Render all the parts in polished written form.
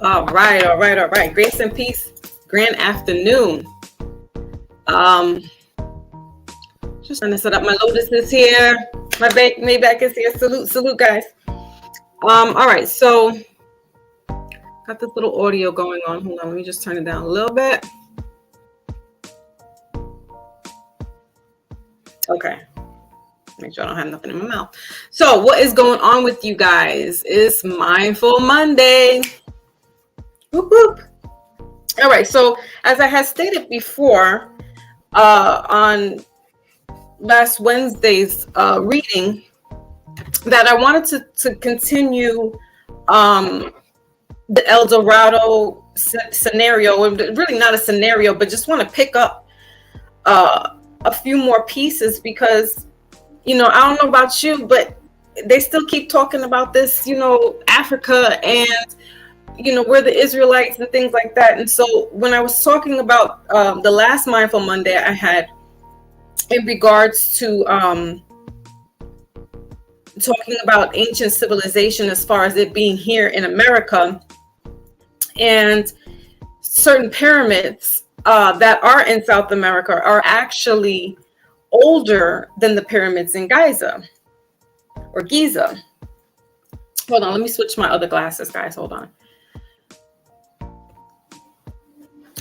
All right, all right, all right. Grace and peace. Grand afternoon. Just trying to set up. My Lotus is here. My Maybach is here. Salute, salute, guys. All right, so got this little audio going on. Hold on, let me just turn it down a little bit. Okay. Make sure I don't have nothing in my mouth. So what is going on with you guys? It's Mindful Monday. Whoop, whoop. All right, so as I had stated before, on last Wednesday's reading, that I wanted to continue the El-Dorado scenario, really not a scenario, but just want to pick up a few more pieces because, I don't know about you, but they still keep talking about this, Africa and, we're the Israelites and things like that. And so when I was talking about the last Mindful Monday I had in regards to talking about ancient civilization as far as it being here in America and certain pyramids that are in South America are actually older than the pyramids in Giza or Giza. Hold on, let me switch my other glasses, guys. Hold on.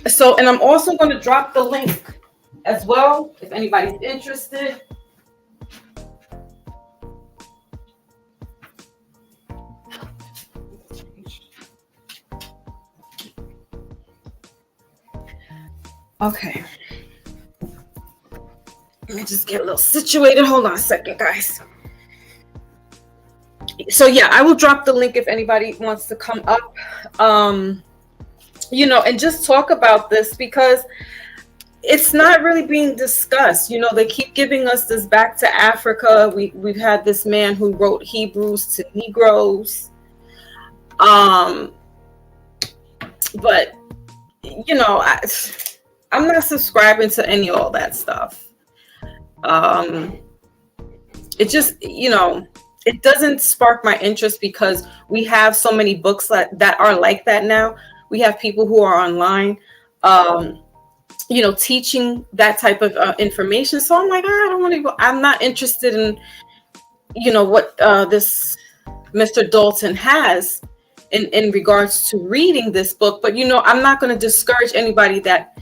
So, and I'm also going to drop the link as well if anybody's interested. Okay. Let me just get a little situated. Hold on a second, guys. So yeah, I will drop the link if anybody wants to come up, and just talk about this because it's not really being discussed. They keep giving us this back to Africa. We've had this man who wrote Hebrews to Negroes. But, I'm not subscribing to any of all that stuff. It just, it doesn't spark my interest because we have so many books that are like that now. We have people who are online, teaching that type of information. So I'm like, I don't want to go. I'm not interested in, what this Mr. Dalton has in regards to reading this book. But, I'm not going to discourage anybody that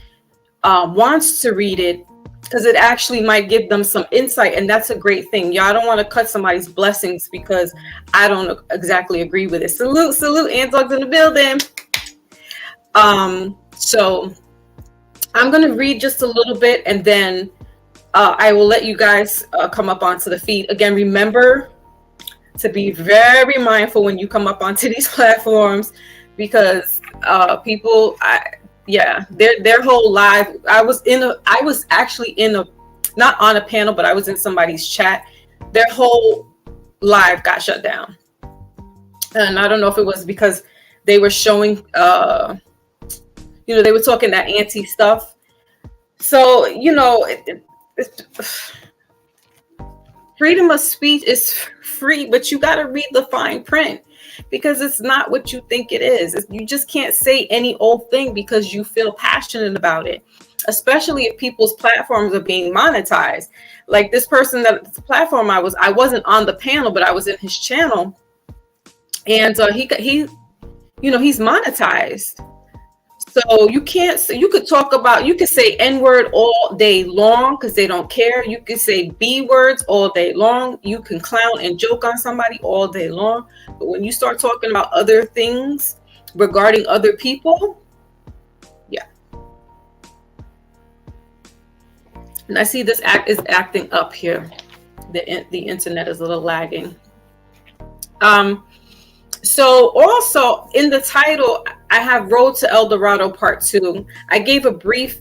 wants to read it because it actually might give them some insight. And that's a great thing. Y'all don't want to cut somebody's blessings because I don't exactly agree with it. Salute, salute, Antog's in the building. So I'm going to read just a little bit and then I will let you guys come up onto the feed. Again, remember to be very mindful when you come up onto these platforms because people, their whole live. I was actually not on a panel, but I was in somebody's chat. Their whole live got shut down. And I don't know if it was because they were showing, they were talking that anti stuff. So, freedom of speech is free, but you got to read the fine print because it's not what you think it is. You just can't say any old thing because you feel passionate about it, especially if people's platforms are being monetized. Like this person that the platform I wasn't on the panel, but I was in his channel and he's monetized. So you could say N-word all day long because they don't care. You could say B words all day long. You can clown and joke on somebody all day long. But when you start talking about other things regarding other people, yeah. And I see this act is acting up here. The internet is a little lagging. So also in the title, I have Road to El-Dorado Part 2. I gave a brief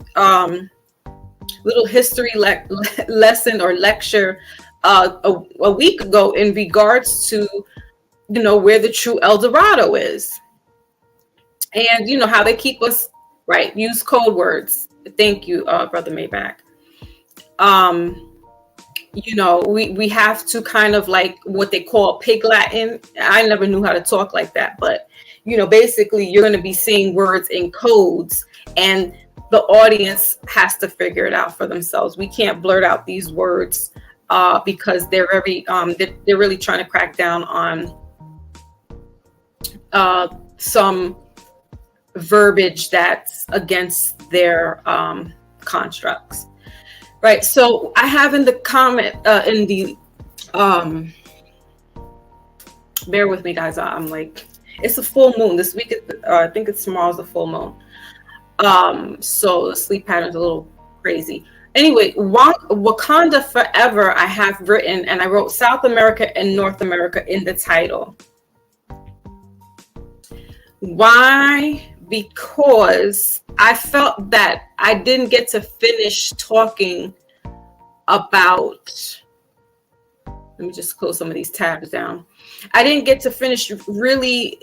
little history lesson or lecture a week ago in regards to, where the true El-Dorado is. And, how they keep us, right, use code words. Thank you, Brother Maybach. We have to kind of like what they call pig Latin. I never knew how to talk like that, but basically you're going to be seeing words in codes, and the audience has to figure it out for themselves. We can't blurt out these words because they're they're really trying to crack down on some verbiage that's against their constructs. Right. So I have in the comment in the bear with me, guys. I'm like, it's a full moon this week. I think it's tomorrow's a full moon. So the sleep pattern's a little crazy. Anyway, Wakanda Forever, I have written, and I wrote South America and North America in the title. Why? Because I felt that I didn't get to finish talking about, let me just close some of these tabs down. I didn't get to finish really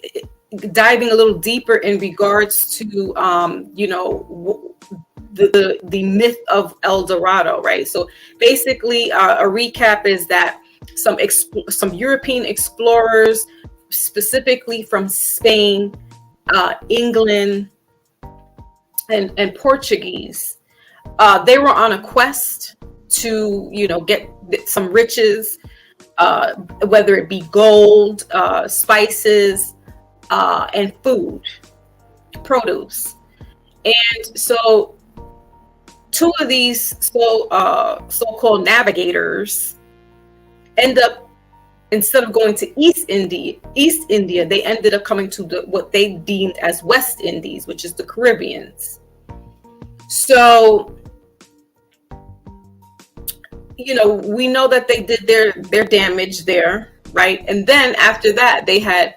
diving a little deeper in regards to, the myth of El-Dorado, right? So basically, a recap is that some European explorers, specifically from Spain, England, and Portuguese, they were on a quest to, get some riches, whether it be gold, spices, and food, produce. And so two of these so-called navigators end up, instead of going to East India, they ended up coming to what they deemed as West Indies, which is the Caribbeans. So, we know that they did their damage there, right? And then after that, they had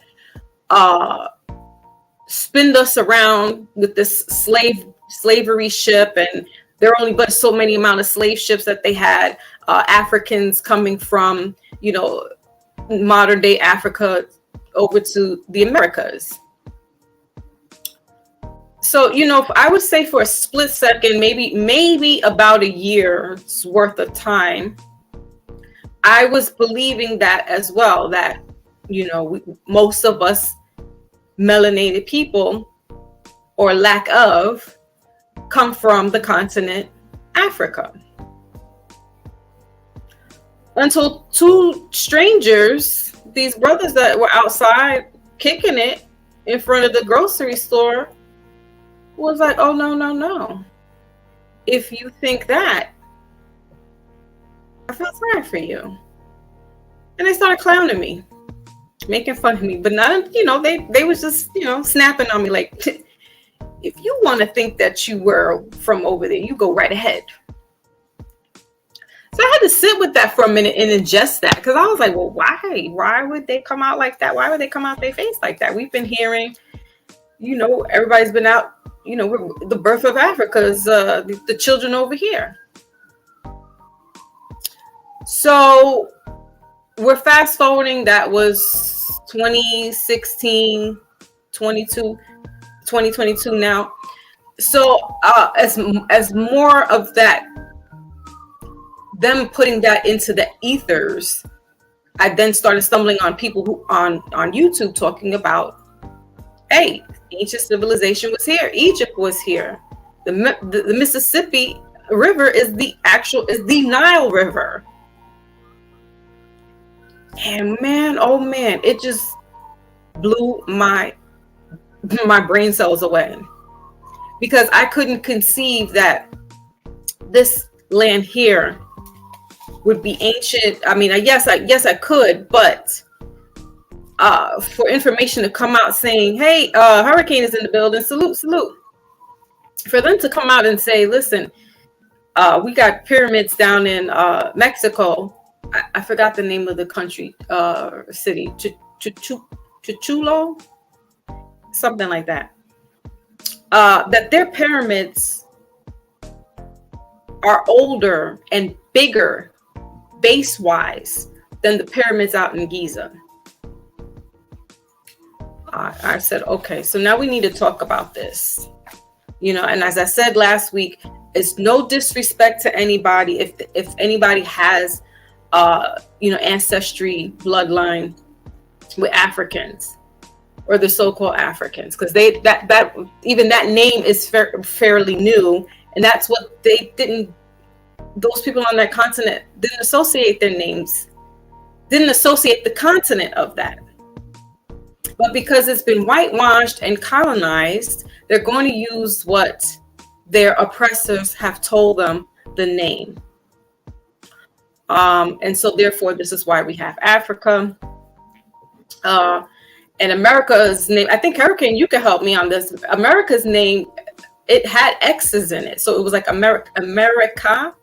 spinned us around with this slavery ship, and there are only but so many amount of slave ships that they had. Africans coming from, modern day Africa over to the Americas. So, I would say for a split second, maybe about a year's worth of time, I was believing that as well, that, most of us melanated people, or lack of, come from the continent Africa. Until two strangers, these brothers that were outside kicking it in front of the grocery store, was like, oh, no. If you think that, I feel sorry for you. And they started clowning me, making fun of me. But not, they was just, snapping on me like, if you want to think that you were from over there, you go right ahead. So I had to sit with that for a minute and ingest that, because I was like, well, why? Why would they come out like that? Why would they come out their face like that? We've been hearing, everybody's been out, the birth of Africa is the children over here. So we're fast forwarding. That was 2016, 2022 now. So as more of that, them putting that into the ethers, I then started stumbling on people who on YouTube talking about, hey, ancient civilization was here, Egypt was here, the Mississippi River is the Nile River. And man, oh man, it just blew my brain cells away, because I couldn't conceive that this land here would be ancient. I mean, I guess I could, but for information to come out saying, hey, hurricane is in the building, salute. For them to come out and say, listen, we got pyramids down in Mexico. I forgot the name of the country, city, Chuchulo, something like that. That their pyramids are older and bigger, base-wise, than the pyramids out in Giza. I said, okay, so now we need to talk about this. And as I said last week, it's no disrespect to anybody if anybody has ancestry bloodline with Africans or the so-called Africans, because that even that name is fairly new, and that's what they didn't. Those people on that continent didn't associate their names, didn't associate the continent of that. But because it's been whitewashed and colonized, they're going to use what their oppressors have told them the name. And so therefore, this is why we have Africa. And America's name, I think Hurricane, you can help me on this. America's name, it had X's in it. So it was like America.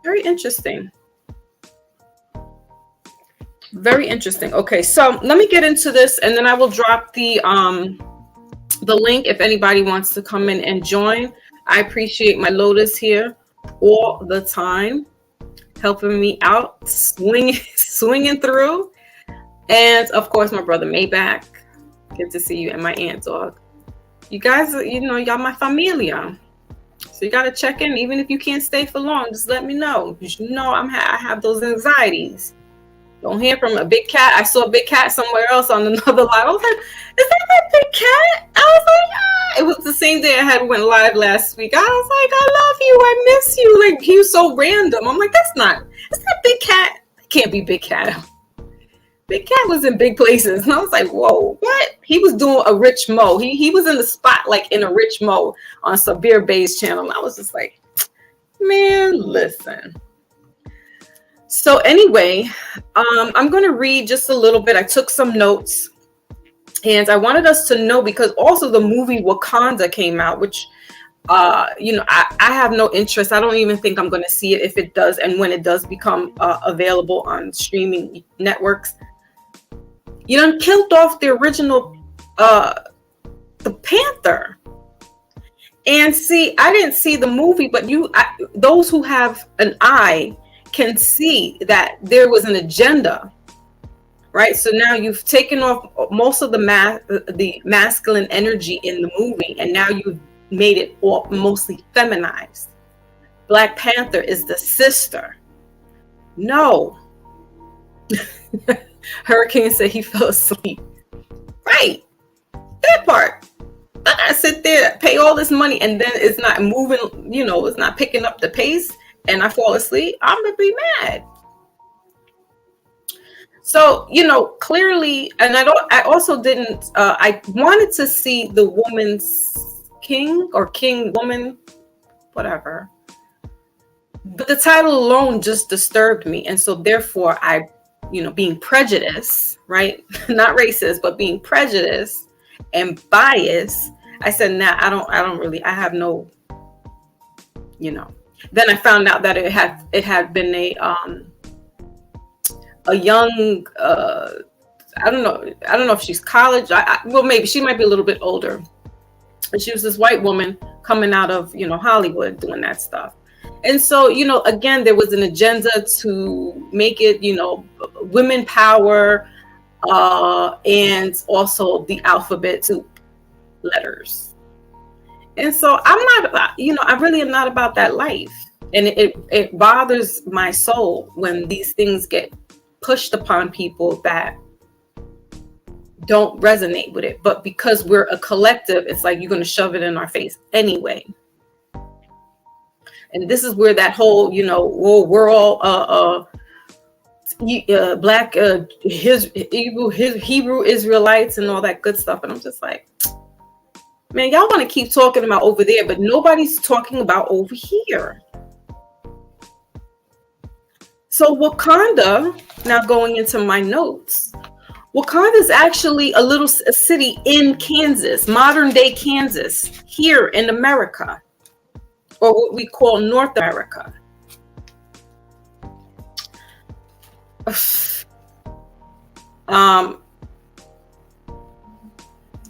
Very interesting. Very interesting. Okay, so let me get into this, and then I will drop the link if anybody wants to come in and join. I appreciate my Lotus here all the time, helping me out, swinging through. And of course, my brother Maybach. Good to see you, and my aunt dog. You guys, you know, y'all my familia. So you gotta check in, even if you can't stay for long. Just let me know, because you know I have those anxieties. Don't hear from a big cat. I saw a big cat somewhere else on another live. I was like, "Is that big cat?" I was like, "Ah." It was the same day I had went live last week. I was like, "I love you. I miss you." Like, he was so random. I'm like, "It's that big cat. It can't be big cat." Big cat was in big places, and I was like, "Whoa, what?" He was doing a Rich Mo. He was in the spot like in a Rich Mo on Sabir Bay's channel. And I was just like, "Man, listen." So anyway, I'm going to read just a little bit. I took some notes, and I wanted us to know, because also the movie Wakanda came out, which, you know, I have no interest. I don't even think I'm going to see it if it does, and when it does become available on streaming networks. You done killed off the original, the Panther. And see, I didn't see the movie, but those who have an eye can see that there was an agenda, right? So now you've taken off most of the masculine energy in the movie, and now you've made it all mostly feminized. Black Panther is the sister. No. Hurricane said he fell asleep. Right. That part. I gotta sit there, pay all this money, and then it's not moving, you know, it's not picking up the pace, and I fall asleep. I'm gonna be mad. So, you know, clearly, and I also didn't, I wanted to see the woman's king or king woman, whatever. But the title alone just disturbed me. And so therefore you know, being prejudiced, right? Not racist, but being prejudiced and biased, I said, nah, I don't really, I have no, you know. Then I found out that it had been a young, I don't know if she's college. Well, maybe she might be a little bit older. And she was this white woman coming out of, you know, Hollywood doing that stuff. And so, you know, again, there was an agenda to make it, you know, women power, and also the alphabet soup letters. And so I'm not, you know, I really am not about that life. And it bothers my soul when these things get pushed upon people that don't resonate with it. But because we're a collective, it's like you're going to shove it in our face anyway. And this is where that whole, you know, we're all black, Hebrew Israelites and all that good stuff. And I'm just like, man, y'all want to keep talking about over there, but nobody's talking about over here. So Wakanda, now going into my notes, Wakanda is actually a city in Kansas, modern day Kansas, here in America, or what we call North America.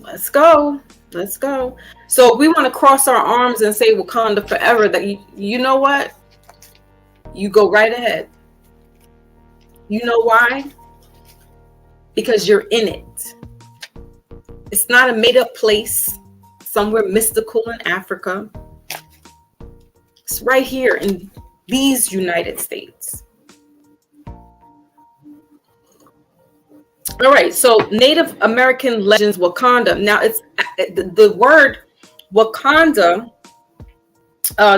Let's go. So we want to cross our arms and say Wakanda forever. That you know what? You go right ahead. You know why? Because you're in it. It's not a made-up place somewhere mystical in Africa. It's right here in these United States. All right, so Native American legends, Wakanda. Now, it's the word Wakanda.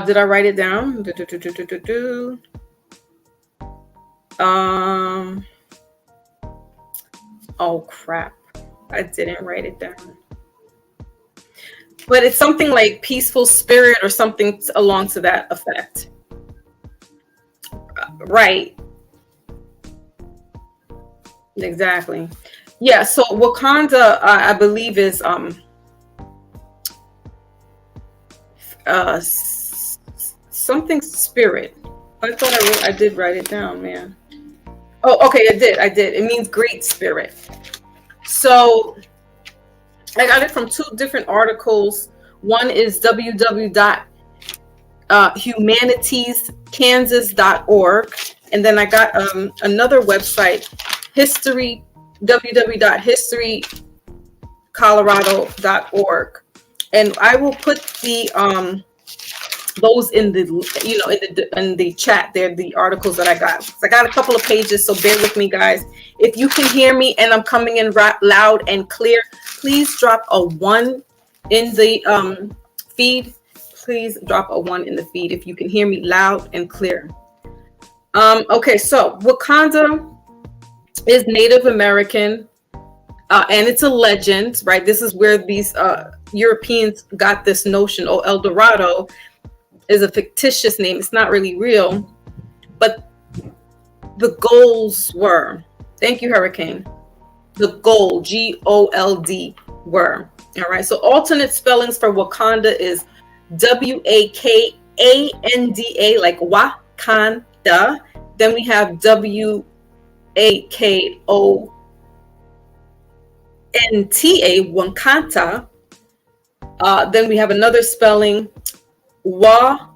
Did I write it down? Oh crap, I didn't write it down. But it's something like peaceful spirit or something along to that effect. Right. Exactly. Yeah. So Wakanda, I believe, is something spirit. I thought I did write it down, man. Oh, okay. I did. It means great spirit. So I got it from two different articles. One is www.humanitieskansas.org, and then I got another website, history www.historycolorado.org, and I will put the those in the in the chat there, the articles that I got. So I got a couple of pages, so bear with me, guys. If you can hear me and I'm coming in loud and clear, please drop a 1 in the feed. Please drop a 1 in the feed if you can hear me loud and clear. Okay, so Wakanda is Native American, and it's a legend, right? This is where these Europeans got this notion. Oh, El-DORADO is a fictitious name. It's not really real, but the goals were. Thank you, Hurricane. The goal, Gold, were. All right. So alternate spellings for Wakanda is Wakanda, like Wakanda. Then we have Wakonta. Wakanta. Then we have another spelling, Wakanda,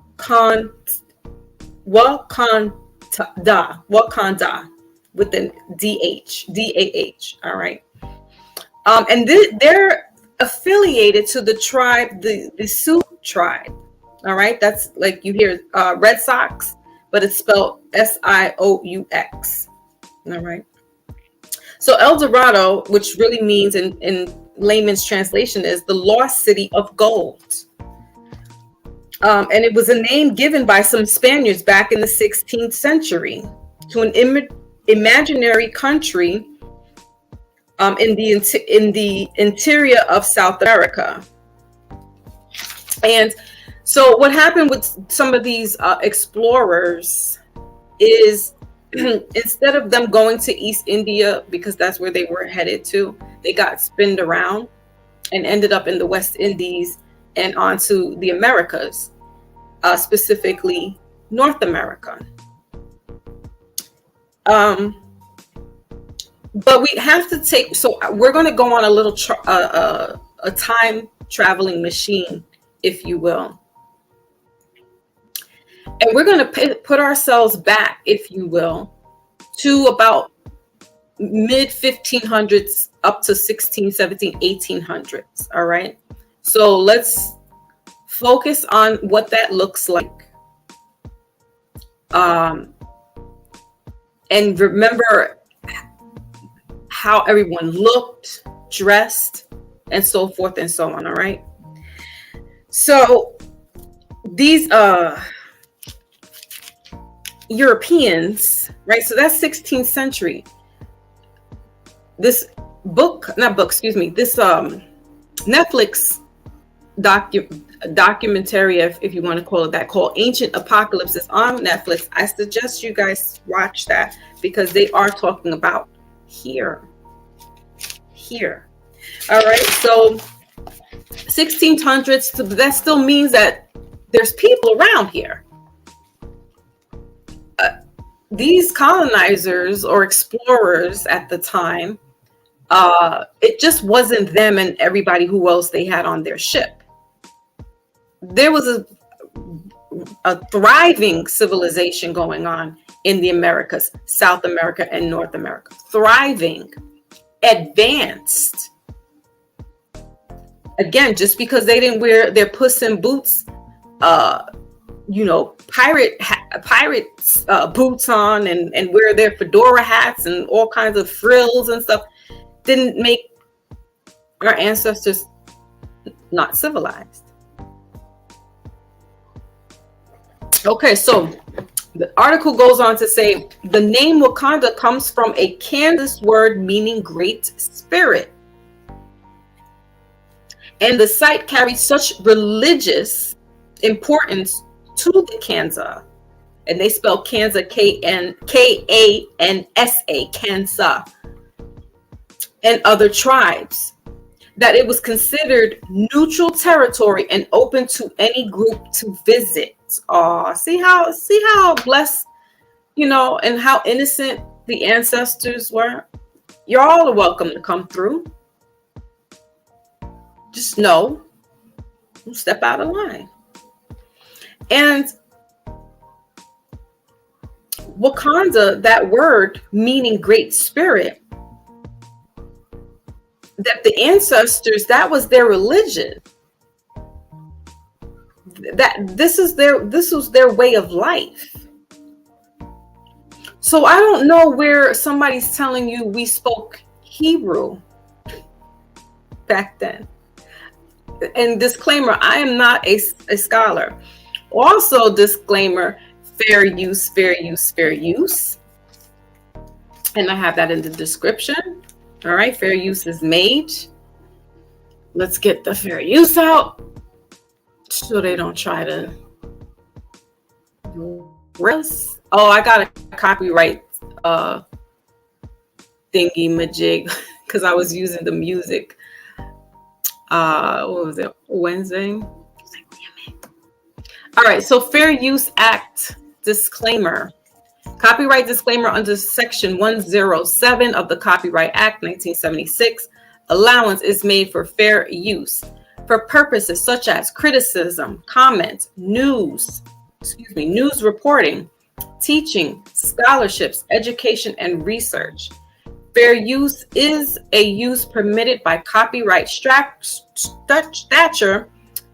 with an DAH. All right. And they're affiliated to the tribe, the Sioux tribe. All right. That's like you hear Red Sox, but it's spelled Sioux. All right. So El-DORADO, which really means in layman's translation, is the lost city of gold. And it was a name given by some Spaniards back in the 16th century to an imaginary country in the interior of South America. And so what happened with some of these explorers is instead of them going to East India, because that's where they were headed to, they got spinned around and ended up in the West Indies and onto the Americas, specifically North America. But we have to take, so we're going to go on a little a time traveling machine, if you will. And we're going to put ourselves back, if you will, to about mid 1500s up to 16, 17, 1800s. All right. So let's focus on what that looks like. And remember how everyone looked, dressed, and so forth and so on. All right. So these Europeans, right? So that's 16th century. This this Netflix documentary, if you want to call it that, called Ancient Apocalypse, is on Netflix. I suggest you guys watch that because they are talking about here. All right. So 1600s, that still means that there's people around here. These colonizers or explorers at the time, it just wasn't them and everybody who else they had on their ship. There was a thriving civilization going on in the Americas, South America and North America. Thriving, advanced. Again, just because they didn't wear their Puss in Boots, pirates boots on and wear their fedora hats and all kinds of frills and stuff, didn't make our ancestors not civilized. Okay, so the article goes on to say the name Wakanda comes from a Kansas word meaning great spirit. And the site carries such religious importance to the Kansa. And they spell Kansa K-A-N-S-A, Kansa, and other tribes, that it was considered neutral territory and open to any group to visit. Oh, see how blessed, and how innocent the ancestors were. Y'all are welcome to come through. Just know, step out of line. And Wakanda, that word meaning great spirit, that the ancestors, that was their religion. That this was their way of life. So I don't know where somebody's telling you we spoke Hebrew back then. And disclaimer, I am not a scholar. Also disclaimer, fair use. And I have that in the description. All right, fair use is made. Let's get the fair use out so they don't try to risk. Oh, I got a copyright thingy majig because I was using the music. What was it? Wednesday? All right, so Fair Use Act disclaimer. Copyright disclaimer under Section 107 of the Copyright Act 1976. Allowance is made for fair use for purposes such as criticism, comment, news reporting, teaching, scholarships, education, and research. Fair use is a use permitted by copyright statute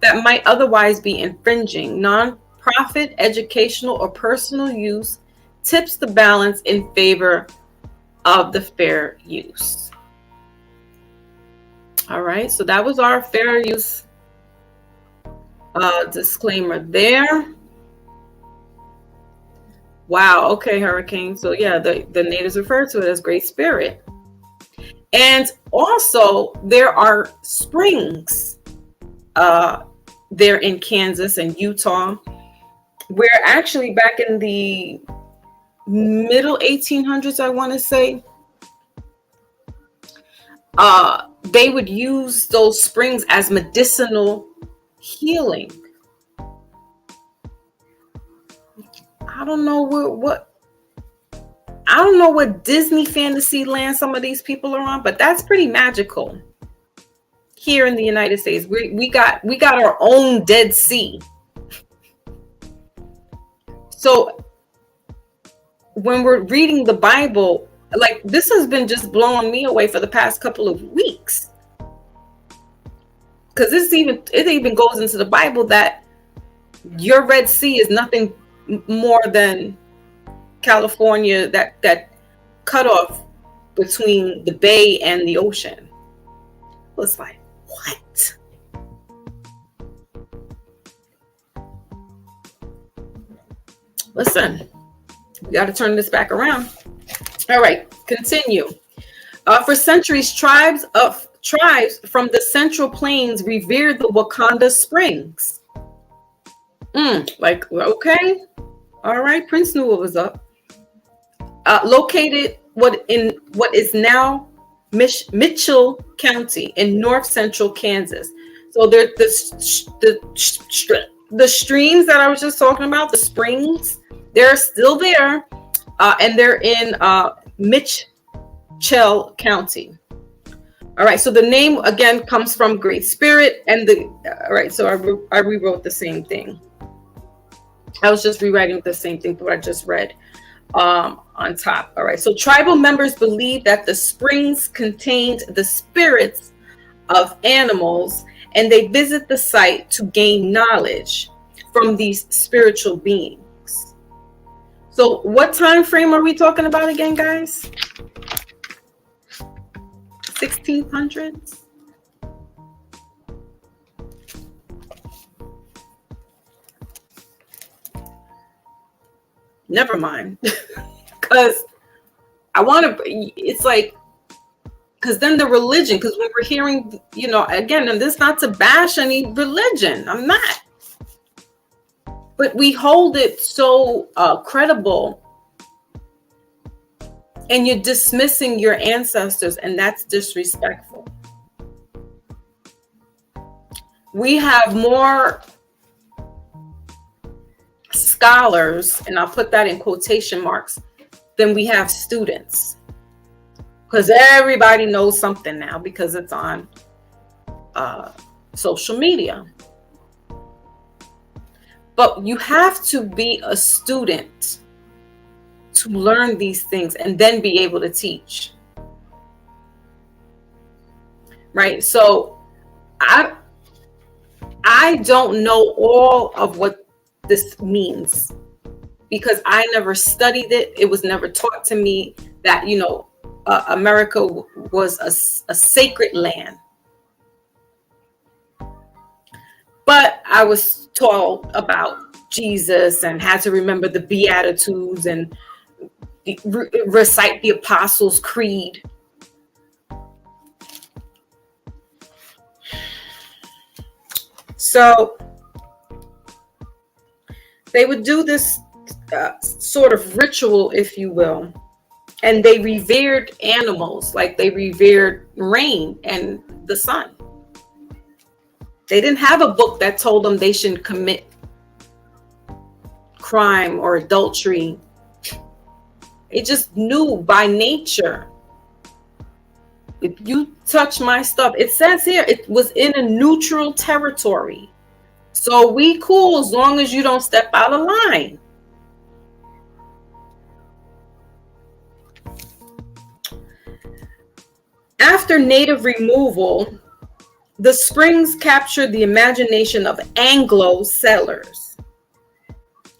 that might otherwise be infringing. Non-profit, educational, or personal use tips the balance in favor of the fair use. All right, so that was our fair use disclaimer there. Wow, okay, Hurricane. So yeah, the natives refer to it as Great Spirit. And also there are springs there in Kansas and Utah, where actually back in the middle 1800s, I want to say, they would use those springs as medicinal healing. I don't know what Disney fantasy land some of these people are on, but that's pretty magical. Here in the United States, we got our own Dead Sea. So when we're reading the Bible, like, this has been just blowing me away for the past couple of weeks, because it even goes into the Bible that your Red Sea is nothing more than California, that cutoff between the bay and the ocean. It's like, what? Listen, we got to turn this back around. All right, continue. For centuries, tribes from the Central Plains revered the Wakanda Springs. Like, okay, all right. Prince knew what was up. Located what is now Mitchell County in north central Kansas. So there, the streams that I was just talking about, the springs, they're still there, and they're in Mitchell County. All right, so the name again comes from Great Spirit, and all right, so I rewrote the same thing. I was just rewriting the same thing that I just read on top. All right, so tribal members believe that the springs contained the spirits of animals, and they visit the site to gain knowledge from these spiritual beings. So what time frame are we talking about again, guys? 1600s. Never mind. Because I want to, it's like, because then the religion, because when we're hearing, you know, again, and this not to bash any religion, I'm not. But we hold it so credible, and you're dismissing your ancestors, and that's disrespectful. We have more scholars, and I'll put that in quotation marks, than we have students. Because everybody knows something now because it's on social media. But you have to be a student to learn these things and then be able to teach. Right? So I don't know all of what this means because I never studied it. It was never taught to me that, you know, America was a sacred land. But I was taught about Jesus and had to remember the Beatitudes and recite the Apostles' Creed. So they would do this sort of ritual, if you will, and they revered animals like they revered rain and the sun. They didn't have a book that told them they shouldn't commit crime or adultery. They just knew by nature. If you touch my stuff, it says here, it was in a neutral territory. So we cool as long as you don't step out of line. After native removal, the springs captured the imagination of Anglo settlers.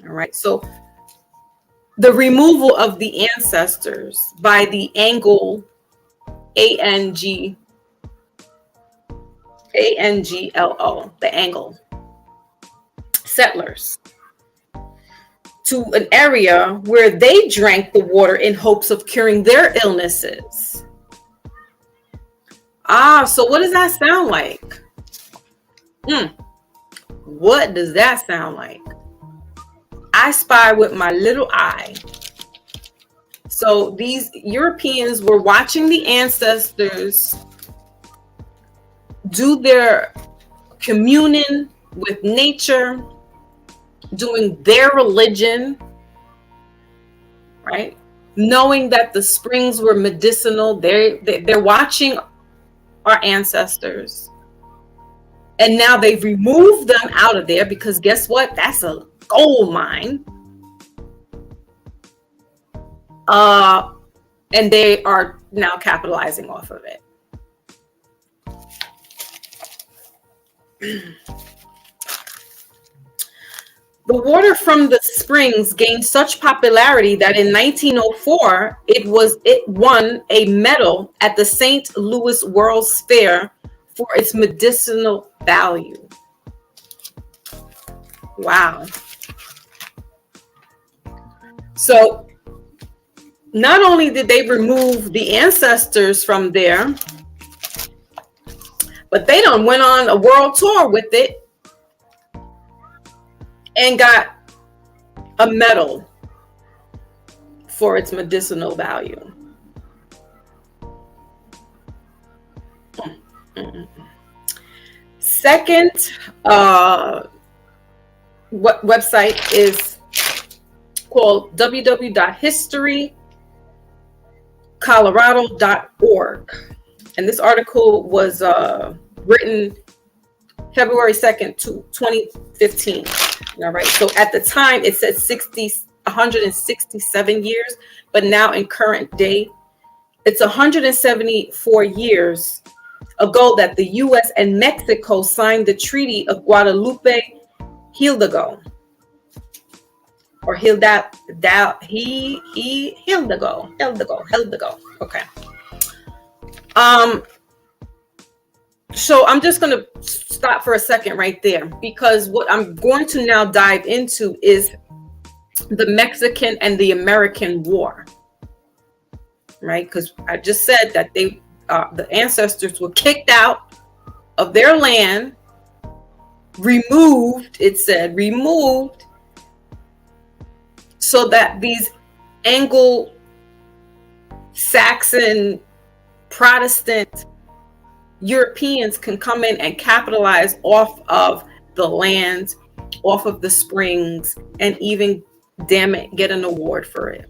All right, so the removal of the ancestors by the Anglo, A-N-G-L-O, the Anglo settlers, to an area where they drank the water in hopes of curing their illnesses. So what does that sound like? What does that sound like? I spy with my little eye. So these Europeans were watching the ancestors do their communing with nature, doing their religion, right? Knowing that the springs were medicinal. They're watching our ancestors, and now they've removed them out of there because guess what? That's a gold mine. And they are now capitalizing off of it. The water from the springs gained such popularity that in 1904, it won a medal at the St. Louis World's Fair for its medicinal value. Wow. So not only did they remove the ancestors from there, but they done went on a world tour with it and got a medal for its medicinal value. Second website is called www.historycolorado.org. And this article was written February 2nd, 2015. All right. So at the time, it said 167 years, but now in current day, it's 174 years ago that the U.S. and Mexico signed the Treaty of Guadalupe Hidalgo, or Hidalgo. Okay. Um, so I'm just going to stop for a second right there, because what I'm going to now dive into is the Mexican and the American War, right? Because I just said that the ancestors were kicked out of their land, removed, it said removed, so that these Anglo-Saxon Protestant Europeans can come in and capitalize off of the land, off of the springs, and even, damn it, get an award for it.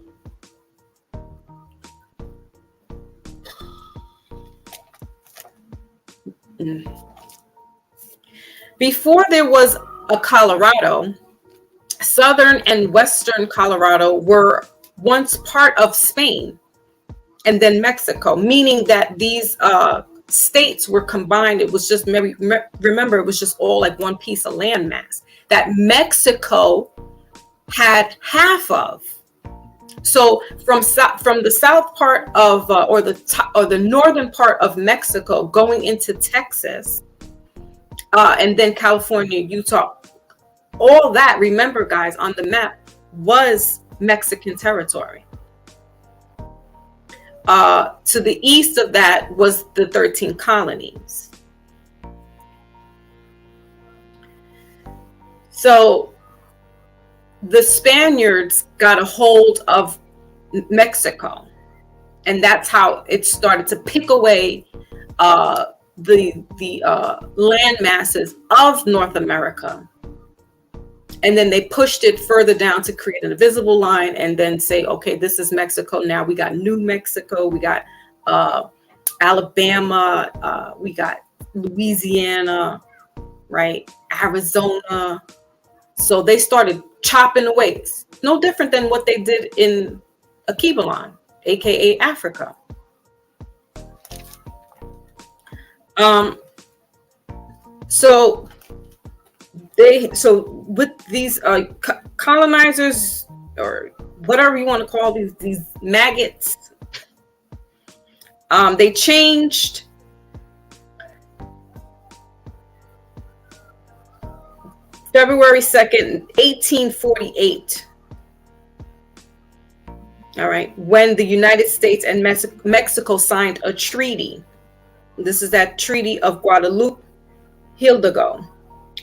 Before there was a Colorado, southern and western Colorado were once part of Spain and then Mexico, meaning that these states were combined. It was just, remember, it was just all like one piece of landmass that Mexico had half of. So from the south part of or the northern part of Mexico going into Texas, and then California, Utah, all that, remember guys, on the map was Mexican territory. To the east of that was the 13 colonies. So the Spaniards got a hold of Mexico, and that's how it started to pick away the land masses of North America. And then they pushed it further down to create an invisible line and then say, okay, this is Mexico. Now we got New Mexico, we got Alabama, we got Louisiana, right? Arizona. So they started chopping away. It's no different than what they did in Akibalon, aka Africa. So with these colonizers, or whatever you want to call these maggots, they changed February 2nd, 1848. All right, when the United States and Mexico signed a treaty. This is that Treaty of Guadalupe Hidalgo.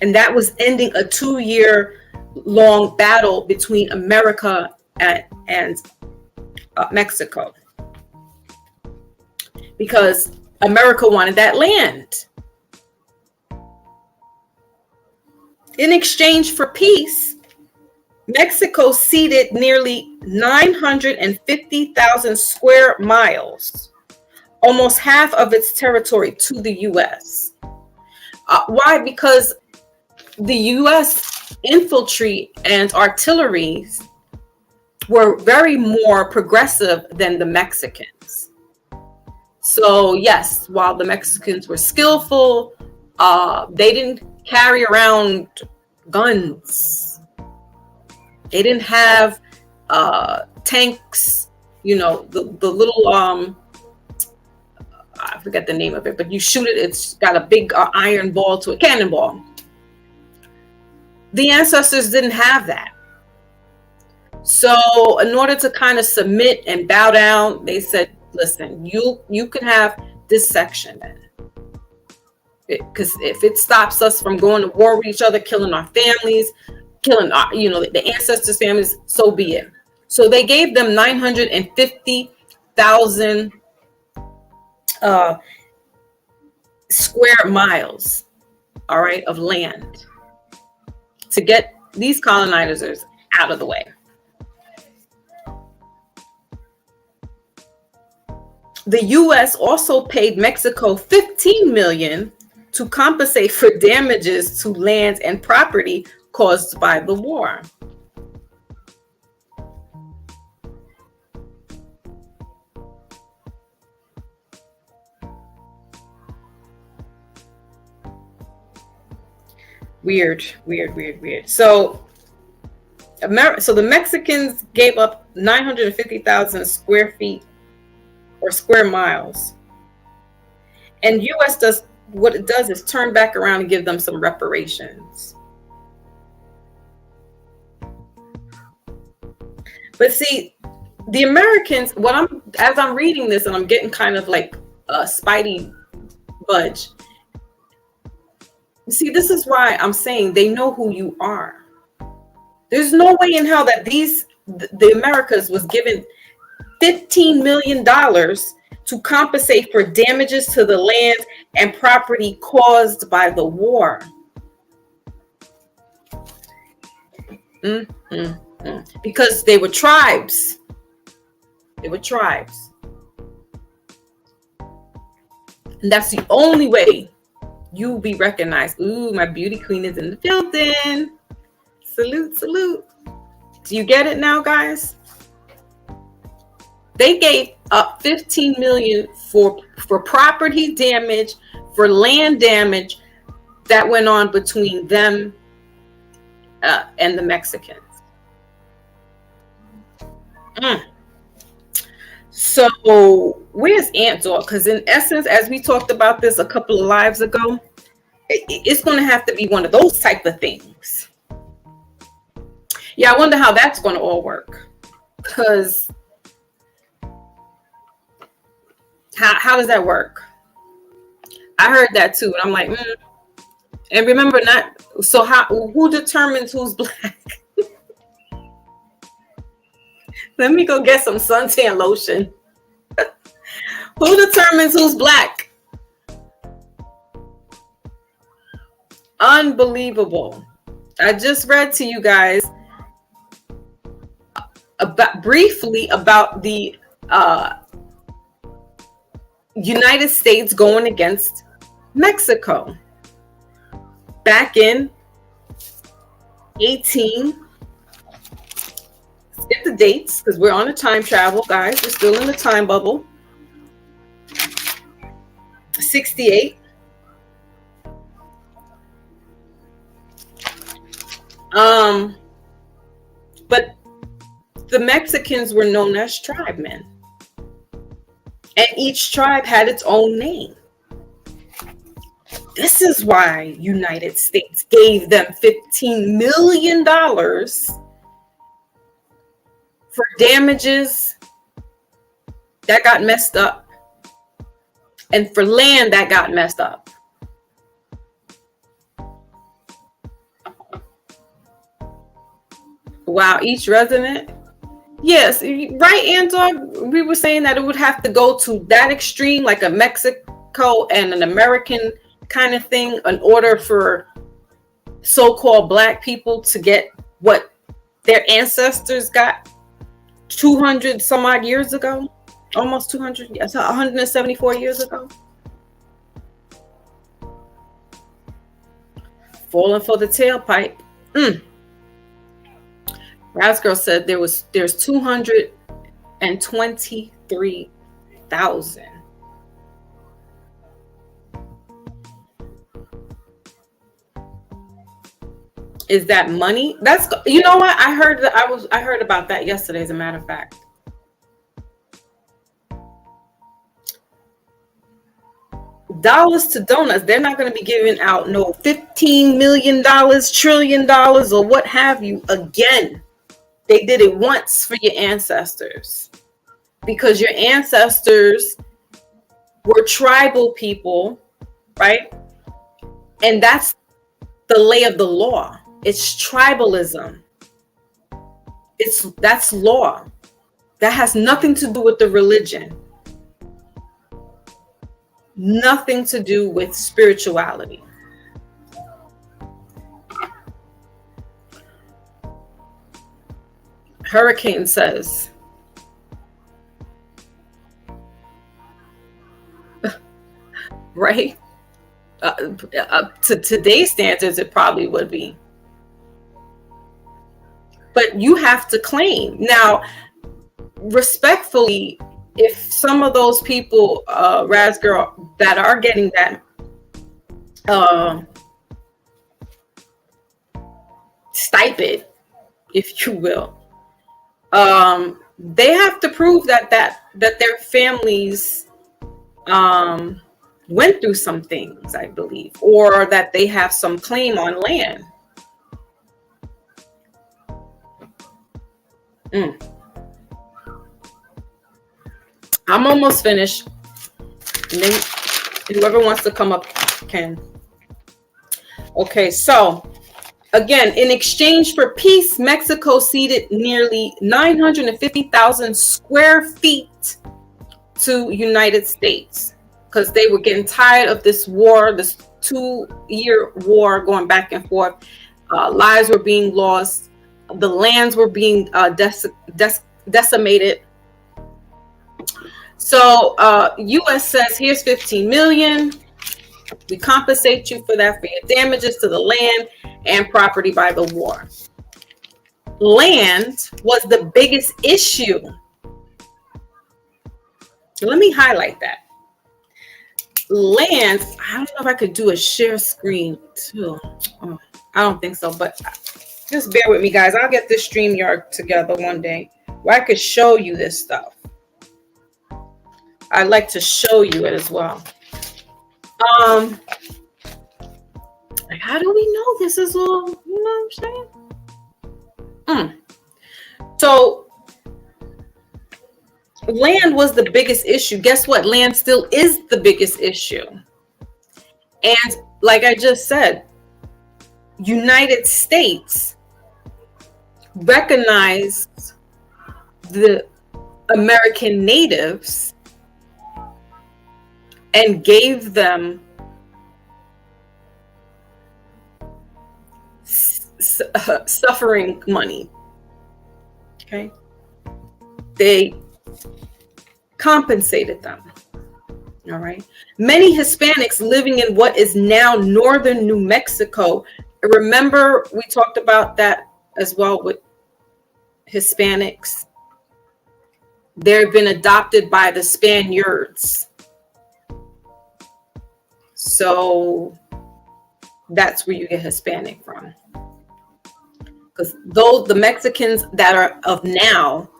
And that was ending a 2-year-long battle between America and Mexico, because America wanted that land. In exchange for peace, Mexico ceded nearly 950,000 square miles, almost half of its territory, to the U.S. Why? Because the U.S. infantry and artillery were very more progressive than the Mexicans. So yes, while the Mexicans were skillful, they didn't carry around guns. They didn't have tanks, the little, I forget the name of it, but you shoot it, it's got a big iron ball to a cannonball. The ancestors didn't have that. So in order to kind of submit and bow down, they said, listen, you can have this section then. Because if it stops us from going to war with each other, killing our families, killing our, the ancestors' families, so be it. So they gave them 950,000 square miles, all right, of land, to get these colonizers out of the way. The U.S. also paid Mexico $15 million to compensate for damages to land and property caused by the war. Weird. So the Mexicans gave up 950,000 square feet or square miles And US does what it does is turn back around and give them some reparations. But see, the Americans, as I'm reading this and I'm getting kind of like a spidey budge. See, this is why I'm saying they know who you are. There's no way in hell that the Americas was given $15 million to compensate for damages to the land and property caused by the war. Because they were tribes. They were tribes. And that's the only way you'll be recognized. Ooh, my beauty queen is in the building. Salute, salute. Do you get it now, guys? They gave up $15 million for property damage, for land damage that went on between them and the Mexicans. So where's Aunt Dog? Because in essence, as we talked about this a couple of lives ago, it's going to have to be one of those type of things. Yeah, I wonder how that's going to all work. Because how does that work? I heard that too, and I'm like, And remember, who determines who's black? Let me go get some suntan lotion. Who determines who's black? Unbelievable. I just read to you guys briefly about the United States going against Mexico back in 18. Let's get the dates because we're on a time travel, guys. We're still in the time bubble. 68. But the Mexicans were known as tribemen. And each tribe had its own name. This is why United States gave them $15 million for damages that got messed up and for land that got messed up. Wow, each resident. Yes, right, Anton. We were saying that it would have to go to that extreme, like a Mexico and an American kind of thing, in order for so-called black people to get what their ancestors got 200 some odd years ago, almost 200, yes, 174 years ago. Falling for the tailpipe. Rasgirl said there's 223,000. Is that money? That's, you know what? I heard about that yesterday, as a matter of fact. Dollars to donuts. They're not going to be giving out no $15 million, trillion dollars, or what have you again. They did it once for your ancestors because your ancestors were tribal people, right? And that's the lay of the law. It's tribalism. That's law. That has nothing to do with the religion. Nothing to do with spirituality. Hurricane says, right? To today's standards, it probably would be. But you have to claim. Now, respectfully, if some of those people, Rasgirl, that are getting that stipend, if you will, they have to prove that their families went through some things, I believe, or that they have some claim on land. I'm almost finished. And then whoever wants to come up can. Okay, so again, in exchange for peace, Mexico ceded nearly 950,000 square feet to United States because they were getting tired of this war, this 2-year war going back and forth. Lives were being lost. The lands were being decimated. So U.S. says, here's 15 million. We compensate you for that, for your damages to the land and property by the war. Land was the biggest issue. Let me highlight that. Land, I don't know if I could do a share screen too. Oh, I don't think so, but just bear with me, guys. I'll get this StreamYard together one day where I could show you this stuff. I'd like to show you it as well. Like, how do we know this is all, you know what I'm saying? So land was the biggest issue. Guess what? Land still is the biggest issue. And like I just said, United States recognized the American natives and gave them suffering money. Okay, they compensated them. All right. Many Hispanics living in what is now northern New Mexico. Remember, we talked about that as well with Hispanics. They've been adopted by the Spaniards. So that's where you get Hispanic from. Because the Mexicans that are of now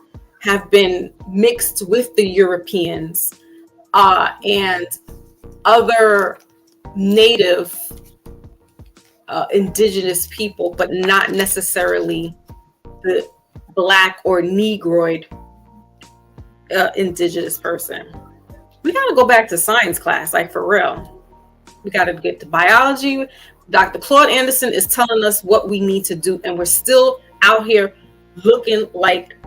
have been mixed with the Europeans and other native indigenous people, but not necessarily the Black or Negroid indigenous person. We got to go back to science class, like for real. We got to get to biology. Dr. Claude Anderson is telling us what we need to do, and we're still out here looking like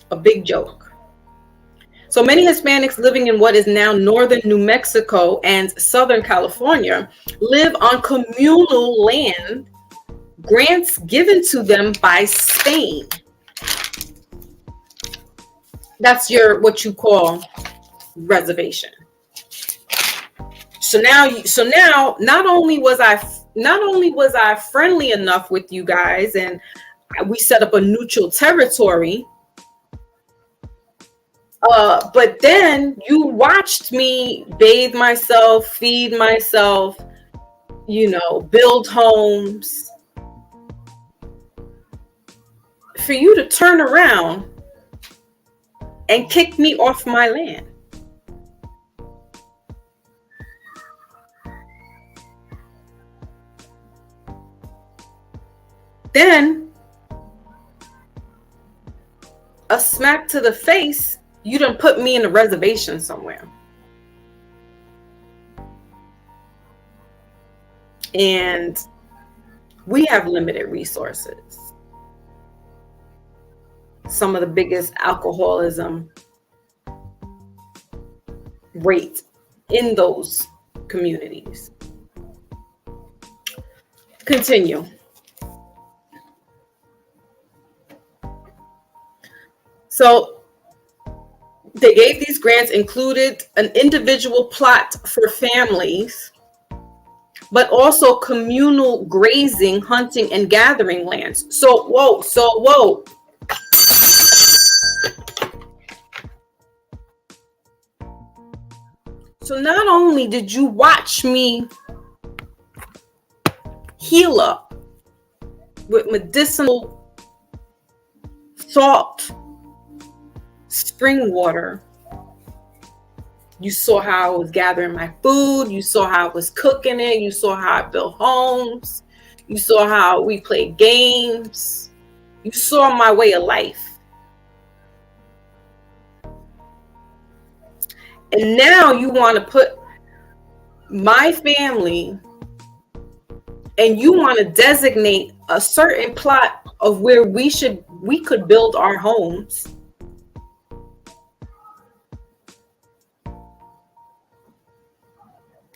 a big joke. So many Hispanics living in what is now northern New Mexico and southern California live on communal land, grants given to them by Spain. That's what you call reservation. So now, not only was I friendly enough with you guys, and we set up a neutral territory, but then you watched me bathe myself, feed myself, build homes, for you to turn around and kick me off my land. Then a smack to the face, you done put me in a reservation somewhere. And we have limited resources. Some of the biggest alcoholism rate in those communities. Continue. So they gave these grants, included an individual plot for families, but also communal grazing, hunting, and gathering lands. So whoa. So not only did you watch me heal up with medicinal salt, spring water, You saw how I was gathering my food. You saw how I was cooking it. You saw how I built homes. You saw how we played games. You saw my way of life. And now you want to put my family, and you want to designate a certain plot of where we could build our homes.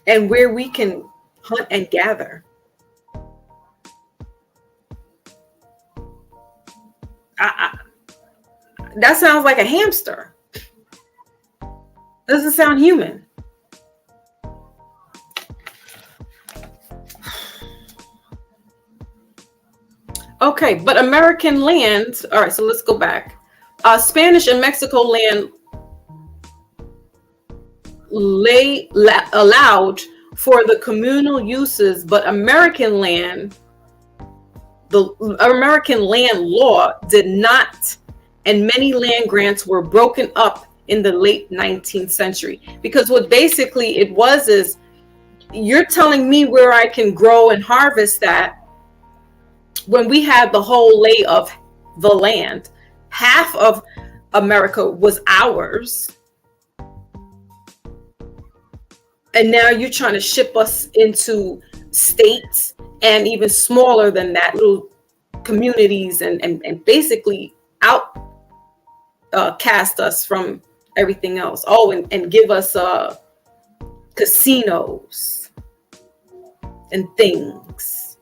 And where we can hunt and gather. That sounds like a hamster. Doesn't sound human. Okay, but American land, all right, so let's go back. Spanish and Mexico land allowed for the communal uses, but American land, the American land law did not, and many land grants were broken up in the late 19th century. Because what basically it was is, you're telling me where I can grow and harvest that, when we had the whole lay of the land. Half of America was ours. And now you're trying to ship us into states and even smaller than that, little communities, and basically cast us from everything else. Oh, and give us casinos and things.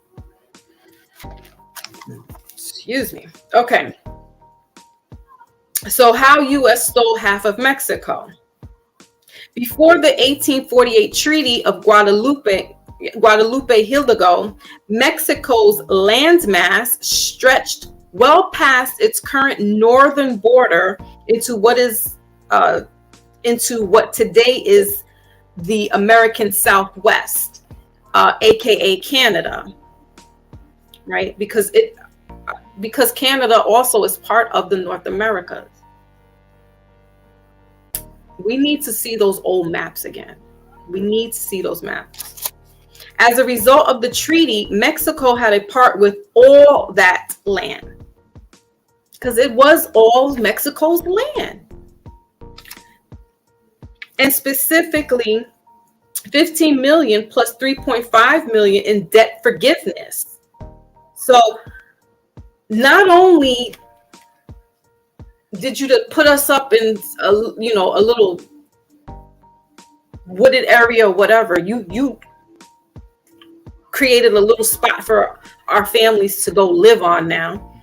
Excuse me. Okay. So how U.S. stole half of Mexico. Before the 1848 Treaty of Guadalupe Hidalgo, Mexico's landmass stretched well past its current northern border into what today is the American Southwest, aka Canada, right? Because Canada also is part of the North Americas. We need to see those old maps again. We need to see those maps. As a result of the treaty, Mexico had a part with all that land, because it was all Mexico's land. And specifically, 15 million plus 3.5 million in debt forgiveness. So not only did you put us up in a little wooded area or whatever, you created a little spot for our families to go live on now.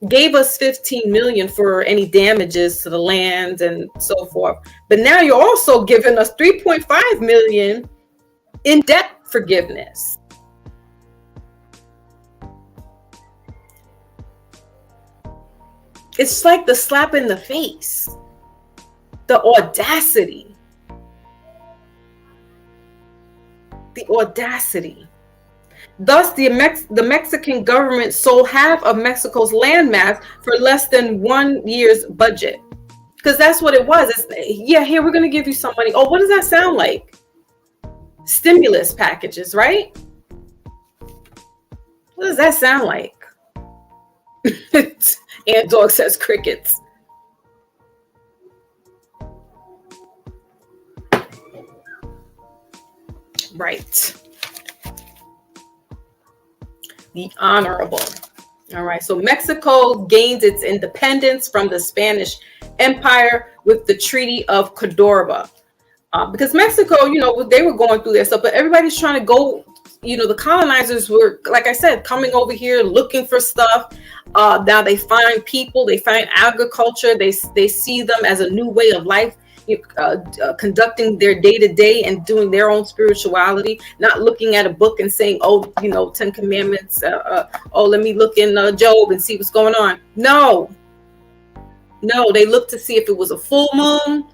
Gave us 15 million for any damages to the land and so forth. But now you're also giving us 3.5 million in debt forgiveness. It's like the slap in the face, the audacity. The audacity. Thus, the Mexican government sold half of Mexico's landmass for less than 1 year's budget. Because that's what it was. It's, yeah, here, we're going to give you some money. Oh, what does that sound like? Stimulus packages, right? What does that sound like? And dog says crickets. Right. The honorable. All right. So Mexico gained its independence from the Spanish Empire with the Treaty of Córdoba. Because Mexico, they were going through their stuff, but everybody's trying to go, the colonizers were, like I said, coming over here looking for stuff. Now they find people, they find agriculture, they see them as a new way of life, conducting their day-to-day and doing their own spirituality, not looking at a book and saying, 10 Commandments, let me look in Job and see what's going on. No, they look to see if it was a full moon.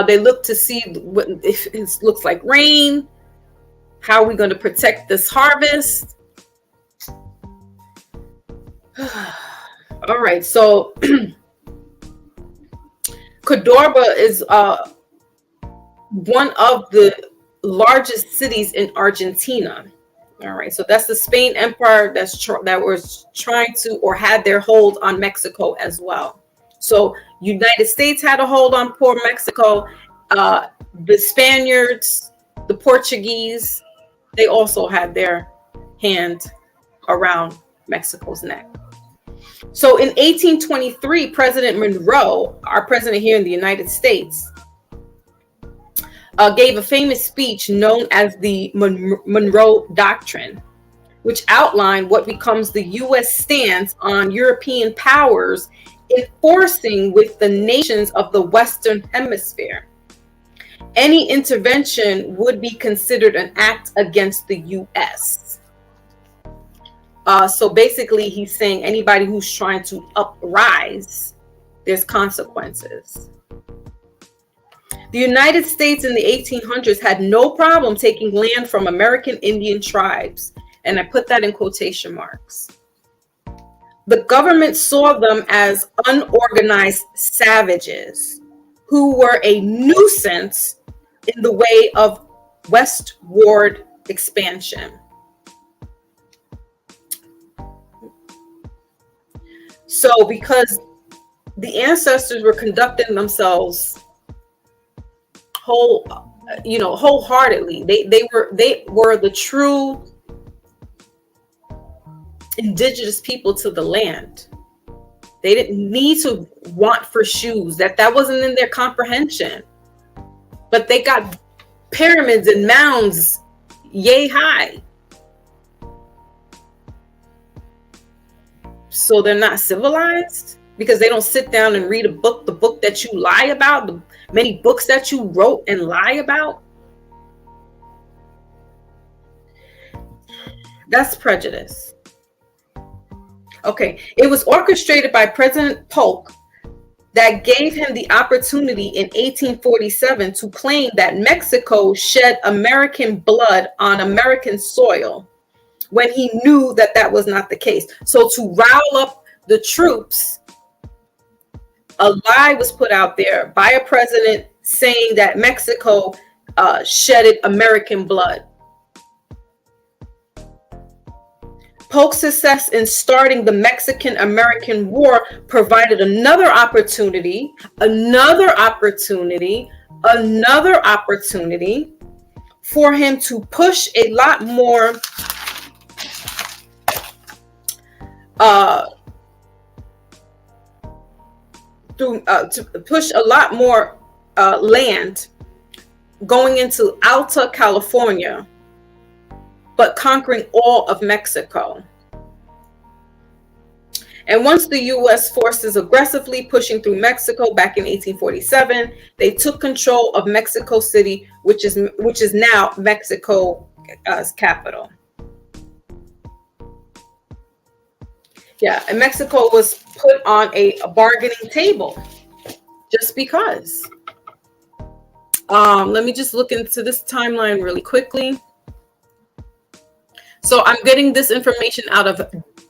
They look to see if it looks like rain. How are we going to protect this harvest? All right, so Cordoba is one of the largest cities in Argentina. All right, so that's the Spain Empire that was trying to, or had their hold on Mexico as well. So United States had a hold on poor Mexico. The Spaniards, the Portuguese, they also had their hand around Mexico's neck. So in 1823, President Monroe, our president here in the United States, gave a famous speech known as the Monroe Doctrine, which outlined what becomes the U.S. stance on European powers enforcing with the nations of the Western Hemisphere. Any intervention would be considered an act against the U.S. So basically, he's saying anybody who's trying to uprise, there's consequences. The United States in the 1800s had no problem taking land from American Indian tribes, and I put that in quotation marks. The government saw them as unorganized savages who were a nuisance in the way of westward expansion. So because the ancestors were conducting themselves wholeheartedly, they were the true indigenous people to the land. They didn't need to want for shoes. That wasn't in their comprehension. But they got pyramids and mounds yay high. So they're not civilized because they don't sit down and read the book that you lie about, the many books that you wrote and lie about. That's prejudice. Okay, it was orchestrated by President Polk that gave him the opportunity in 1847 to claim that Mexico shed American blood on American soil when he knew that that was not the case. So to rile up the troops, a lie was put out there by a president saying that Mexico shedded American blood. Polk's success in starting the Mexican-American War provided another opportunity for him to push a lot more land going into Alta California, but conquering all of Mexico. And once the U.S. forces aggressively pushing through Mexico back in 1847, they took control of Mexico City, which is now Mexico's capital. Yeah, and Mexico was put on a bargaining table just because. Let me just look into this timeline really quickly. So I'm getting this information out of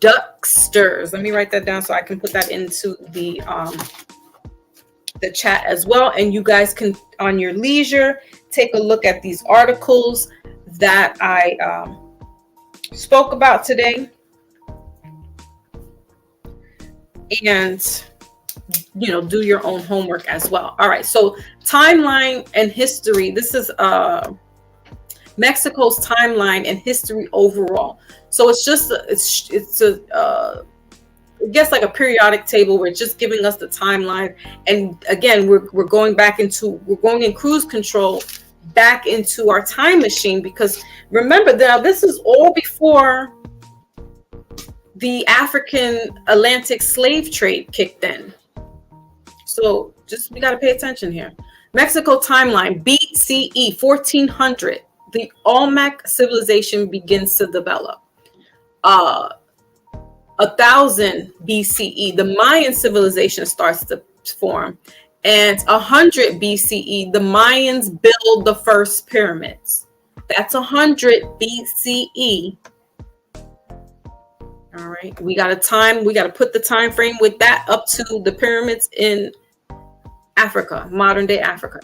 Ducksters. Let me write that down so I can put that into the chat as well. And you guys can, on your leisure, take a look at these articles that I spoke about today. And, do your own homework as well. All right. So timeline and history. This is Mexico's timeline and history overall. So it's just I guess like a periodic table where it's just giving us the timeline. And again, we're going in cruise control back into our time machine, because remember, now this is all before the African Atlantic slave trade kicked in. So we got to pay attention here. Mexico timeline, BCE 1400. The Olmec civilization begins to develop. 1000 BCE, the Mayan civilization starts to form. And 100 BCE, the Mayans build the first pyramids. That's 100 BCE. All right, we got to put the time frame with that up to the pyramids in Africa, modern day Africa.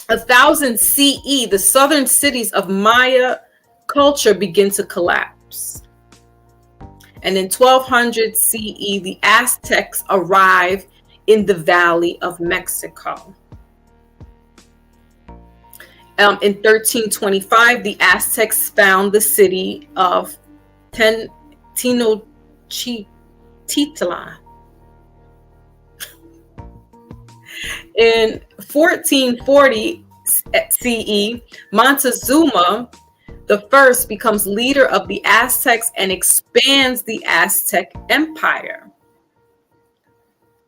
1000 CE, the southern cities of Maya culture begin to collapse. And in 1200 CE, the Aztecs arrive in the Valley of Mexico. In 1325, the Aztecs found the city of Tenochtitlan. In 1440 CE, Montezuma the first becomes leader of the Aztecs and expands the Aztec Empire.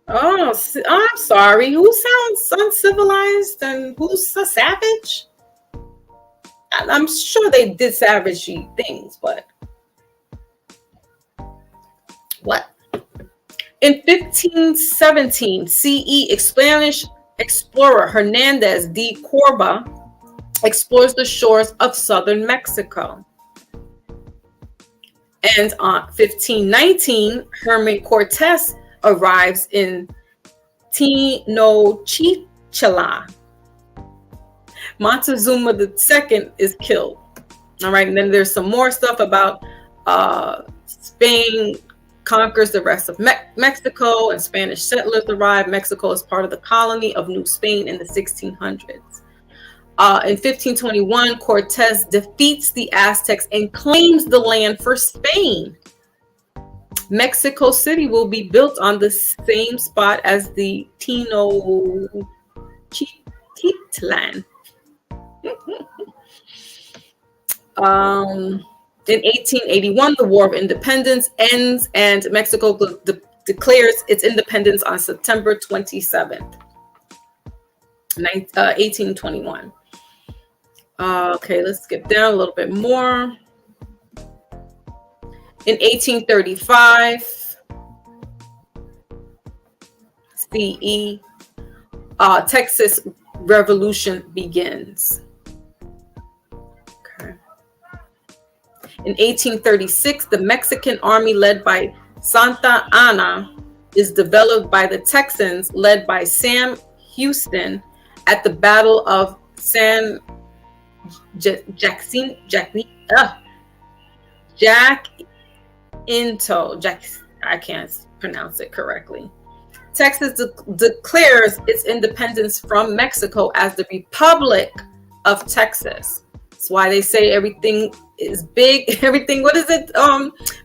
Oh, I'm sorry. Who sounds uncivilized and who's a savage? I'm sure they did savagey things, but what? In 1517 CE, Spanish explorer Hernandez de Corba explores the shores of southern Mexico. And on 1519, Herman Cortes arrives in Tenochtitlan. Montezuma II is killed. All right, and then there's some more stuff about Spain conquers the rest of Mexico and Spanish settlers arrive. Mexico is part of the colony of New Spain in the 1600s. In 1521, Cortes defeats the Aztecs and claims the land for Spain. Mexico City will be built on the same spot as the Tenochtitlan. In 1881, the War of Independence ends and Mexico declares its independence on September 27th, 1821. Okay, let's skip down a little bit more. In 1835 CE, Texas Revolution begins. Okay. In 1836, the Mexican army led by Santa Anna is developed by the Texans led by Sam Houston at the Battle of San Jacinto. I can't pronounce it correctly. Texas declares its independence from Mexico as the Republic of Texas. That's why they say everything is big. Everything, what is it?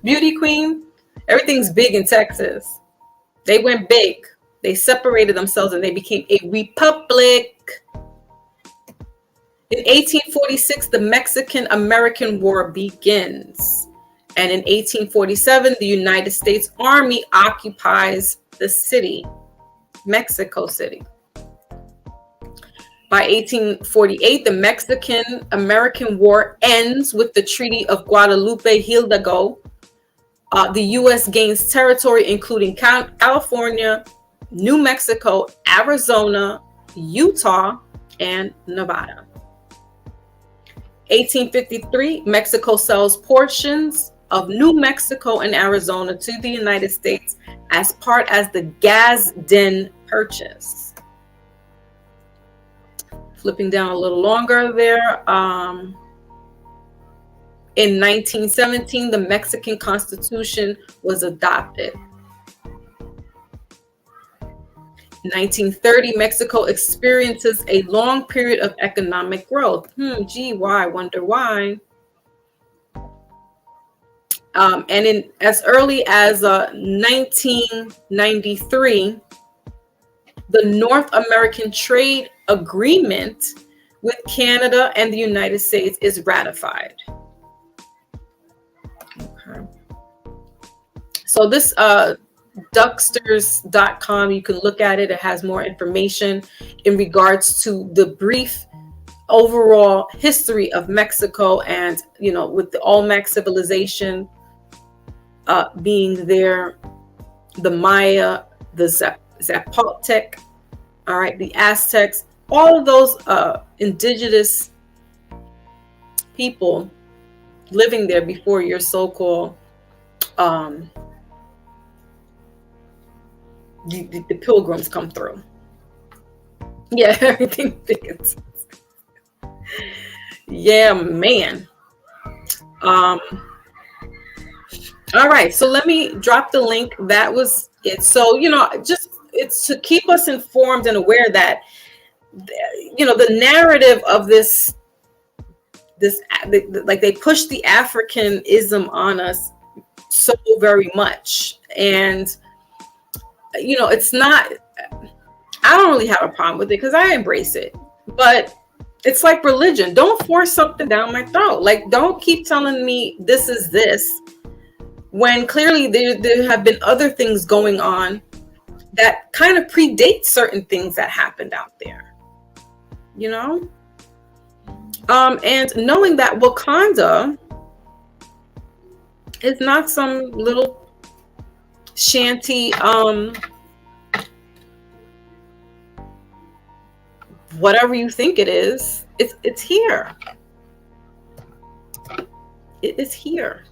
Beauty Queen? Everything's big in Texas. They went big. They separated themselves and they became a republic. In 1846, the Mexican-American War begins. And in 1847, the United States Army occupies the city, Mexico City. By 1848, the Mexican-American War ends with the Treaty of Guadalupe Hidalgo. The U.S. gains territory including California, New Mexico, Arizona, Utah, and Nevada. 1853, Mexico sells portions of New Mexico and Arizona to the United States as part as the Gadsden Purchase. Flipping down a little longer there. In 1917, the Mexican Constitution was adopted. In 1930, Mexico experiences a long period of economic growth. Why? Wonder why. And as early as 1993, the North American Trade Agreement with Canada and the United States is ratified. Okay. So this Ducksters.com, you can look at it. It has more information in regards to the brief overall history of Mexico and, with the Olmec civilization being there, the Maya, the Zapotec, all right, the Aztecs, all of those indigenous people living there before your so-called the pilgrims come through. Yeah, everything fits. Yeah, man. Um, all right, so let me drop the link. That was it. So, just it's to keep us informed and aware that, the narrative of this, like they push the Africanism on us so very much. And, it's not, I don't really have a problem with it because I embrace it. But it's like religion. Don't force something down my throat. Like, don't keep telling me this is this, when clearly there have been other things going on that kind of predate certain things that happened out there, and knowing that Wakanda is not some little shanty, whatever you think it is, it's here. It is here.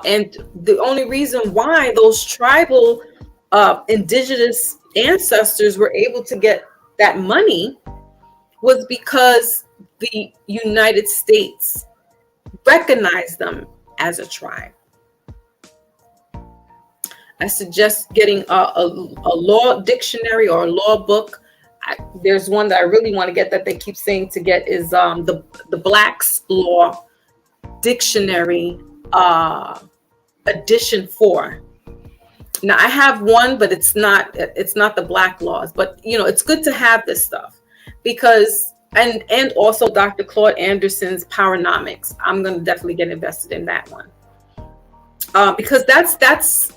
And the only reason why those tribal indigenous ancestors were able to get that money was because the United States recognized them as a tribe. I suggest getting a law dictionary or a law book. There's one that I really want to get that they keep saying to get is the Black's Law Dictionary edition 4. Now I have one, but it's not the Black laws, but it's good to have this stuff because and also Dr. Claude Anderson's Powernomics. I'm going to definitely get invested in that one because that's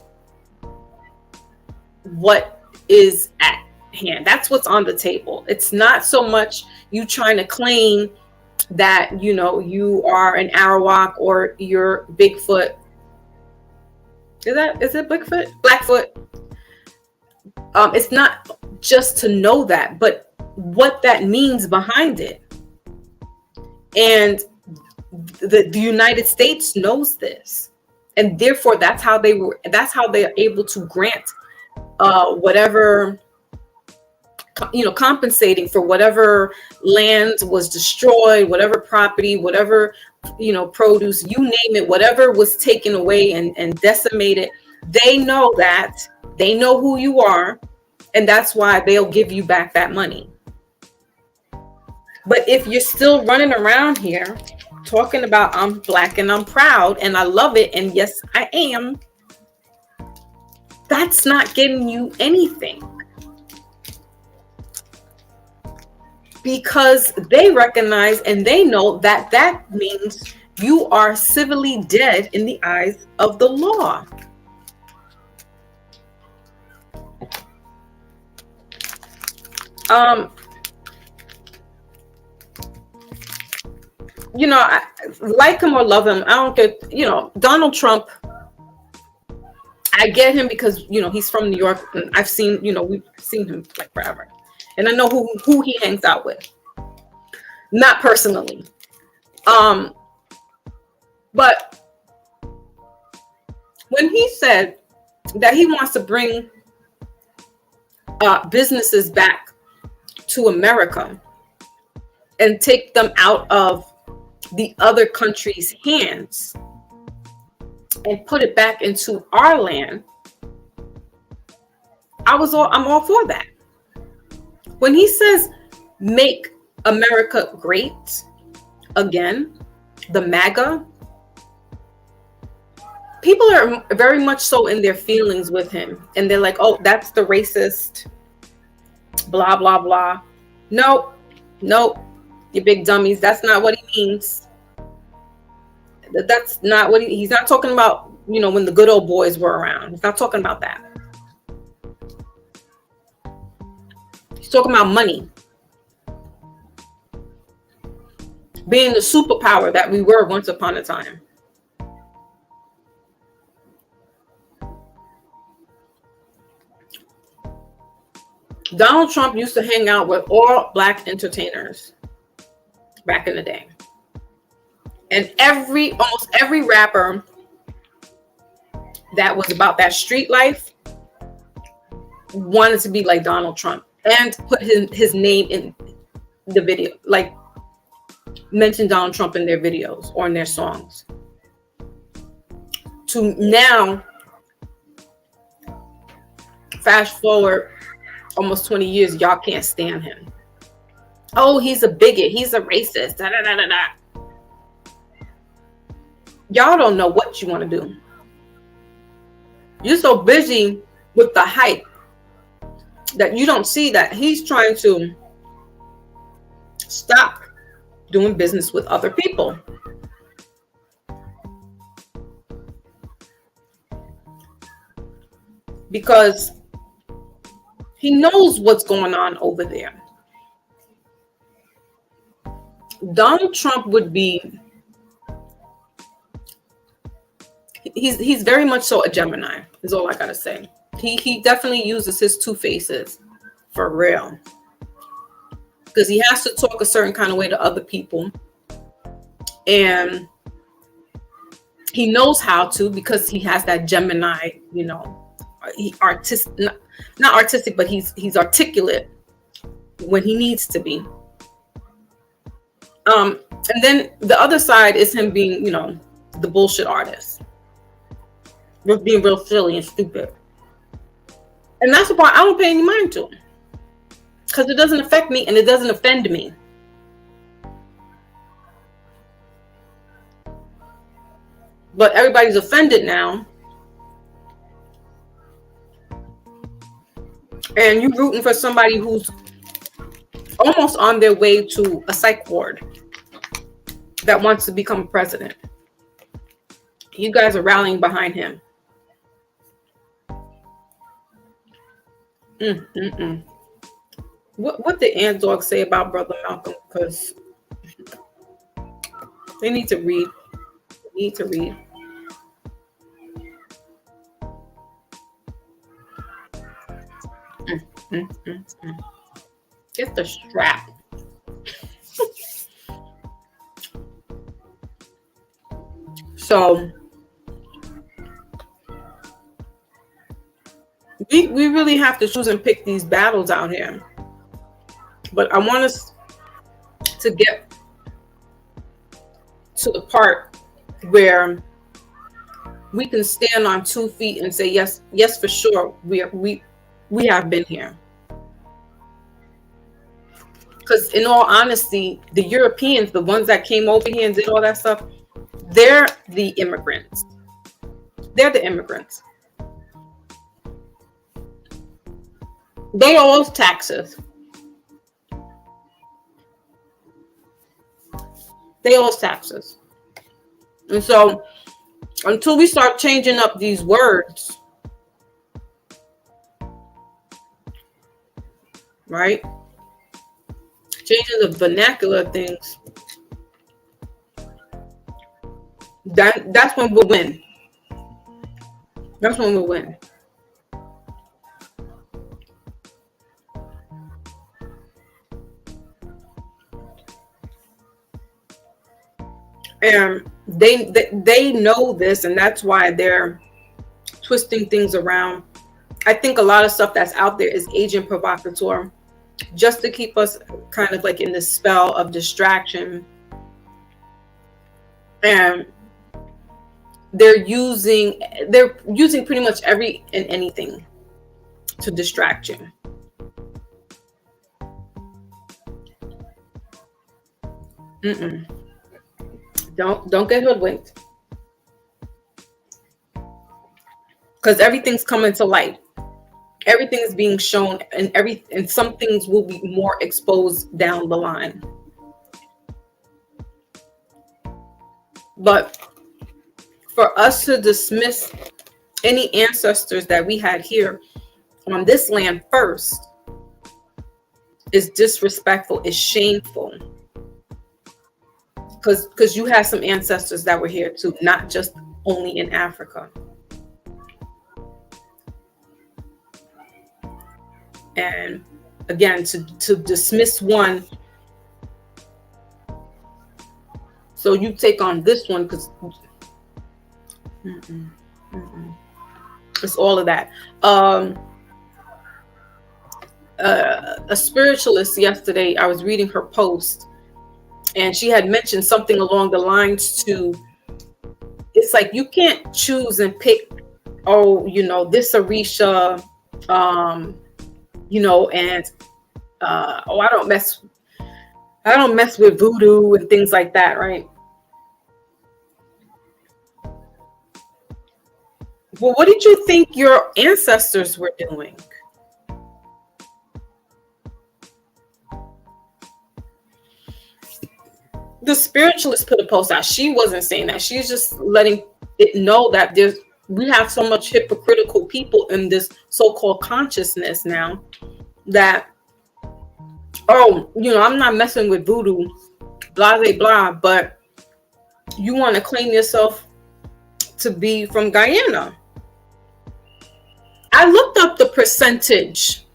what is at hand. That's what's on the table. It's not so much you trying to claim that you are an Arawak or you're Bigfoot. Is it Bigfoot? Blackfoot. It's not just to know that, but what that means behind it. And the United States knows this, and therefore that's how they're able to grant whatever, compensating for whatever land was destroyed, whatever property, whatever, produce, you name it, whatever was taken away and decimated. They know that, they know who you are, and that's why they'll give you back that money. But if you're still running around here talking about I'm Black and I'm proud and I love it, and yes, I am, that's not getting you anything. Because they recognize and they know that that means you are civilly dead in the eyes of the law. I like him or love him, I don't get, Donald Trump, I get him because, he's from New York and I've seen, we've seen him like forever. And I know who he hangs out with. Not personally. But when he said that he wants to bring businesses back to America and take them out of the other country's hands and put it back into our land, I'm all for that. When he says make America great again, the MAGA, people are very much so in their feelings with him. And they're like, oh, that's the racist, blah, blah, blah. Nope, you big dummies. That's not what he means. That's not what he's not talking about, when the good old boys were around. He's not talking about that. He's talking about money. Being the superpower that we were once upon a time. Donald Trump used to hang out with all Black entertainers back in the day. And almost every rapper that was about that street life wanted to be like Donald Trump and put his name in the video, like mention Donald Trump in their videos or in their songs. To now, fast forward almost 20 years, y'all can't stand him. Oh, he's a bigot. He's a racist. Da, da, da, da, da. Y'all don't know what you want to do. You're so busy with the hype that you don't see that he's trying to stop doing business with other people. Because he knows what's going on over there. Donald Trump would be, he's very much so a Gemini, is all I gotta say. He definitely uses his two faces for real. Because he has to talk a certain kind of way to other people. And he knows how to, because he has that Gemini, you know, not artistic, but he's articulate when he needs to be. And then the other side is him being, you know, the bullshit artist, being real silly and stupid. And that's the part I don't pay any mind to, because it doesn't affect me and it doesn't offend me. But everybody's offended now. And you're rooting for somebody who's almost on their way to a psych ward that wants to become president. You guys are rallying behind him. What did Ant Dog say about Brother Malcolm? Because they need to read. They need to read. Get the strap. So we really have to choose and pick these battles out here. But I want us to get to the part where we can stand on 2 feet and say, yes, for sure, we have been here. Because in all honesty, the Europeans, the ones that came over here and did all that stuff, they're the immigrants. They're the immigrants. They owe us taxes. They owe us taxes. And so until we start changing up these words, right? Changing the vernacular things, that's when we'll win. That's when we'll win. And they know this, and that's why they're twisting things around. I think a lot of stuff that's out there is agent provocateur, just to keep us kind of like in this spell of distraction. And they're using pretty much every and anything to distract you. Don't get hoodwinked, because everything's coming to light. Everything is being shown, and some things will be more exposed down the line. But for us to dismiss any ancestors that we had here on this land first is disrespectful, is shameful. Because you have some ancestors that were here too, not just only in Africa. And again, to dismiss one So you take on this one because it's all of that. A spiritualist yesterday, I was reading her post, and she had mentioned something along the lines to, it's like you can't choose and pick, oh, this Orisha, and oh, I don't mess with voodoo and things like that, right? Well, what did you think your ancestors were doing? The spiritualist put a post out. She wasn't saying that. She's just letting it know that we have so much hypocritical people in this so-called consciousness now that, oh, I'm not messing with voodoo, blah, blah, blah, but you want to claim yourself to be from Guyana. I looked up the percentage,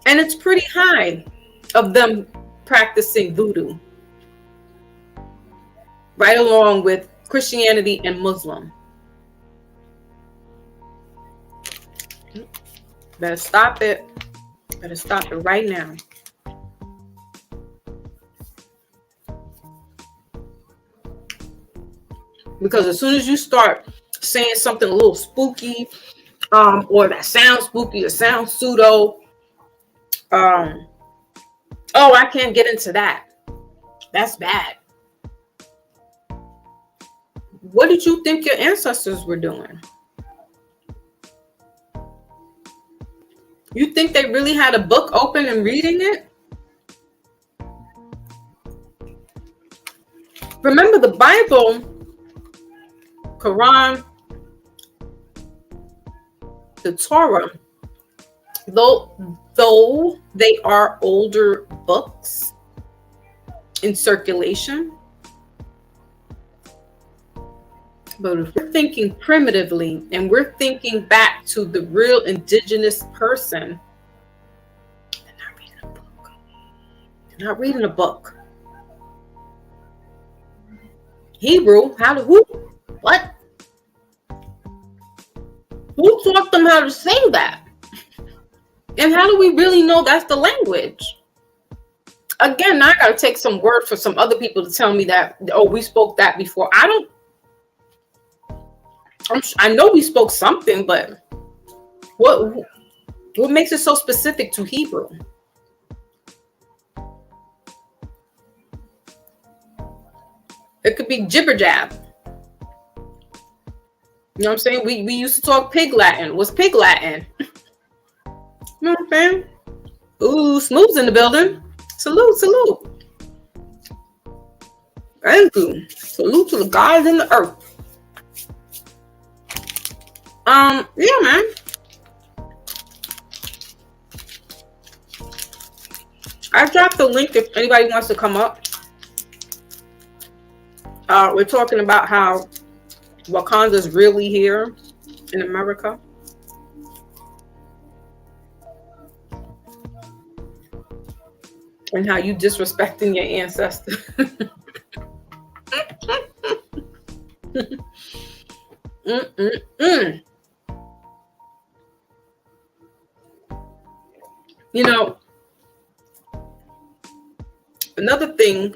and it's pretty high of them practicing voodoo, right along with Christianity and Muslim. Better stop it. Better stop it right now. Because as soon as you start saying something a little spooky, or that sounds spooky or sounds pseudo, oh, I can't get into that. That's bad. What did you think your ancestors were doing? You think they really had a book open and reading it? Remember, the Bible, Quran, the Torah, though they are older books in circulation, but if we're thinking primitively and we're thinking back to the real indigenous person, they're not reading a book. They're not reading a book. Hebrew, what? Who taught them how to say that? And how do we really know that's the language? Again, now I got to take some word for some other people to tell me that, oh, we spoke that before. I know we spoke something, but what makes it so specific to Hebrew? It could be jibber jab. You know what I'm saying? We used to talk pig Latin. What's pig Latin? You know what I'm saying? Ooh, Smooth's in the building. Salute. Thank you. Salute to the guys in the earth. Yeah, man. I dropped the link if anybody wants to come up. We're talking about how Wakanda's really here in America. And how you disrespecting your ancestors. Another thing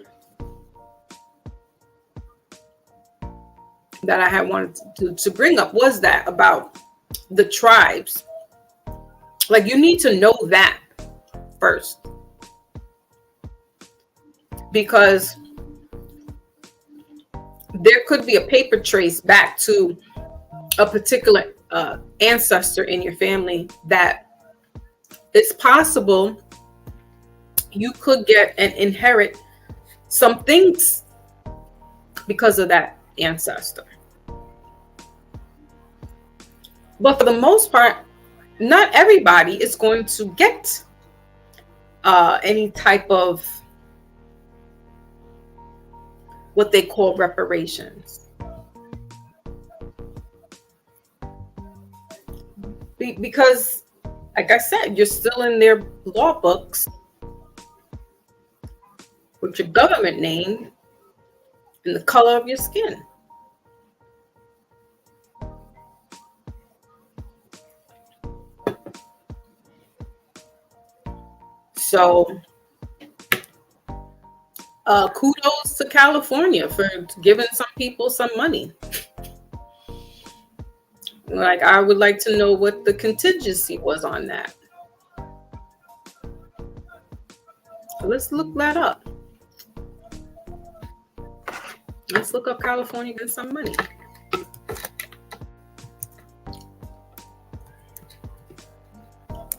that I had wanted to bring up was that about the tribes. Like, you need to know that first. Because there could be a paper trace back to a particular ancestor in your family that it's possible you could get and inherit some things because of that ancestor. But for the most part, not everybody is going to get any type of what they call reparations. Because, like I said, you're still in their law books with your government name, and the color of your skin. So kudos to California for giving some people some money. Like, I would like to know what the contingency was on that. Let's look that up. Let's look up California getting some money.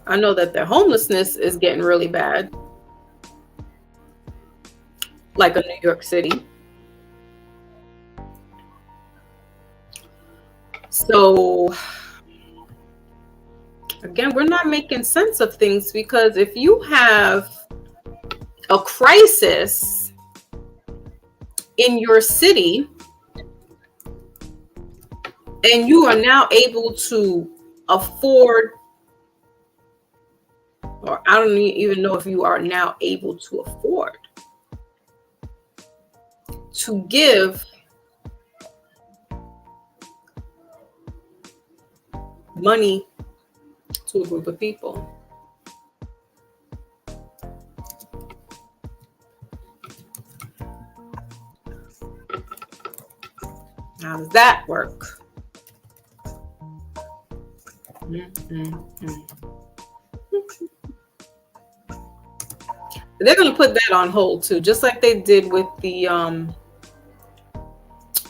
I know that their homelessness is getting really bad, like a New York City. So again, we're not making sense of things, because if you have a crisis in your city and you are now able to afford, or I don't even know if you are now able to afford to give money to a group of people. How does that work? They're going to put that on hold too, just like they did with the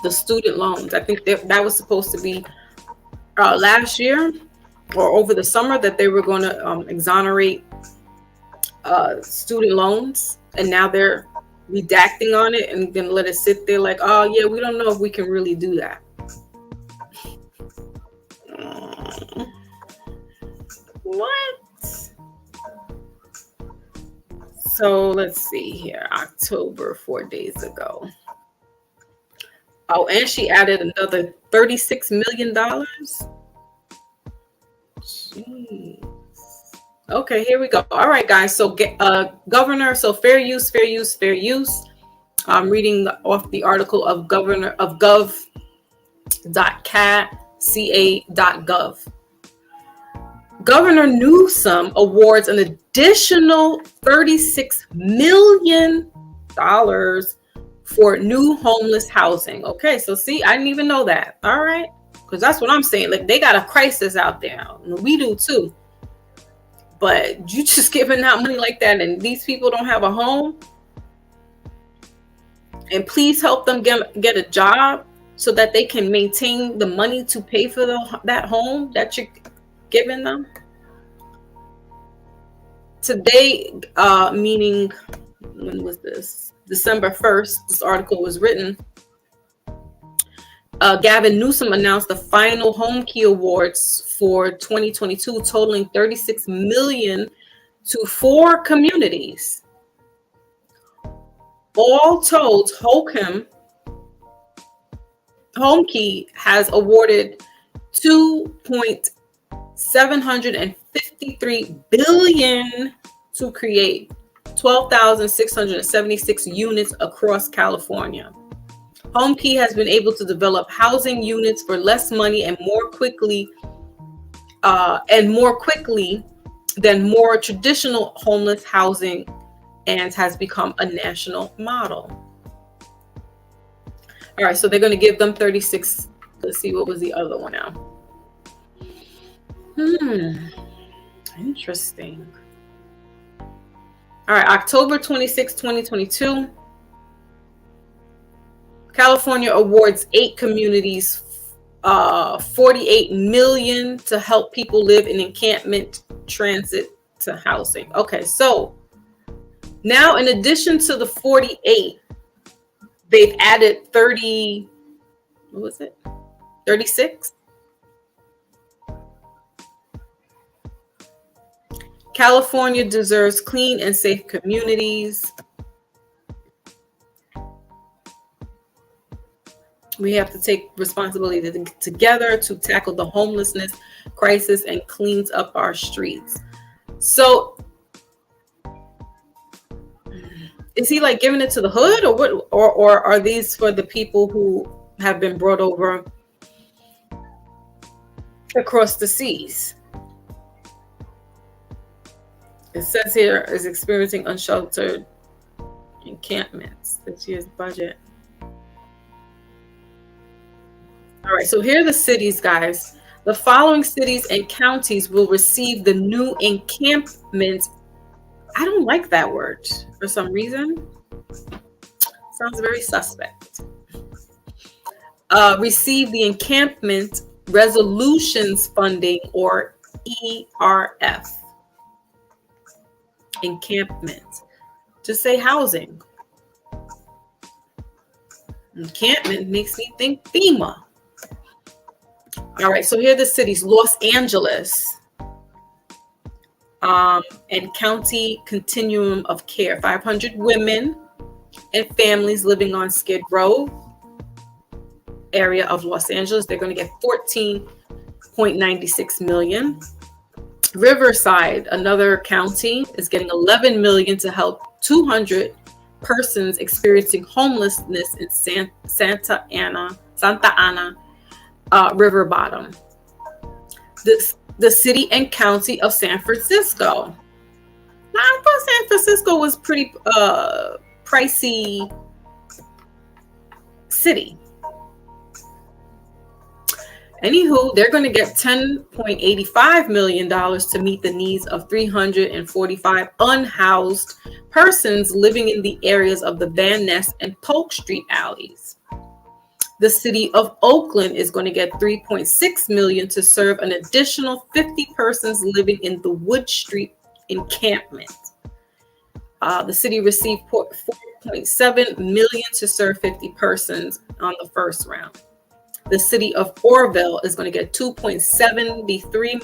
student loans. I think that was supposed to be last year or over the summer, that they were going to exonerate student loans, and now they're redacting on it and gonna let it sit there like, oh yeah, we don't know if we can really do that. What? So let's see here. October, 4 days ago. Oh, and she added another $36 million. Jeez. Okay, here we go. All right, guys. So, governor. So, fair use, fair use, fair use. I'm reading off the article of governor of gov.ca.gov. Governor Newsom awards an additional $36 million for new homeless housing. Okay, so see, I didn't even know that. All right, because that's what I'm saying. Like, they got a crisis out there. We do too. But you just giving out money like that, and these people don't have a home. And please help them get a job so that they can maintain the money to pay for that home that you're giving them. Today, meaning, when was this? December 1st, this article was written. Gavin Newsom announced the final Home Key Awards for 2022, totaling $36 million to 4 communities. All told, Home Key has awarded $2.753 billion to create 12,676 units across California. Home Key has been able to develop housing units for less money and more quickly than more traditional homeless housing, and has become a national model. All right, so they're going to give them 36. Let's see, what was the other one now? Interesting. All right, October 26, 2022. California awards 8 communities $48 million to help people live in encampment transit to housing. Okay, so now in addition to the 48, they've added 30, what was it? 36? California deserves clean and safe communities. We have to take responsibility together to tackle the homelessness crisis and cleans up our streets. So is he like giving it to the hood, or what? Or are these for the people who have been brought over across the seas? It says here is experiencing unsheltered encampments. This year's budget. All right, so here are the cities, guys. The following cities and counties will receive the new encampment. I don't like that word for some reason. Sounds very suspect. Receive the encampment resolutions funding, or ERF. Encampment. Just say housing. Encampment makes me think FEMA. All right, so here are the cities: Los Angeles and County Continuum of Care. 500 women and families living on Skid Row area of Los Angeles. They're going to get 14.96 million. Riverside, another county, is getting 11 million to help 200 persons experiencing homelessness in Santa Ana river bottom. The city and county of San Francisco. Now, I thought San Francisco was pretty pricey city. Anywho, they're going to get $10.85 million to meet the needs of 345 unhoused persons living in the areas of the Van Ness and Polk Street alleys. The city of Oakland is going to get $3.6 million to serve an additional 50 persons living in the Wood Street encampment. The city received $4.7 million to serve 50 persons on the first round. The city of Orville is going to get $2.73 million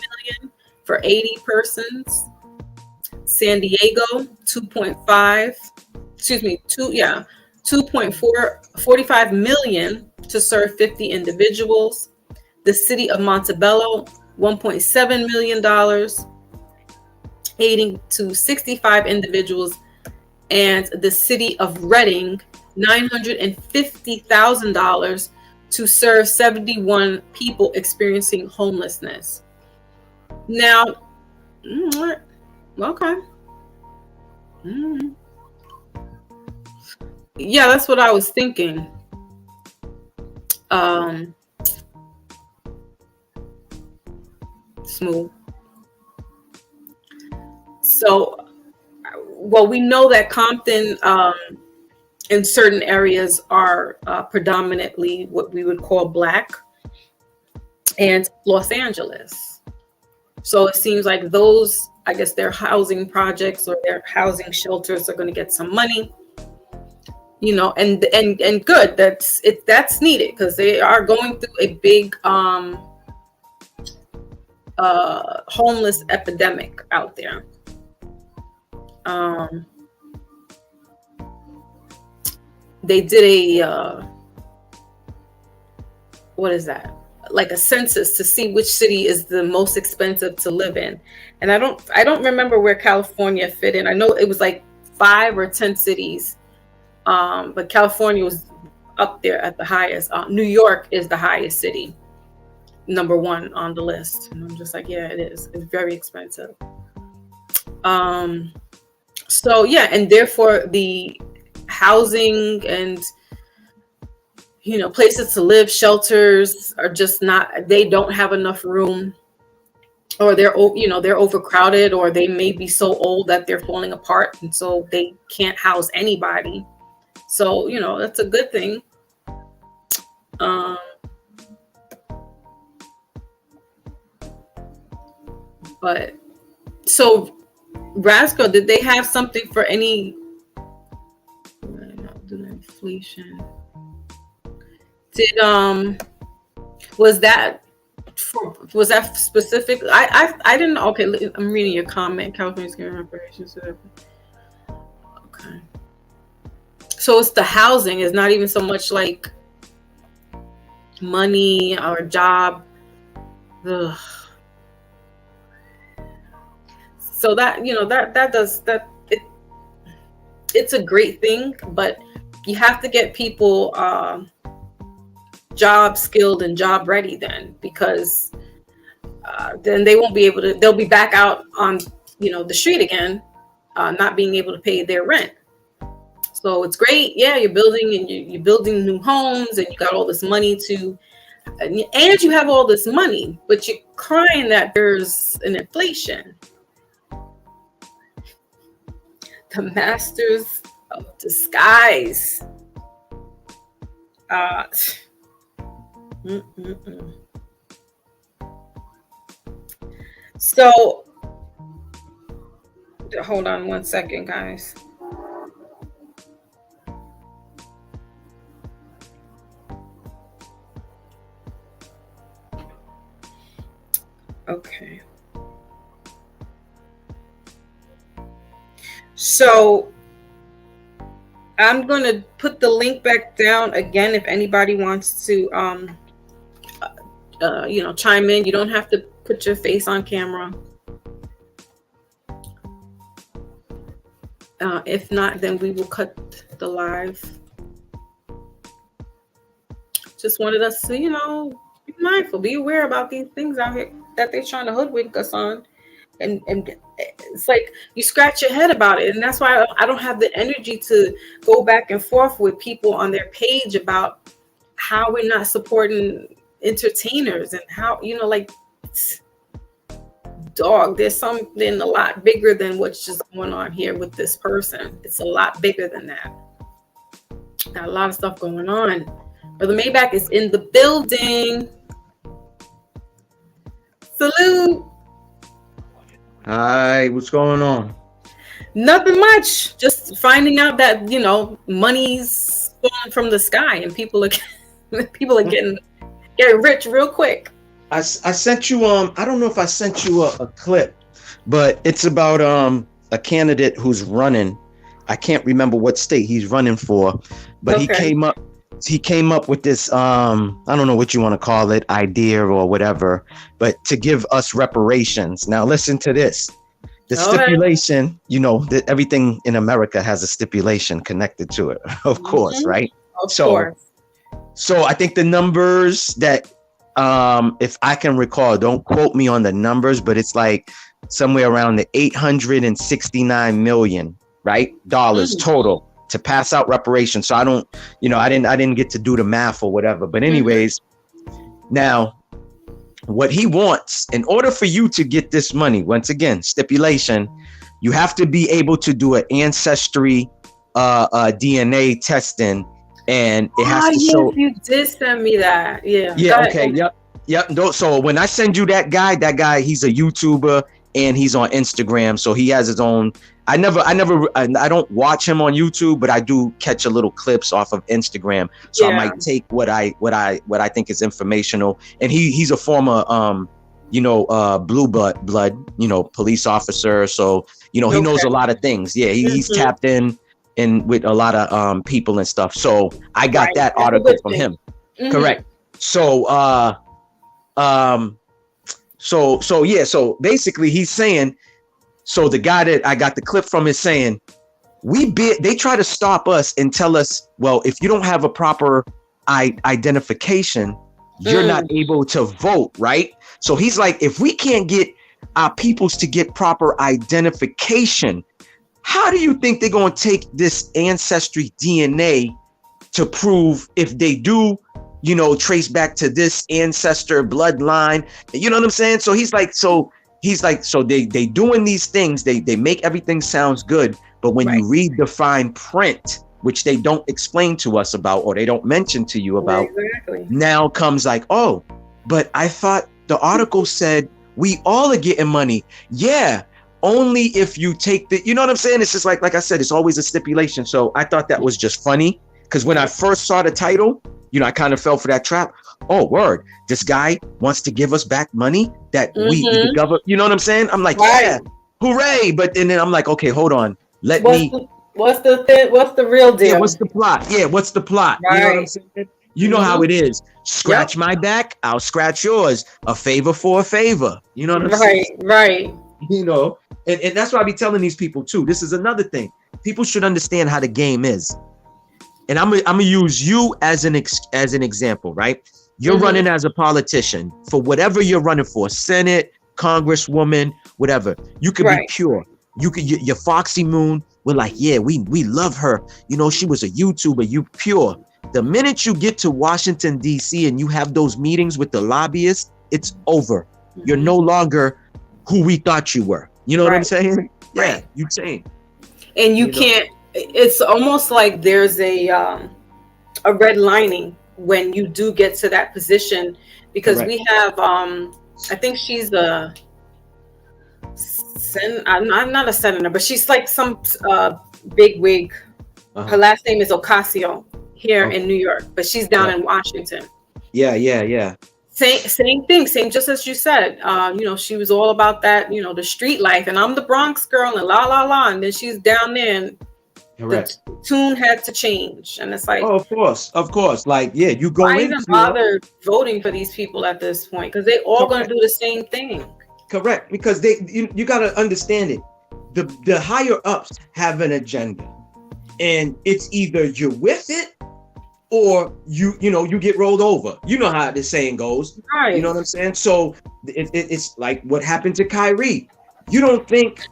for 80 persons. San Diego, 2.45 million to serve 50 individuals. The city of Montebello, $1.7 million, aiding to 65 individuals. And the city of Reading, $950,000 to serve 71 people experiencing homelessness. Now, okay. Yeah, that's what I was thinking. Smooth. So, well, we know that Compton in certain areas are predominantly what we would call Black, and Los Angeles. So it seems like those, I guess, their housing projects or their housing shelters are going to get some money, you know, and good. That's needed, because they are going through a big homeless epidemic out there. They did a what is that? Like a census to see which city is the most expensive to live in. And I don't remember where California fit in. I know it was like 5 or 10 cities. But California was up there at the highest. New York is the highest city, number 1 on the list. And I'm just like, yeah, it is. It's very expensive. So yeah, and therefore the housing and, you know, places to live, shelters are just not, they don't have enough room, or they're overcrowded, or they may be so old that they're falling apart, and so they can't house anybody. So, you know, that's a good thing. But so Rasco, did they have something for any inflation? Was that specific? I didn't. Okay, I'm reading your comment. California's giving reparations. Okay. So it's the housing. It's not even so much like money or job. Ugh. So that, you know, that does that. it's a great thing, but you have to get people job skilled and job ready then, because then they won't be able to, they'll be back out on, the street again, not being able to pay their rent. So it's great. Yeah, you're building, and you're building new homes, and you got all this money to, and you have all this money, but you're crying that there's an inflation. The masters of disguise. So, hold on one second, guys. Okay. So I'm going to put the link back down again if anybody wants to chime in. You don't have to put your face on camera. If not, then we will cut the live. Just wanted us to, be mindful, be aware about these things out here that they're trying to hoodwink us on. And it's like you scratch your head about it. And that's why I don't have the energy to go back and forth with people on their page about how we're not supporting entertainers and how, dog, there's something a lot bigger than what's just going on here with this person. It's a lot bigger than that. Got a lot of stuff going on. Brother Maybach is in the building. Salute. Hi, what's going on? Nothing much. Just finding out that, money's falling from the sky and people are getting rich real quick. I sent you I don't know if I sent you a clip, but it's about a candidate who's running. I can't remember what state he's running for, but okay. He came up with this I don't know what you want to call it, idea or whatever, but to give us reparations. Now listen to this. The stipulation, that everything in America has a stipulation connected to it, of course, right? Of course. So I think the numbers that if I can recall, don't quote me on the numbers, but it's like somewhere around the 869 million, right? Dollars total to pass out reparations. So I don't, I didn't get to do the math or whatever. But anyways, now what he wants, in order for you to get this money, once again, stipulation, you have to be able to do an ancestry DNA testing. And it has to show. You did send me that. Yeah. Yeah. Okay. Yep. So when I send you that guy, he's a YouTuber and he's on Instagram. So he has his own. I don't watch him on YouTube, but I do catch a little clips off of Instagram. So I might take what I think is informational. And he's a former blue blood, police officer. So he knows a lot of things. Yeah. He's tapped in with a lot of people and stuff. So I got that article from him. Correct. So so basically he's saying, so the guy that I got the clip from is saying, they try to stop us and tell us, well, if you don't have a proper identification, you're not able to vote, right? So he's like, if we can't get our peoples to get proper identification, how do you think they're going to take this ancestry DNA to prove if they do, trace back to this ancestor bloodline? You know what I'm saying? So he's like, so they doing these things. They make everything sounds good. But when you read the fine print, which they don't explain to us about, or they don't mention to you about, now comes like, oh, but I thought the article said we all are getting money. Yeah. Only if you take you know what I'm saying? It's just like I said, it's always a stipulation. So I thought that was just funny because when I first saw the title, I kind of fell for that trap. Oh, word. This guy wants to give us back money that the government, you know what I'm saying? I'm like, yeah, hooray. But and then I'm like, okay, hold on. What's the real deal? Yeah, what's the plot? Yeah, what's the plot? Right. You know what I'm saying? You know how it is. Scratch my back, I'll scratch yours. A favor for a favor. You know what I'm saying? Right. And that's why I be telling these people too. This is another thing. People should understand how the game is. And I'm gonna use you as an example, right? You're running as a politician for whatever you're running for, Senate, Congresswoman, whatever. You could be pure. You could your Foxy Moon. We're like, yeah, we love her. You know, she was a YouTuber. You pure. The minute you get to Washington D.C. and you have those meetings with the lobbyists, it's over. You're no longer who we thought you were. You know what I'm saying? Yeah, you change. And you can't. It's almost like there's a red lining when you do get to that position, because we have I think she's a I'm not a senator, but she's like some big wig. Her last name is Ocasio here in New York, but she's down in Washington. Yeah. Same thing, just as you said. You know, she was all about that, you know, the street life, and I'm the Bronx girl, and la la la, and then she's down there, and the tune had to change, and it's like, oh, of course, like, yeah, you go why even bother voting for these people at this point? Because they all going to do the same thing. Correct, because you got to understand it. The higher ups have an agenda, and it's either you're with it or you get rolled over. You know how the saying goes. Right. You know what I'm saying? So it's like what happened to Kyrie. You don't think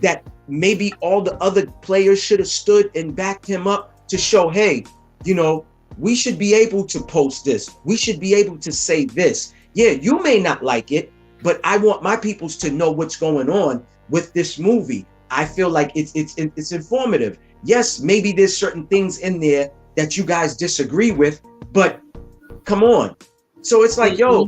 that maybe all the other players should have stood and backed him up to show, hey, you know, we should be able to post this. We should be able to say this. Yeah, you may not like it, but I want my peoples to know what's going on with this movie. I feel like it's informative. Yes, maybe there's certain things in there that you guys disagree with, but come on. So it's like, yo,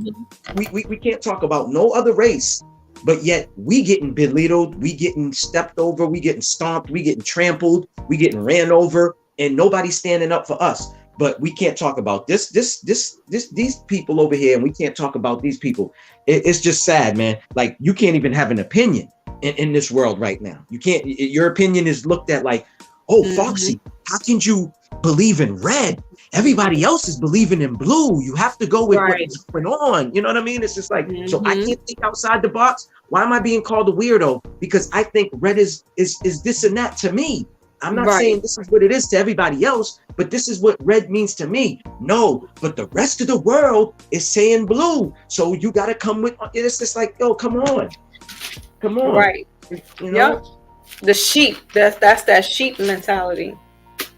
we can't talk about no other race, but yet we getting belittled, we getting stepped over, we getting stomped, we getting trampled, we getting ran over, and nobody's standing up for us. But we can't talk about these people over here, and we can't talk about these people. It's just sad, man. Like, you can't even have an opinion in this world right now. You can't. Your opinion is looked at like, oh, Foxy, how can you believe in red? Everybody else is believing in blue. You have to go with what's going on. You know what I mean? It's just like, so I can't think outside the box. Why am I being called a weirdo? Because I think red is this and that to me. I'm not saying this is what it is to everybody else, but this is what red means to me. No, but the rest of the world is saying blue. So you got to come with, it's just like, yo, come on. Right. You know? Yep. The sheep, that's that sheep mentality.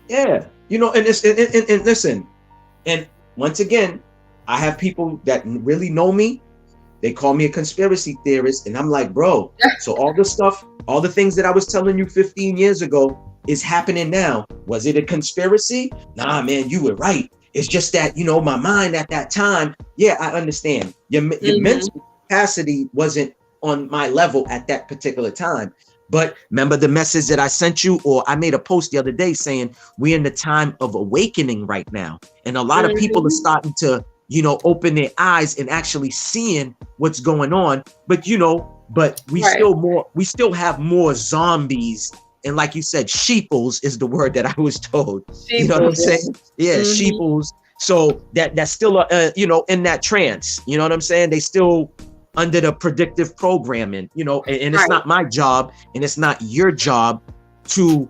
Yeah. You know, and listen, and once again, I have people that really know me. They call me a conspiracy theorist, and I'm like, bro, so all the stuff, all the things that I was telling you 15 years ago is happening now. Was it a conspiracy? Nah, man, you were right. It's just that, you know, my mind at that time, yeah, I understand. Your mental capacity wasn't on my level at that particular time. But remember the message that I sent you, or I made a post the other day saying we're in the time of awakening right now. And a lot of people are starting to, you know, open their eyes and actually seeing what's going on. But, you know, we still have more zombies. And like you said, sheeples is the word that I was told. You know what I'm saying? Yeah, sheeples. So that's still, you know, in that trance. You know what I'm saying? They still under the predictive programming, you know, and it's not my job and it's not your job to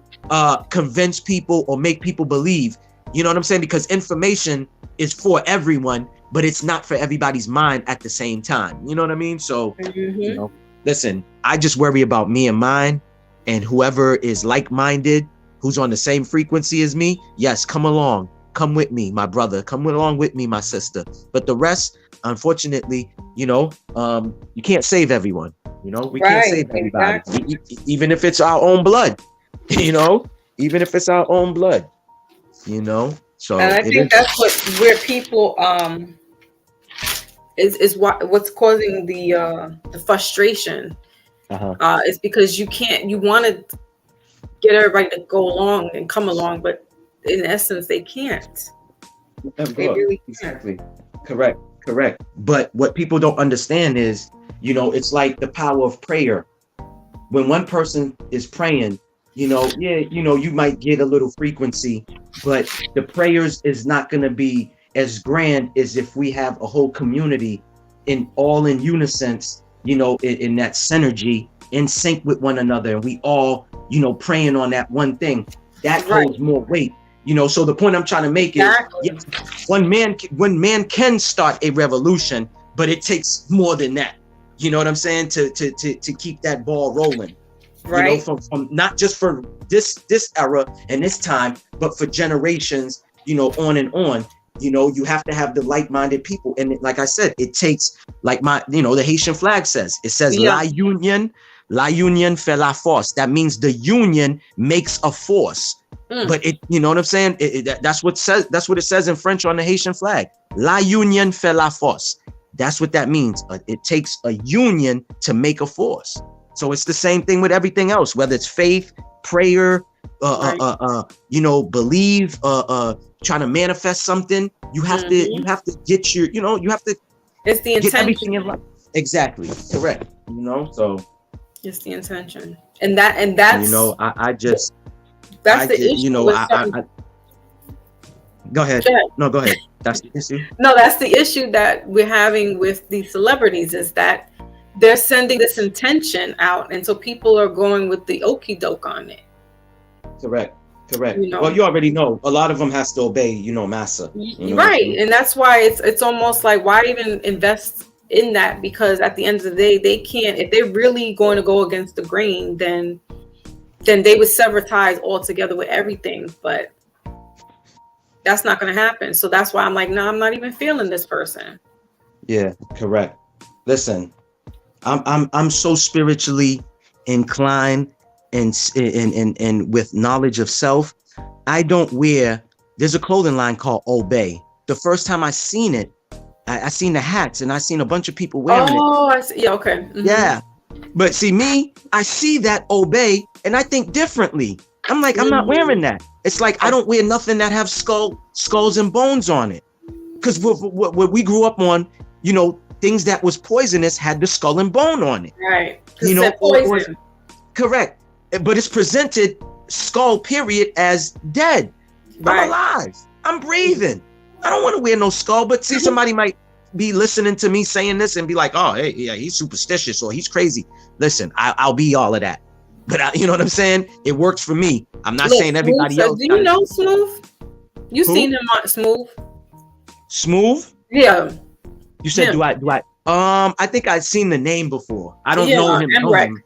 convince people or make people believe, you know what I'm saying? Because information is for everyone, but it's not for everybody's mind at the same time. You know what I mean? So, you know, listen, I just worry about me and mine, and whoever is like-minded, who's on the same frequency as me, yes, come along. Come with me, my brother. Come along with me, my sister. But the rest, unfortunately, you know, you can't save everyone. You know, we can't save everybody, even if it's our own blood. You know, even if it's our own blood. You know, so and I think that's where people is what's causing the frustration. Is because you want to get everybody to go along and come along, but in essence, they can't. They really can't. Exactly. Correct. But what people don't understand is, you know, it's like the power of prayer. When one person is praying, you know, you might get a little frequency, but the prayers is not going to be as grand as if we have a whole community in unison, you know, in that synergy, in sync with one another, and we all, praying on that one thing, that holds more weight. So the point I'm trying to make is, yes, one man can start a revolution, but it takes more than that. You know what I'm saying? To keep that ball rolling. Right. From not just for this era and this time, but for generations, on and on. You have to have the like-minded people. And like I said, it takes, like the Haitian flag says, it says, la union fait la force. That means the union makes a force. But it, you know what I'm saying? That's what it says in French on the Haitian flag. La union fait la force. That's what that means. It takes a union to make a force. So it's the same thing with everything else, whether it's faith, prayer, believe, trying to manifest something. You have to get your, you have to. It's the intention. Get everything in life. Exactly. Correct. So. It's the intention, and that's. That's the issue. Go ahead. No, go ahead. That's the issue. No, that's the issue that we're having with these celebrities, is that they're sending this intention out, and so people are going with the okie doke on it. Correct. Well, you already know a lot of them has to obey, massa. Right, and that's why it's almost like, why even invest in that? Because at the end of the day, they can't. If they're really going to go against the grain, then they would sever ties altogether with everything. But that's not going to happen. So that's why I'm like, no, I'm not even feeling this person. Yeah, correct. Listen, I'm so spiritually inclined and with knowledge of self. I don't wear. There's a clothing line called Obey. The first time I seen it, I seen the hats, and I seen a bunch of people wearing it. Oh, I see. Yeah, okay. Mm-hmm. Yeah. But see, me, I see that Obey, and I think differently. I'm like, I'm not wearing that. It's like, I don't wear nothing that have skulls and bones on it. Because what we grew up on, things that was poisonous had the skull and bone on it. Right. Or correct. But it's presented skull period as dead. Right. I'm alive. I'm breathing. I don't want to wear no skull. But see, somebody might be listening to me saying this and be like, oh, hey, yeah, he's superstitious or he's crazy. Listen, I'll be all of that. But you know what I'm saying? It works for me. I'm not saying everybody else. Do you know Smooth? You seen him on Smooth? Smooth? Yeah. You said, do I? I think I've seen the name before. I don't know him.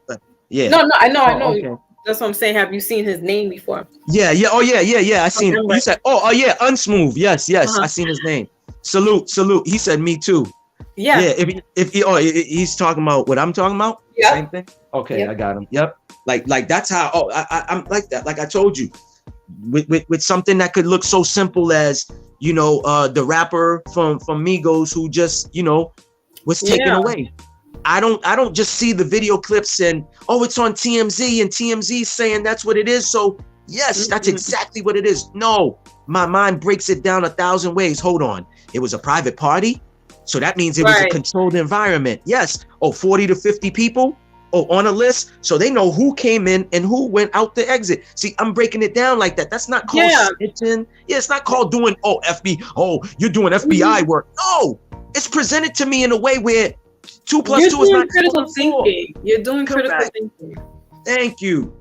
But yeah. No, I know. Okay. That's what I'm saying. Have you seen his name before? Yeah. Oh, yeah. I seen. You said, yeah, Unsmooth. Yes. I seen his name. Salute. He said me too. Yeah. Yeah. If he's talking about what I'm talking about. Yeah. Same thing. Okay, yep. I got him. Yep. Like that's how. I'm like that. Like I told you, with something that could look so simple as the rapper from Migos who just was taken away. I don't just see the video clips and it's on TMZ and TMZ saying that's what it is. So yes, that's exactly what it is. No, my mind breaks it down 1,000 ways. Hold on. It was a private party. So that means it was a controlled environment. Yes. 40 to 50 people on a list. So they know who came in and who went out the exit. See, I'm breaking it down like that. That's not called snitching. Yeah, it's not called doing, you're doing FBI work. No, it's presented to me in a way where 2 + 2 is not critical thinking. You're doing critical thinking. Thank you.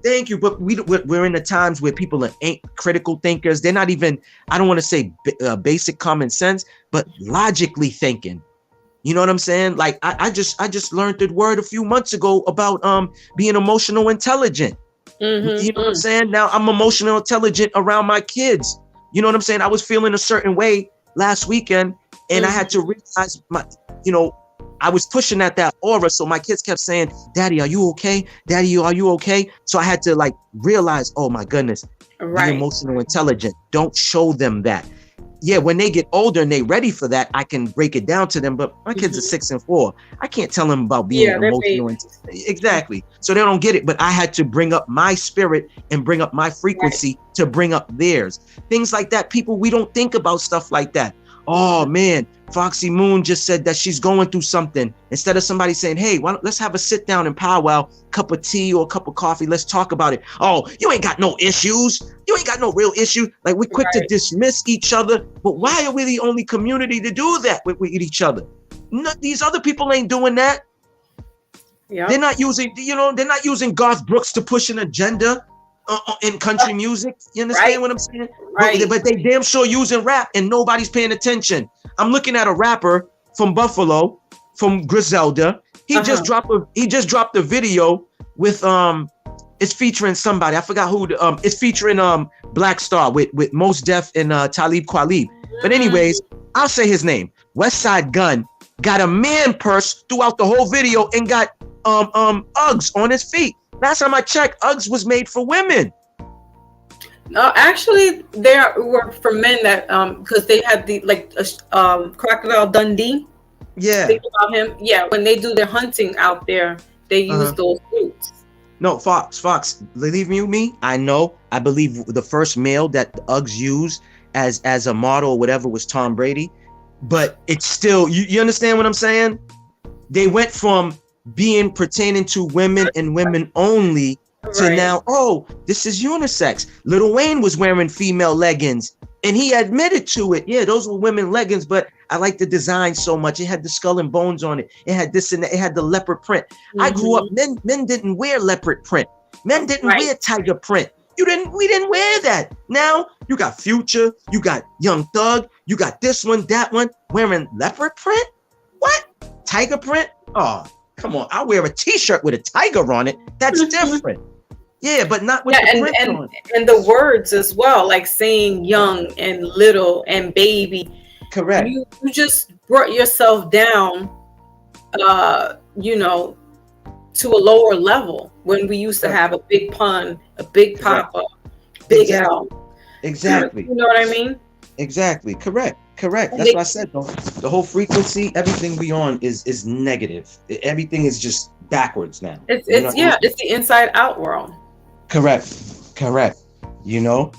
But we're in the times where people ain't critical thinkers. They're not even, I don't want to say basic common sense, but logically thinking. You know what I'm saying? Like I just learned the word a few months ago about being emotional intelligent. You know what I'm saying? Now I'm emotional intelligent around my kids. You know what I'm saying? I was feeling a certain way last weekend, and I had to realize I was pushing at that aura. So my kids kept saying, Daddy, are you okay? Daddy, are you okay? So I had to realize, oh my goodness, be emotional intelligent. Don't show them that. Yeah, when they get older and they ready for that, I can break it down to them. But my kids are 6 and 4. I can't tell them about being emotional. Exactly. So they don't get it. But I had to bring up my spirit and bring up my frequency to bring up theirs. Things like that. People, we don't think about stuff like that. Oh man, Foxy Moon just said that she's going through something. Instead of somebody saying, hey, let's have a sit down and powwow, cup of tea or a cup of coffee. Let's talk about it. Oh, you ain't got no issues. You ain't got no real issue. Like we're quick to dismiss each other. But why are we the only community to do that with each other? No, these other people ain't doing that. Yeah. They're not using, they're not using Garth Brooks to push an agenda in country music. You understand Right. what I'm saying? Right. But they damn sure using rap and nobody's paying attention. I'm looking at a rapper from Buffalo, from Griselda. He just dropped a video with it's featuring somebody. I forgot who. It's featuring Black Star with Mos Def and Talib Kweli. But anyways, I'll say his name. West Side Gun got a man purse throughout the whole video and got Uggs on his feet. Last time I checked, Uggs was made for women. No, actually, they were for men that because they had the Crocodile Dundee. Yeah. Think about him. Yeah, when they do their hunting out there, they use those boots. No, Fox, believe me, I know. I believe the first male that Uggs used as a model or whatever was Tom Brady. But it's still, you understand what I'm saying? They went from being pertaining to women and women only to now, oh, this is unisex. Lil Wayne was wearing female leggings and he admitted to it. Yeah, those were women leggings, but I like the design so much. It had the skull and bones on it. It had this and that. It had the leopard print. I grew up, men didn't wear leopard print. Men didn't wear tiger print. We didn't wear that. Now you got Future, you got Young Thug, you got this one, that one wearing leopard print. What? Tiger print? Oh, come on. I wear a t-shirt with a tiger on it. That's different. Yeah, but not with the print on. And the words as well, like saying young and little and baby. Correct. You just brought yourself down, to a lower level when we used to have a big pun, a big papa, big L. Exactly. You know what I mean? Exactly. Correct. That's what I said though. The whole frequency, everything we on is negative. Everything is just backwards now. It's the inside out world. Correct. You know?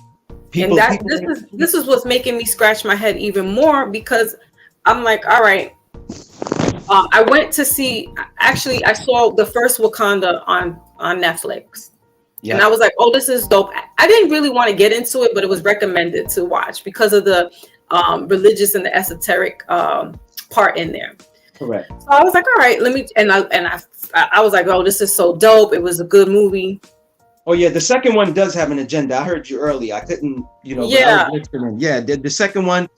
This is what's making me scratch my head even more, because I'm like, all right. I went to see. Actually, I saw the first Wakanda on Netflix, and I was like, "Oh, this is dope." I didn't really want to get into it, but it was recommended to watch because of the religious and the esoteric part in there. Correct. So I was like, "All right, let me." And I was like, "Oh, this is so dope." It was a good movie. Oh yeah, the second one does have an agenda. I heard you earlier. I couldn't, Yeah. Yeah, the second one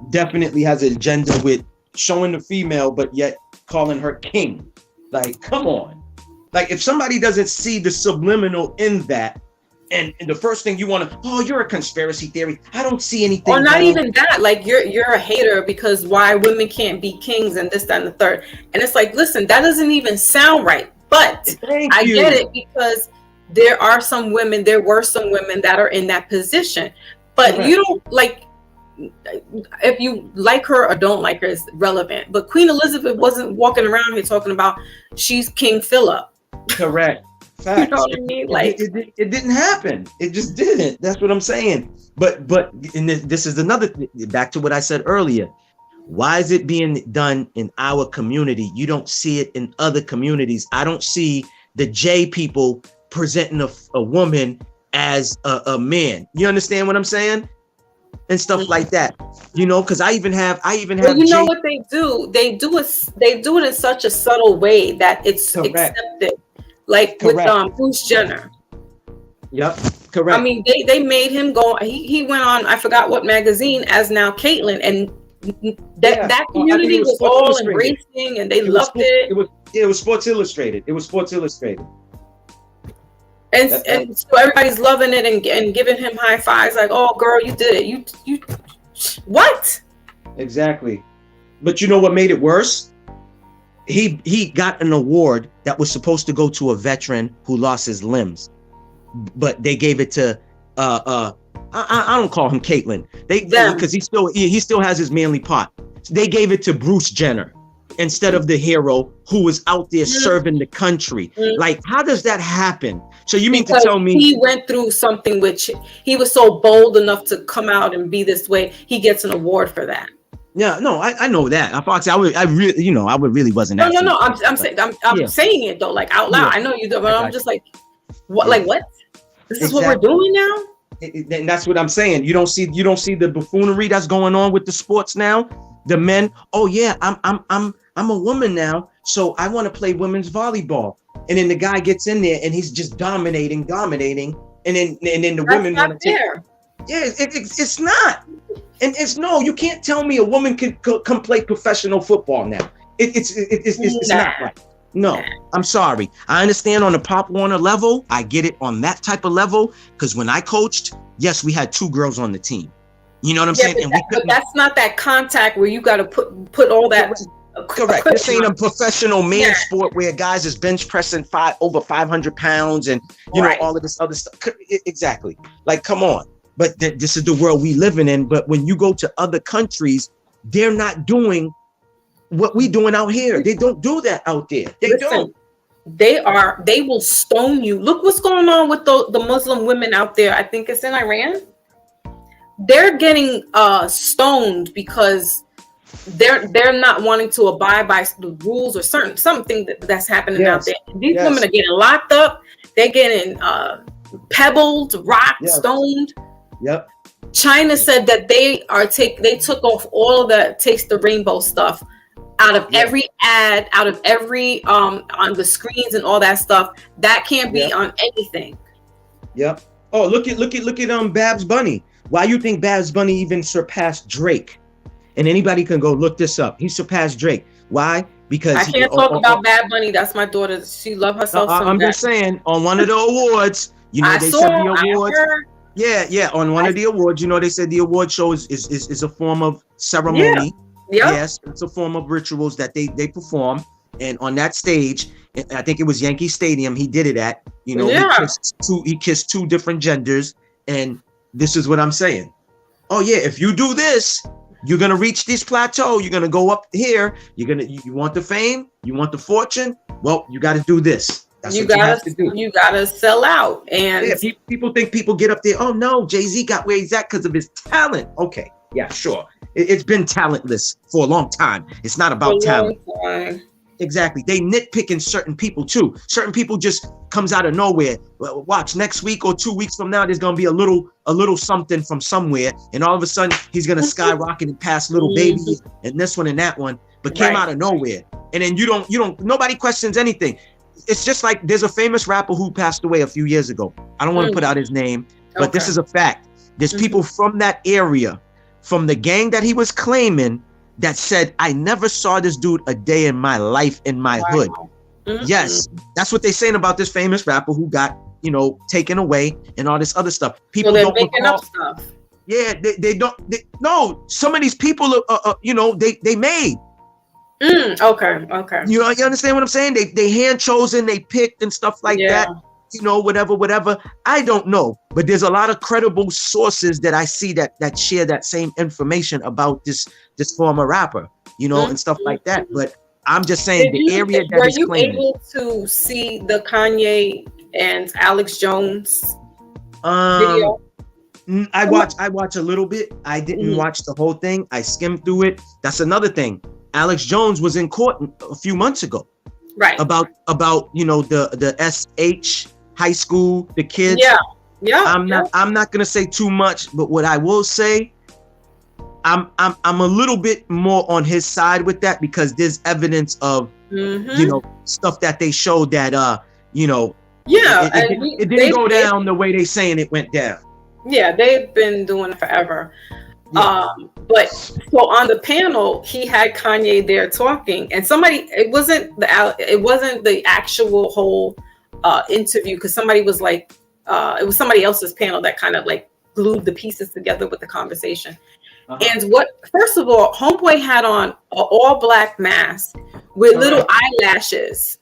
definitely has an agenda with showing the female, but yet calling her king. Like, come on. Like, if somebody doesn't see the subliminal in that, and the first thing you want to, oh, you're a conspiracy theory. I don't see anything. Or not even that. Like, you're a hater because why women can't be kings and this, that, and the third. And it's like, listen, that doesn't even sound right. But I get it, because there were some women that are in that position. But you don't like. If you like her or don't like her is relevant, but Queen Elizabeth wasn't walking around here talking about she's King Philip. Correct. Facts. You know what I mean? Like it didn't happen. It just didn't. That's what I'm saying. But and this is another back to what I said earlier. Why is it being done in our community? You don't see it in other communities. I don't see the J people presenting a woman as a man. You understand what I'm saying? And stuff like that, because I even have. Well, you know what they do? They do it in such a subtle way that it's accepted. Like with Bruce Jenner. Yep, correct. I mean, they made him go. He went on. I forgot what magazine as now Caitlyn, and that community was all embracing, and they loved it. It was Sports Illustrated. And so everybody's loving it and giving him high fives, like, "Oh, girl, you did it! You what?" Exactly. But you know what made it worse? He got an award that was supposed to go to a veteran who lost his limbs, but they gave it to I don't call him Caitlyn. Because he still has his manly part. They gave it to Bruce Jenner instead of the hero who was out there serving the country. Like, how does that happen? So you mean to tell me he went through something which he was so bold enough to come out and be this way? He gets an award for that. Yeah, no, I know that. I really wasn't. No. I'm saying it though, like out loud. Yeah. I know you do, but I'm just like, what? Yeah. Like what? This is what we're doing now. And that's what I'm saying. You don't see the buffoonery that's going on with the sports now. The men, oh yeah, I'm a woman now, so I want to play women's volleyball. and then the guy gets in there and he's just dominating, and then the women want to take. Yeah, it's not, and it's no. You can't tell me a woman can play professional football now. It's not right. No, I'm sorry. I understand on the Pop Warner level. I get it on that type of level, because when I coached, yes, we had 2 girls on the team. You know what I'm saying? But that's not that contact where you got to put all that. Correct. This ain't a professional man sport where guys is bench pressing over 500 pounds and you know all of this other stuff. Exactly. Like, come on. But this is the world we living in. But when you go to other countries, they're not doing what we doing out here. They don't do that out there. Don't. They will stone you. Look what's going on with the Muslim women out there. I think it's in Iran. They're getting stoned because they're not wanting to abide by the rules or something that's happening out there. These women are getting locked up. They're getting pebbled, rocked, stoned. Yep. China said that they took off all of the Taste the Rainbow stuff out of every ad, out of every on the screens and all that stuff. That can't be on anything. Yep. Oh, look at Babs Bunny. Why you think Babs Bunny even surpassed Drake? And anybody can go look this up. He surpassed Drake. Why? Because I can't talk about Bad Bunny. That's my daughter. She loves herself. I'm just saying, on one of the awards, you know, they said the awards. Yeah. On one of the awards, you know, they said the award show is a form of ceremony. Yeah. Yes, it's a form of rituals that they perform. And on that stage, I think it was Yankee Stadium, he did it at. You know, he kissed 2 different genders. And this is what I'm saying. Oh yeah, if you do this, you're gonna reach this plateau. You're gonna go up here. You want the fame, you want the fortune. Well, you got to do this. That's what you have to do. You gotta sell out. And people think people get up there. Oh no, Jay-Z got where he's at because of his talent. Okay, yeah, sure. It's been talentless for a long time. It's not about talent. Exactly. They nitpicking certain people too. Certain people just comes out of nowhere. Watch, next week or 2 weeks from now, there's gonna be a little something from somewhere, and all of a sudden he's gonna skyrocket and pass Little Baby and this one and that one, but came out of nowhere. And then you don't. Nobody questions anything. It's just like there's a famous rapper who passed away a few years ago. I don't want to put out his name, but this is a fact. There's people from that area, from the gang that he was claiming, that said, I never saw this dude a day in my life in my hood. Yes, that's what they're saying about this famous rapper who got, you know, taken away and all this other stuff. People don't making up stuff. Yeah, they don't. No, some of these people, you know, they made. Okay. You understand what I'm saying? They hand chosen, they picked and stuff like that. You know, whatever. I don't know, but there's a lot of credible sources that I see that share that same information about this former rapper, you know, and stuff like that. But I'm just saying the area that were you able to see the Kanye and Alex Jones video? I watch a little bit. I didn't watch the whole thing. I skimmed through it. That's another thing. Alex Jones was in court a few months ago, right? About you know the SH high school, the kids. Yeah. I'm not gonna say too much, but what I will say, I'm a little bit more on his side with that, because there's evidence of you know stuff that they showed that you know it didn't go down the way they saying it went down. Yeah, they've been doing it forever. But so on the panel, he had Kanye there talking, and it wasn't the actual whole interview, because somebody was like, it was somebody else's panel that kind of like glued the pieces together with the conversation. And first of all, Homeboy had on an all black mask with little eyelashes.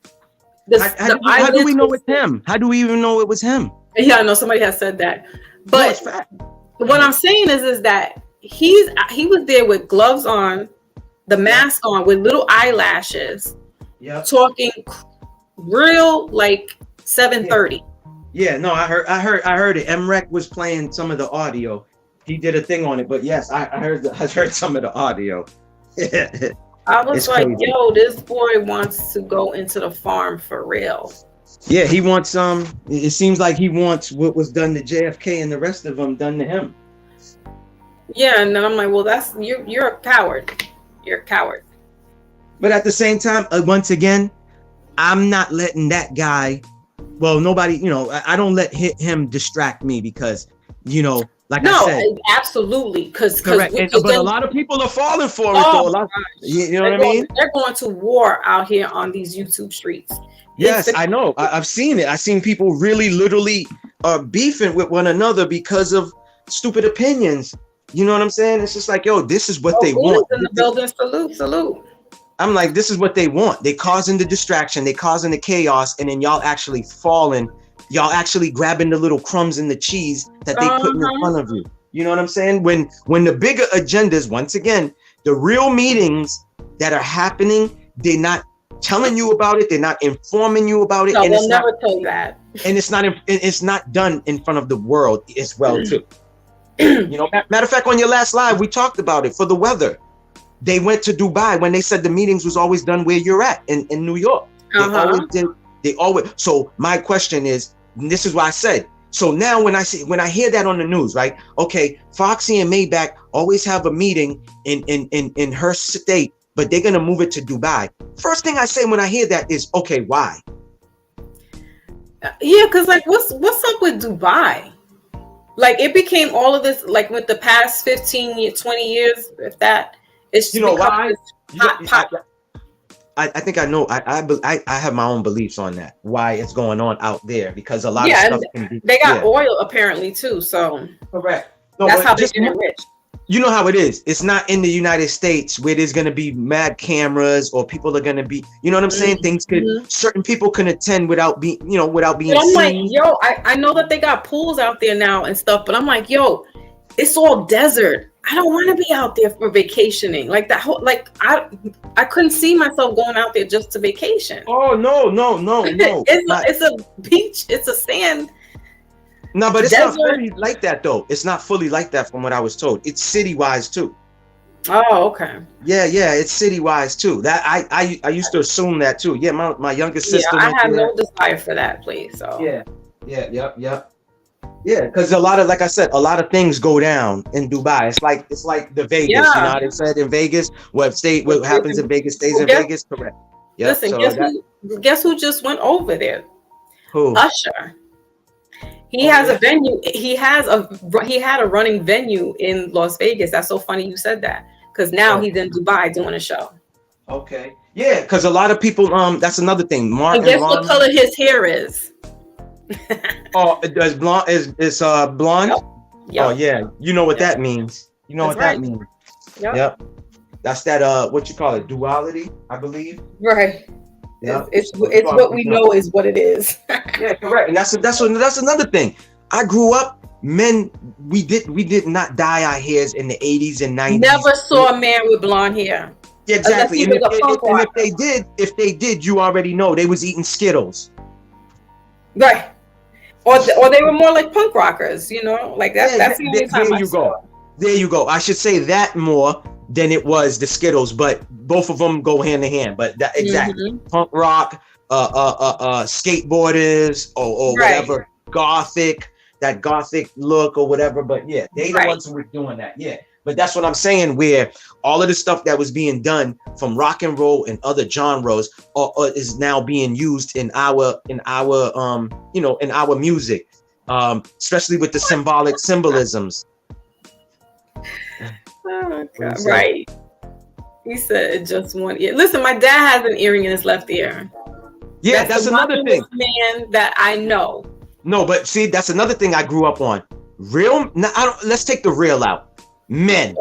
How do we know it's him? How do we even know it was him? Yeah, I know somebody has said that, but what I'm saying is that he was there with gloves on, the mask on, with little eyelashes, talking real like 7:30. Yeah, no, I heard it. MREC was playing some of the audio. He did a thing on it, but yes, I heard some of the audio. I was like, crazy. Yo, this boy wants to go into the farm for real. Yeah, he wants it seems like he wants what was done to JFK and the rest of them done to him. Yeah, and then I'm like, well, you're a coward. You're a coward. But at the same time, once again, I'm not letting that guy. Well, nobody, I don't let him distract me because, like I No, said, absolutely, because correct. But a lot of people are falling for it, though. oh A my lot, gosh, you know what I mean? they're going to war out here on these YouTube streets. Yes, I know. I've seen it. I've seen people really, literally, beefing with one another because of stupid opinions. You know what I'm saying? It's just like, yo, this is what they want. In the building, salute. I'm like, this is what they want. They causing the distraction, they causing the chaos, and then y'all actually falling, y'all actually grabbing the little crumbs in the cheese that they put in front of you. You know what I'm saying? When the bigger agendas, once again, the real meetings that are happening, they're not telling you about it, they're not informing you about it, no, and they'll never tell you that. And it's not done in front of the world as well too. Matter of fact, on your last live, we talked about it for the weather. They went to Dubai when they said the meetings was always done where you're at in New York. They always. So my question is, and this is why I said. So now when I hear that on the news, right? Okay, Foxy and Maybach always have a meeting in her state, but they're gonna move it to Dubai. First thing I say when I hear that is, okay, why? Yeah, because like, what's up with Dubai? Like, it became all of this, like, with the past 15, 20 years, if that. It's why? Hot. I think I know. I have my own beliefs on that. Why it's going on out there, because a lot of stuff. They got oil apparently too. So correct. No, that's how they get rich. You know how it is. It's not in the United States where there's going to be mad cameras or people are going to be, you know what I'm saying? Things certain people can attend without being, without being I'm seen. like, yo, I know that they got pools out there now and stuff, but I'm like, yo, it's all desert. I don't want to be out there for vacationing. Like that whole, like I couldn't see myself going out there just to vacation. Oh, no. It's a beach. It's a sand. No, but it's not fully like that though. It's not fully like that from what I was told. It's city-wise too. Oh, okay. Yeah, it's city-wise too. That I used to assume that too. Yeah, my youngest sister. I have no desire for that place. So yep. Yeah, because a lot of, like I said, a lot of things go down in Dubai. It's like the Vegas. You know how they said in Vegas, what happens in Vegas stays in Vegas. Correct. Yep. Listen, guess who just went over there? Who? Usher. He has a venue. He had a running venue in Las Vegas. That's so funny you said that, because now he's in Dubai doing a show. Okay. Yeah, because a lot of people. That's another thing. Mark. And guess what color his hair is? Oh, it's blonde. Is blonde? Yep. Oh yeah, you know what that means. You know that means. Yep. That's that. What you call it? Duality, I believe. Right. Yeah. It's what we know is what it is. Yeah, correct. And that's another thing. I grew up. Men, we did not dye our hairs in the 80s and 90s. Never saw a man with blonde hair. Yeah, exactly. And if they did, you already know they was eating Skittles. Right. Or they were more like punk rockers, like that. That's the only time I saw. There you go. I should say that more than it was the Skittles, but both of them go hand in hand. But that exactly punk rock, skateboarders or whatever, that gothic look or whatever. But yeah, they the ones who were doing that. Yeah. But that's what I'm saying, where all of the stuff that was being done from rock and roll and other genres is now being used in our music, especially with the symbolisms. Oh, God. Right. He said just one ear. Listen, my dad has an earring in his left ear. Yeah, that's another thing. Man that I know. No, but see, that's another thing I grew up on. Let's take the real out. Men.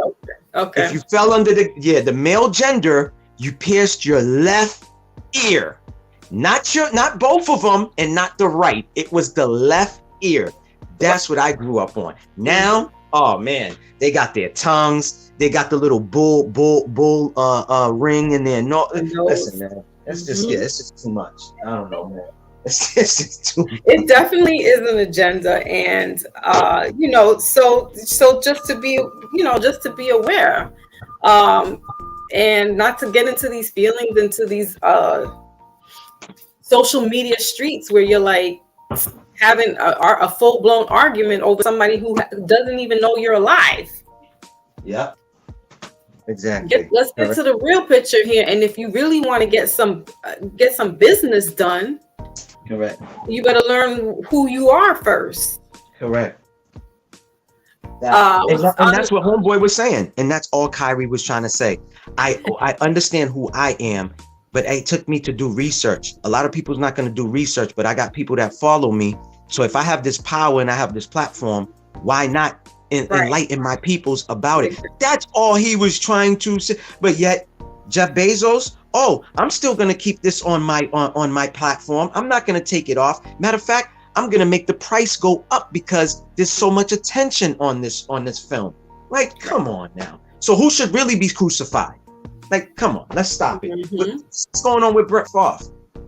Okay. If you fell under the male gender, you pierced your left ear. Not both of them and not the right. It was the left ear. That's what I grew up on. Now, oh man, they got their tongues. They got the little bull ring in there. No, listen, man. It's just too much. I don't know, man. It's just too much. It definitely is an agenda, and so just to be aware, and not to get into these feelings, into these social media streets where you're like having a full-blown argument over somebody who doesn't even know you're alive. Yeah. Exactly. Let's get to the real picture here. And if you really want to get some business done, Correct. you better learn who you are first. Correct. And that's what Homeboy was saying, and that's all Kyrie was trying to say. I understand who I am, but it took me to do research. A lot of people's not going to do research, but I got people that follow me. So if I have this power and I have this platform, why not enlighten my peoples about it? That's all he was trying to say. But yet, Jeff Bezos, I'm still going to keep this on my platform. I'm not going to take it off. Matter of fact, I'm gonna make the price go up because there's so much attention on this film. Like, come on now. So who should really be crucified? Like, come on, let's stop it. What's going on with Brett Favre?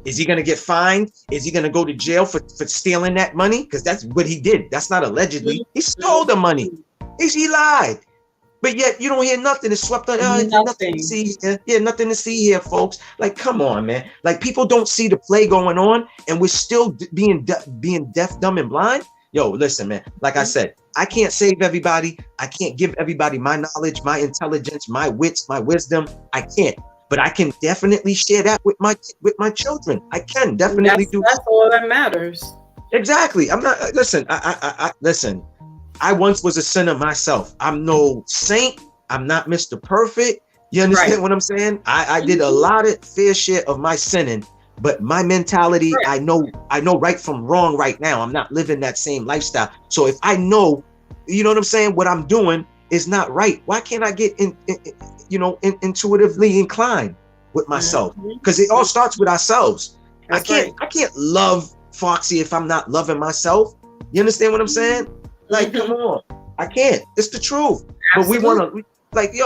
Is he gonna get fined? Is he gonna go to jail for stealing that money? Because that's what he did. That's not allegedly. He stole the money. He lied. But yet you don't hear nothing. It's swept under. Nothing to see here. Yeah, nothing to see here, folks. Like, come on, man. Like, people don't see the play going on, and we're still being deaf, dumb, and blind. Yo, listen, man. Like I said, I can't save everybody. I can't give everybody my knowledge, my intelligence, my wits, my wisdom. I can't. But I can definitely share that with my children. I can definitely do. That's all that matters. Exactly. I'm not. Listen. I listen. I once was a sinner myself. I'm no saint. I'm not Mr. Perfect. You understand what I'm saying? I did a lot of fair share of my sinning, but my mentality, I know right from wrong right now. I'm not living that same lifestyle. So if I know, you know what I'm saying, what I'm doing is not right, why can't I get intuitively inclined with myself? Because it all starts with ourselves. I can't love Foxy if I'm not loving myself. You understand what I'm saying? Like, come on. I can't. It's the truth. Absolutely. But we want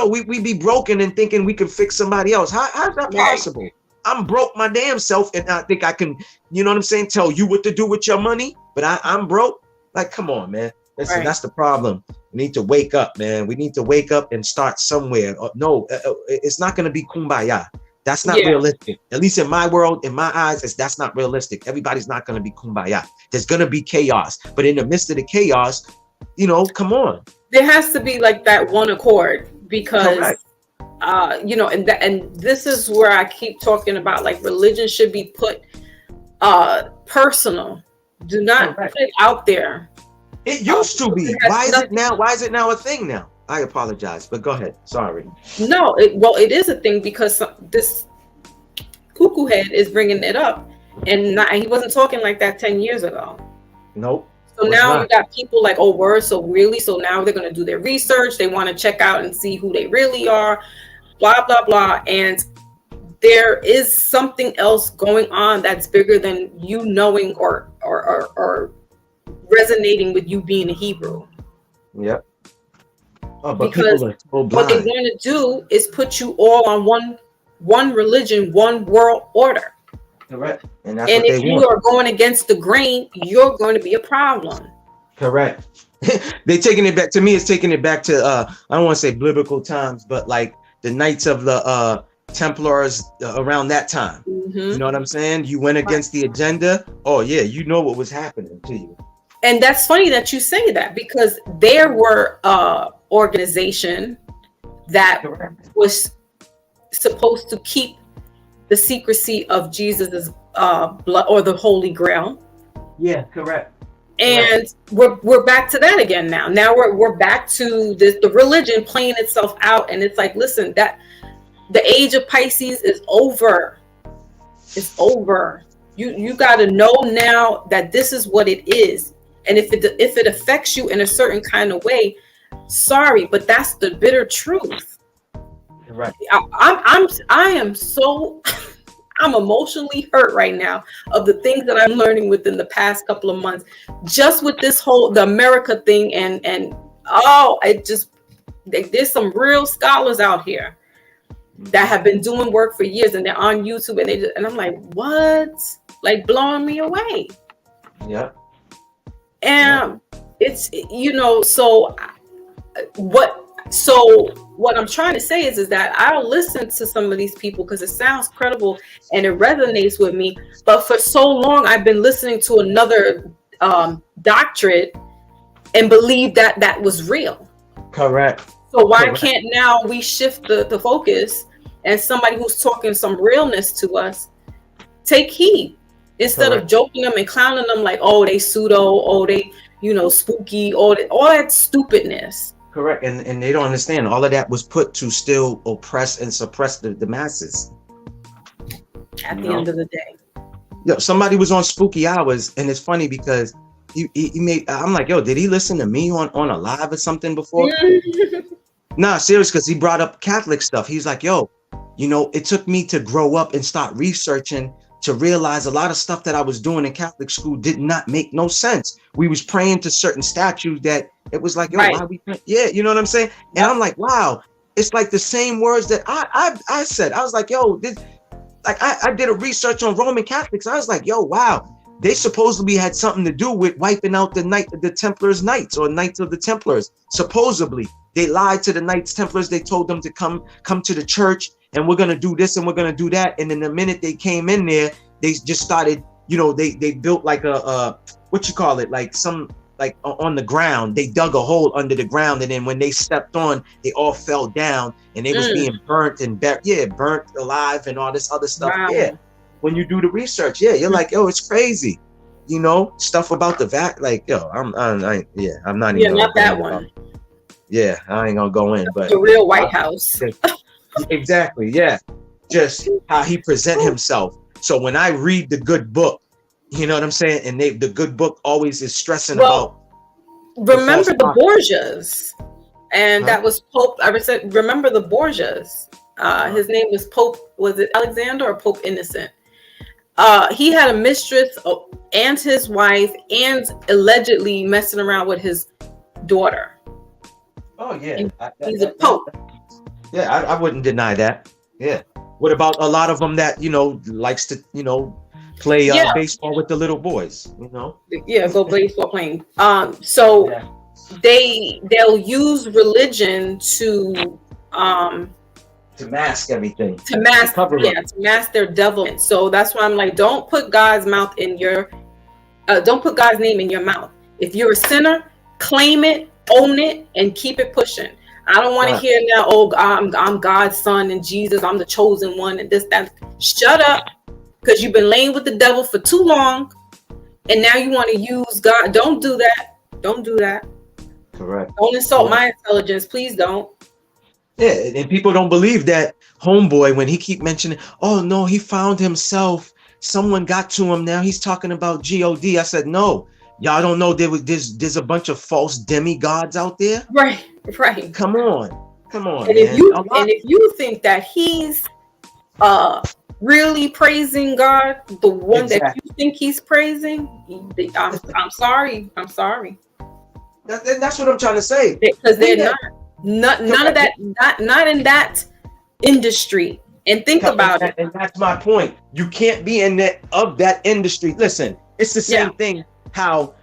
to, we be broken and thinking we can fix somebody else. How's that possible? I'm broke my damn self and I think I can, you know what I'm saying, tell you what to do with your money, but I'm broke. Like, come on, man. Listen, that's the problem. We need to wake up, man. We need to wake up and start somewhere. No, it's not going to be kumbaya. That's not realistic. At least in my world, in my eyes, that's not realistic. Everybody's not going to be kumbaya. There's going to be chaos. But in the midst of the chaos, come on. There has to be like that one accord because, and this is where I keep talking about, like, religion should be put personal. Do not put it out there. It used to be. Why is it now? Why is it now a thing now? I apologize, but go ahead. Sorry. No, it is a thing because this cuckoo head is bringing it up, and he wasn't talking like that 10 years ago. Nope. So now you got people like, oh, word, so really? So now they're going to do their research. They want to check out and see who they really are, blah, blah, blah. And there is something else going on that's bigger than you knowing or resonating with you being a Hebrew. Yep. Oh, but because people are so blind. What they want to do is put you all on one religion, one world order. Correct. And if you are going against the grain, you're going to be a problem. Correct. They taking it back to me. It's taking it back to I don't want to say biblical times, but like the Knights of the Templars around that time. You know what I'm saying? You went against the agenda. Oh yeah, you know what was happening to you. And that's funny that you say that because there were organization that was supposed to keep the secrecy of Jesus's blood or the Holy Grail. Yeah, correct. And we're back to that again now. Now we're back to the religion playing itself out, and it's like, listen, that the age of Pisces is over. It's over. You got to know now that this is what it is, and if it affects you in a certain kind of way, sorry, but that's the bitter truth. Right. I am so I'm emotionally hurt right now of the things that I'm learning within the past couple of months, just with this the America thing and there's some real scholars out here that have been doing work for years and they're on YouTube and I'm like, what? Like, blowing me away. Yeah. And it's, so what I'm trying to say is that I'll listen to some of these people because it sounds credible and it resonates with me. But for so long, I've been listening to another doctrine and believe that was real. Correct. So why Correct. can't now we shift the focus, and somebody who's talking some realness to us take heed instead of Correct. joking them and clowning them like, oh, they pseudo, oh, they, spooky, all that stupidness. Correct. And they don't understand all of that was put to still oppress and suppress the masses. At the end of the day. Yo, somebody was on Spooky Hours, and it's funny because he made. I'm like, yo, did he listen to me on a live or something before? Nah, serious, because he brought up Catholic stuff. He's like, yo, it took me to grow up and start researching to realize a lot of stuff that I was doing in Catholic school did not make no sense. We was praying to certain statues that it was like, yo, right. Why we pray? Yeah, you know what I'm saying? And I'm like, wow, it's like the same words that I said. I was like, yo, this. Like I did a research on Roman Catholics. I was like, yo, wow, they supposedly had something to do with wiping out the Templars Knights or Knights of the Templars. Supposedly, they lied to the Knights Templars. They told them to come to the church and we're gonna do this and we're gonna do that. And then the minute they came in there, they just started, they built like a what you call it, like some like on the ground. They dug a hole under the ground, and then when they stepped on, they all fell down, and they was being burnt and burnt alive and all this other stuff. Wow. Yeah, when you do the research, you're like, yo, it's crazy. Stuff about the like, yo, I'm not even. Not that one. Yeah, I ain't gonna go in, but the real White House. Exactly. Yeah, just how he present himself. So when I read the good book, you know what I'm saying? And the good book always is stressing about. Remember the Borgias, and that was Pope. I said, remember the Borgias. His name was Pope. Was it Alexander or Pope Innocent? He had a mistress and his wife, and allegedly messing around with his daughter. Oh yeah, he's a pope. Yeah, I wouldn't deny that. Yeah. What about a lot of them that likes to play baseball with the little boys, Yeah, go baseball playing. So they'll use religion to mask everything. To mask their devilment. So that's why I'm like, don't put God's mouth in your don't put God's name in your mouth. If you're a sinner, claim it, own it, and keep it pushing. I don't want to hear now, oh, I'm God's son and Jesus, I'm the chosen one and this, that. Shut up. Because you've been laying with the devil for too long, and now you want to use God. Don't do that. Don't do that. Correct. Don't insult my intelligence. Please don't. Yeah, and people don't believe that homeboy when he keep mentioning, oh, no, he found himself. Someone got to him. Now he's talking about God. I said, no, y'all don't know there's a bunch of false demigods out there. Right. Come on. And if you think that he's really praising God, the one that you think he's praising, I'm sorry. That's what I'm trying to say. Because they're not none of that, not in that industry. And think about it. And that's my point. You can't be in that industry. Listen, it's the same thing. How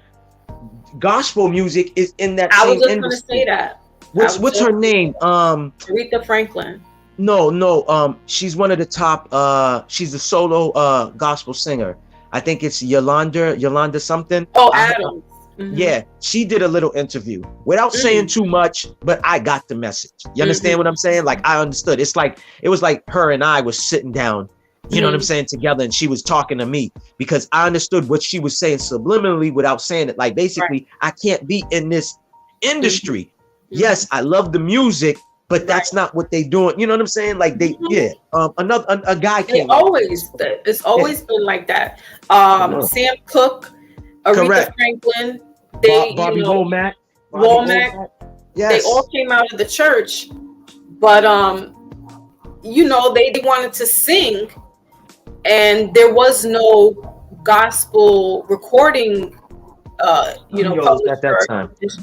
gospel music is in that same industry. I was just going to say that. What's her name? Aretha Franklin. No. She's one of the top. She's a solo gospel singer. I think it's Yolanda something. Oh, Adams. Mm-hmm. Yeah, she did a little interview without saying too much, but I got the message. You understand what I'm saying? Like, I understood. It was like her and I was sitting down, you know what I'm saying, together, and she was talking to me because I understood what she was saying subliminally without saying it. Like, basically, I can't be in this industry. Yes, I love the music, but that's not what they doing. You know what I'm saying? Like a guy came. It's always been like that. Sam Cooke, Aretha Franklin, Bobby Womack. Yes. They all came out of the church, but they wanted to sing, and there was no gospel recording. At that time. So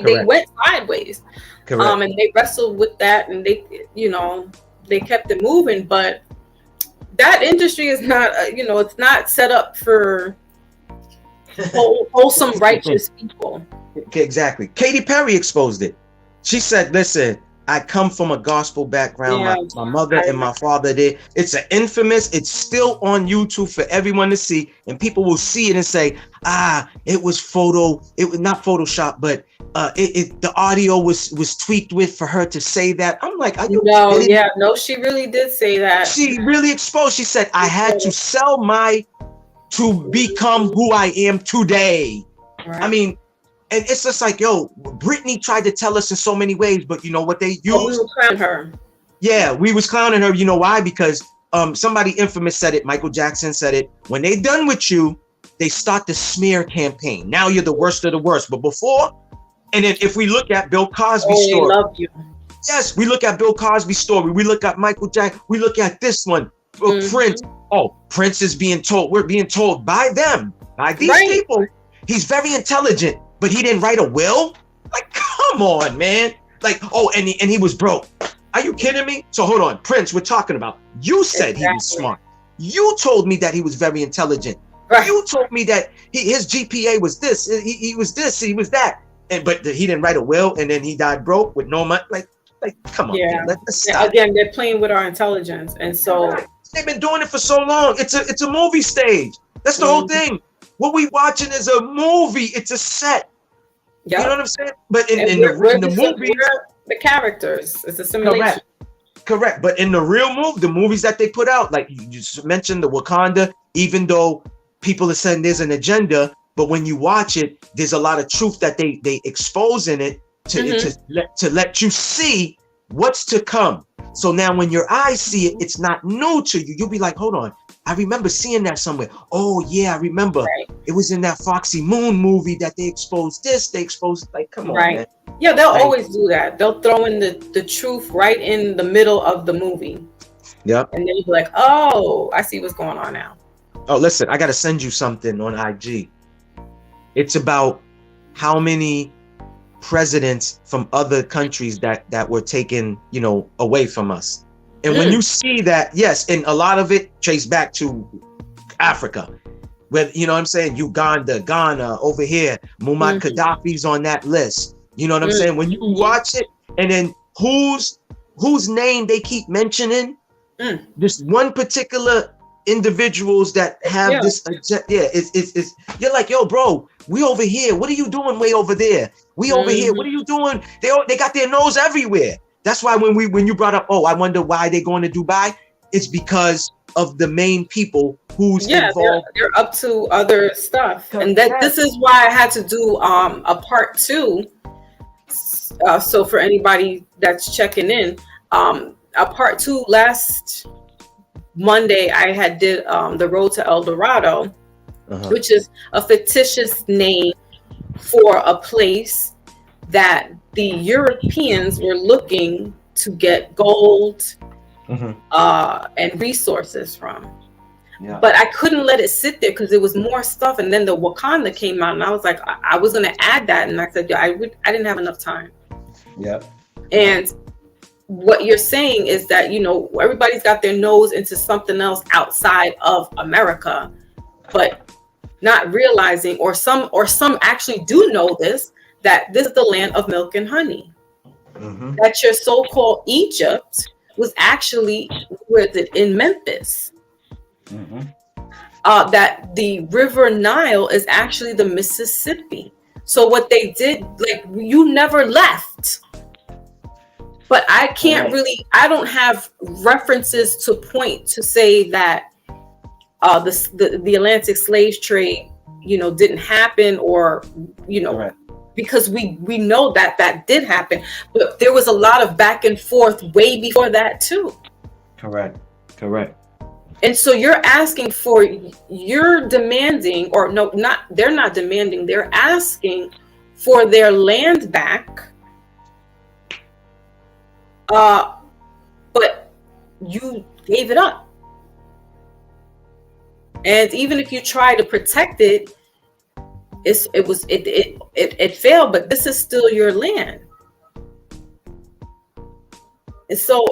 they went sideways. Correct. And they wrestled with that, and they kept it moving. But that industry is not, it's not set up for wholesome, righteous people. Exactly. Katy Perry exposed it. She said, listen, I come from a gospel background. Yeah, My mother I and my father did. It's an infamous. It's still on YouTube for everyone to see, and people will see it and say, it was photo. It was not Photoshop, but the audio was tweaked with for her to say that. I'm like, are you no, kidding me? yeah, no, she really did say that. She really exposed. She said, I had to sell to become who I am today. Right. I mean, and it's just like, yo, Britney tried to tell us in so many ways, but you know what they used? Oh, we were clowning her. Yeah, we was clowning her. You know why? Because somebody infamous said it. Michael Jackson said it. When they done with you, they start the smear campaign. Now you're the worst of the worst. But before, and then if we look at Bill Cosby's story, Love you. Yes, we look at Bill Cosby's story. We look at Michael Jackson. We look at this one, Prince. Oh, Prince is being told. We're being told by them, by these people. He's very intelligent, but he didn't write a will. Like, come on, man. Like, oh, and he was broke. Are you kidding me? So hold on, Prince. We're talking about. You said he was smart. You told me that he was very intelligent. Right. You told me that his GPA was this. He was this. He was that. But he didn't write a will, and then he died broke with no money. Like, come on, man. Let's stop. Again, they're playing with our intelligence, and so they've been doing it for so long. It's a movie stage. That's the whole thing. What we watching is a movie. It's a set. Yep. You know what I'm saying? But in the movies, the characters, it's a simulation. Correct. But in the real movie, the movies that they put out, like you just mentioned, the Wakanda, even though people are saying there's an agenda, but when you watch it, there's a lot of truth that they expose in it to let you see what's to come. So now when your eyes see it, it's not new to you. You'll be like, hold on, I remember seeing that somewhere. Oh yeah, I remember. It was in that Foxy Moon movie that they exposed this, they exposed, like, come on, man. Yeah, they'll always do that. They'll throw in the truth right in the middle of the movie. Yep. And then you'll be like, oh, I see what's going on now. Oh, listen, I got to send you something on IG. It's about how many presidents from other countries that were taken, away from us. And when you see that, yes, and a lot of it traced back to Africa. Where, you know what I'm saying? Uganda, Ghana, over here, Muammar Gaddafi's on that list. You know what I'm saying? When you watch it, and then whose name they keep mentioning, this one particular individuals that have this, it's you're like, yo, bro, we over here. What are you doing way over there? We over here. What are you doing? They got their nose everywhere. That's why when you brought up, oh, I wonder why they're going to Dubai. It's because of the main people who's involved. They're up to other stuff, and this is why I had to do a part 2. So for anybody that's checking in, a part 2 last Monday, I had did the road to El-DORADO, which is a fictitious name for a place that the Europeans were looking to get gold and resources from. But I couldn't let it sit there because there was more stuff, and then the Wakanda came out, and I was like, I was going to add that, and I said, I didn't have enough time. And what you're saying is that, everybody's got their nose into something else outside of America, but not realizing, or some actually do know this, that this is the land of milk and honey. That your so-called Egypt was actually in Memphis. That the River Nile is actually the Mississippi. So what they did, like, you never left. But I can't I don't have references to point to say that the Atlantic slave trade, didn't happen, or, because we know that did happen. But there was a lot of back and forth way before that too. Correct. And so you're asking you're demanding, or no, they're not demanding, they're asking for their land back. But you gave it up. And even if you try to protect it, it failed, but this is still your land. And so,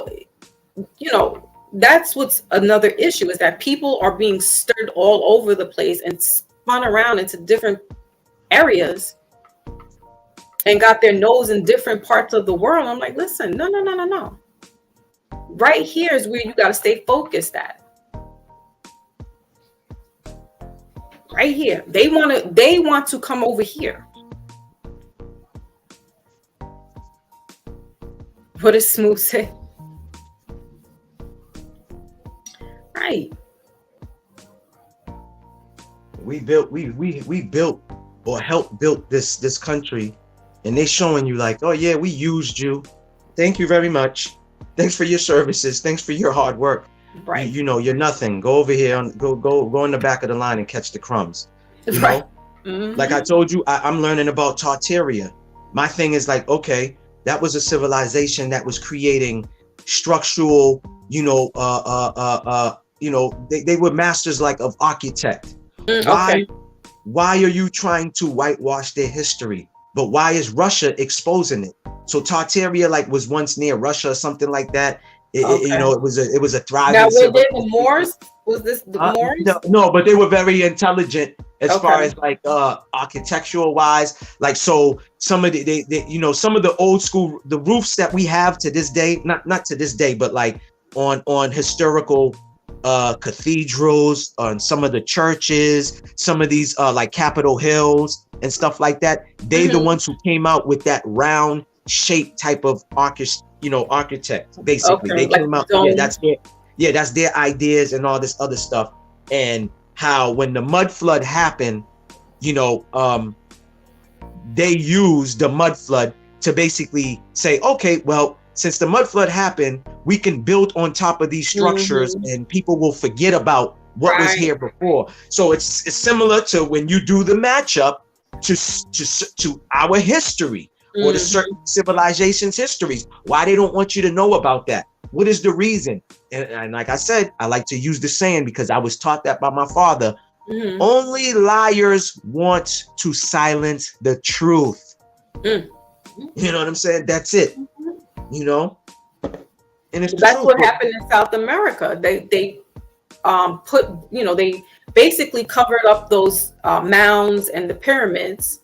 that's what's another issue, is that people are being stirred all over the place and spun around into different areas. and got their nose in different parts of the world. I'm like, listen, no. Right here is where you got to stay focused at. Right here. They want to come over here. What does Smooth say? Right. We built or helped build this country, and they showing you like, oh yeah, we used you. Thank you very much. Thanks for your services. Thanks for your hard work. Right. You know, you're nothing. Go over here and go in the back of the line and catch the crumbs. You know? Mm-hmm. Like I told you, I'm learning about Tartaria. My thing is like, okay, that was a civilization that was creating structural, they were masters like of architect. Why are you trying to whitewash their history? But why is Russia exposing it? So Tartaria like was once near Russia or something like that. It was a thriving. Now were they the Moors? Was this the Moors? No, but they were very intelligent as far as like architectural wise. Like, so some of some of the old school, the roofs that we have to this day, not to this day, but like on historical cathedrals, on some of the churches, some of these like Capitol Hills and stuff like that. They the ones who came out with that round shape type of architect. Basically, they came out. That's their ideas and all this other stuff. And how when the mud flood happened, they used the mud flood to basically say, okay, well, since the mud flood happened, we can build on top of these structures and people will forget about what was here before. So it's similar to when you do the matchup to our history or to certain civilizations' histories. Why they don't want you to know about that? What is the reason? And like I said, I like to use the saying because I was taught that by my father. Only liars want to silence the truth. You know what I'm saying? That's it. And it's that's what happened in South America. They put, they basically covered up those mounds and the pyramids.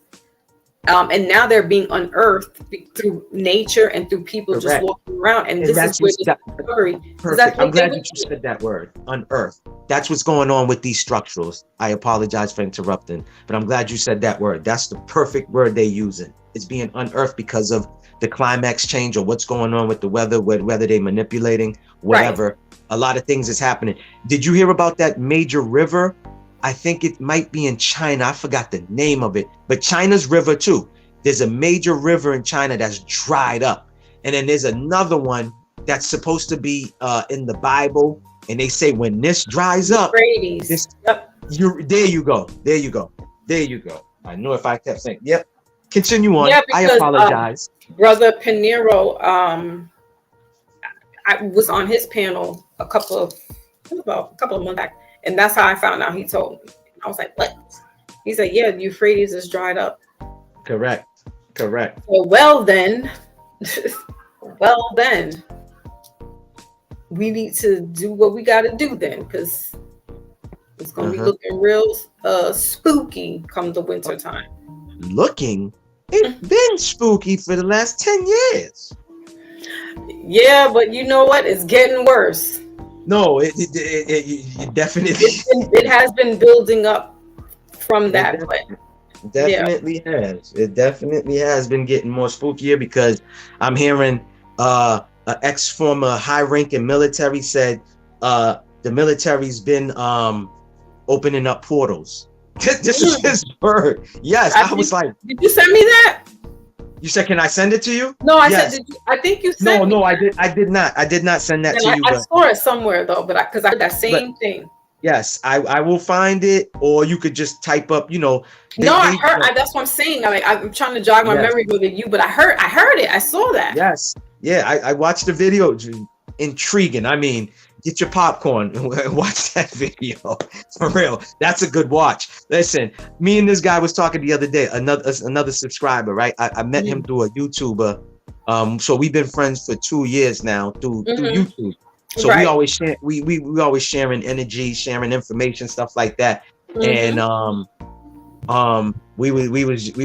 And now they're being unearthed through nature and through people just walking around. And this is where the discovery. Perfect. I'm glad that you said that word, unearthed. That's what's going on with these structurals. I apologize for interrupting, but I'm glad you said that word. That's the perfect word they're using. It's being unearthed because of the climax change or what's going on with the weather, whether they're manipulating, whatever. Right. A lot of things is happening. Did you hear about that major river? I think it might be in China. I forgot the name of it, but China's river too. There's a major river in China that's dried up. And then there's another one that's supposed to be in the Bible. And they say when this dries up, there you go. I know if I kept saying, yep. Continue on. Yeah, because, I apologize. Brother Pinero, I was on his panel a couple of months back. And that's how I found out. He told me. I was like, what? He said, yeah, the Euphrates is dried up. Correct. Well then, we need to do what we got to do then, because it's going to be looking real spooky come the winter time. It's been spooky for the last 10 years. Yeah, but you know what? It's getting worse. No, it definitely. It has been building up from that. It definitely has been getting more spookier because I'm hearing an ex-former high-ranking military said the military's been opening up portals. This is his word. Yes, I was like, did you send me that? You said, can I send it to you? No, I said, I think you sent No, I did not send that to you. I saw it somewhere though, because I heard that same thing. Yes, I will find it, or you could just type up, I heard. That's what I'm saying. I'm trying to jog my memory with you, but I heard it. I saw that. Yes, yeah, I watched the video. Intriguing. I mean, get your popcorn and watch that video for real. That's a good watch. Listen, me and this guy was talking the other day. Another subscriber, right? I met him through a YouTuber. So we've been friends for 2 years now through YouTube. So we always share. We always sharing energy, sharing information, stuff like that. And we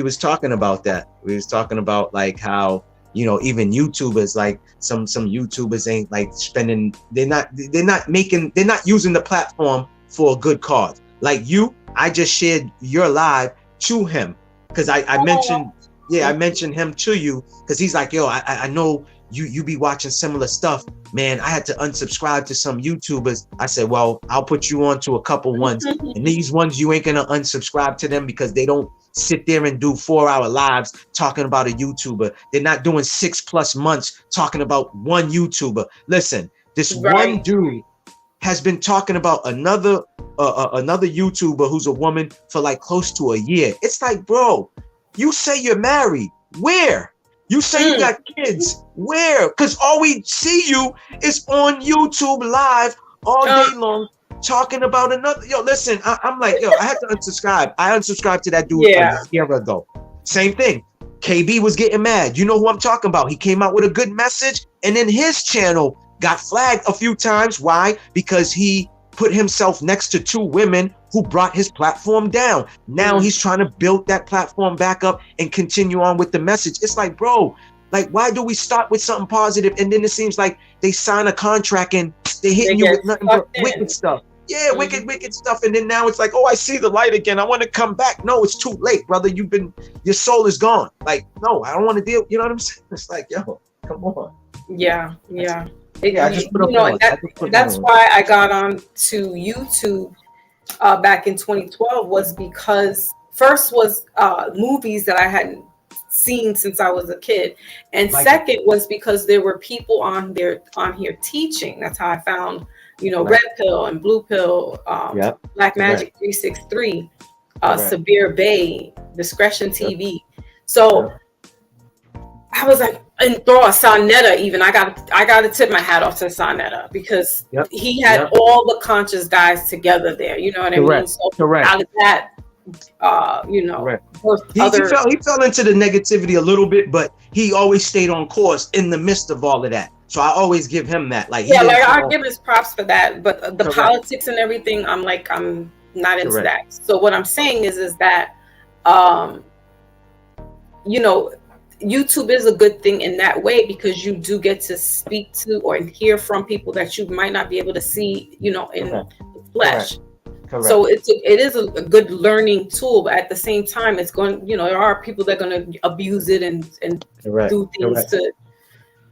was talking about that. We was talking about like how, you know, even YouTubers, like some YouTubers ain't like spending, they're not using the platform for a good cause. Like you, I just shared your live to him because I mentioned, I mentioned him to you because he's like, yo, I know you be watching similar stuff, man. I had to unsubscribe to some YouTubers. I said, well, I'll put you on to a couple ones, and these ones you ain't gonna unsubscribe to them because they don't sit there and do 4-hour lives talking about a YouTuber. They're not doing 6+ months talking about one YouTuber. Listen, this one dude has been talking about another YouTuber who's a woman for like close to a year. It's like, bro, you say you're married. Where? You say you got kids. Where? Because all we see you is on YouTube live all day long talking about another. Yo, listen, I'm like, yo, I had to unsubscribe. I unsubscribed to that dude a year ago. Same thing. KB was getting mad. You know who I'm talking about. He came out with a good message, and then his channel got flagged a few times. Why? Because he put himself next to 2 women who brought his platform down. Now he's trying to build that platform back up and continue on with the message. It's like, bro, like, why do we start with something positive and then it seems like they sign a contract and they hitting you with nothing but wicked stuff? Yeah, wicked stuff. And then now it's like, oh, I see the light again. I want to come back. No, it's too late, brother. Your soul is gone. Like, no, I don't want to deal. You know what I'm saying? It's like, yo, come on. Yeah. I just put that's why I got on to YouTube back in 2012 was because first was movies that I hadn't seen since I was a kid, and second was because there were people on here teaching. That's how I found, you know, Red Pill and Blue Pill, Black Magic 363, Sabir Bay, Discretion TV. So I was like, and Sonetta, even I got to tip my hat off to Sonetta because he had all the conscious guys together there. You know what I mean? So out of that, you know, he fell into the negativity a little bit, but he always stayed on course in the midst of all of that. So I always give him that. Like, I give his props for that. But the politics and everything, I'm not into that. So what I'm saying is that, you know, YouTube is a good thing in that way because you do get to speak to or hear from people that you might not be able to see, you know, in the flesh. Correct. So it is a good learning tool, but at the same time, it's going, you know, there are people that are going to abuse it and do things to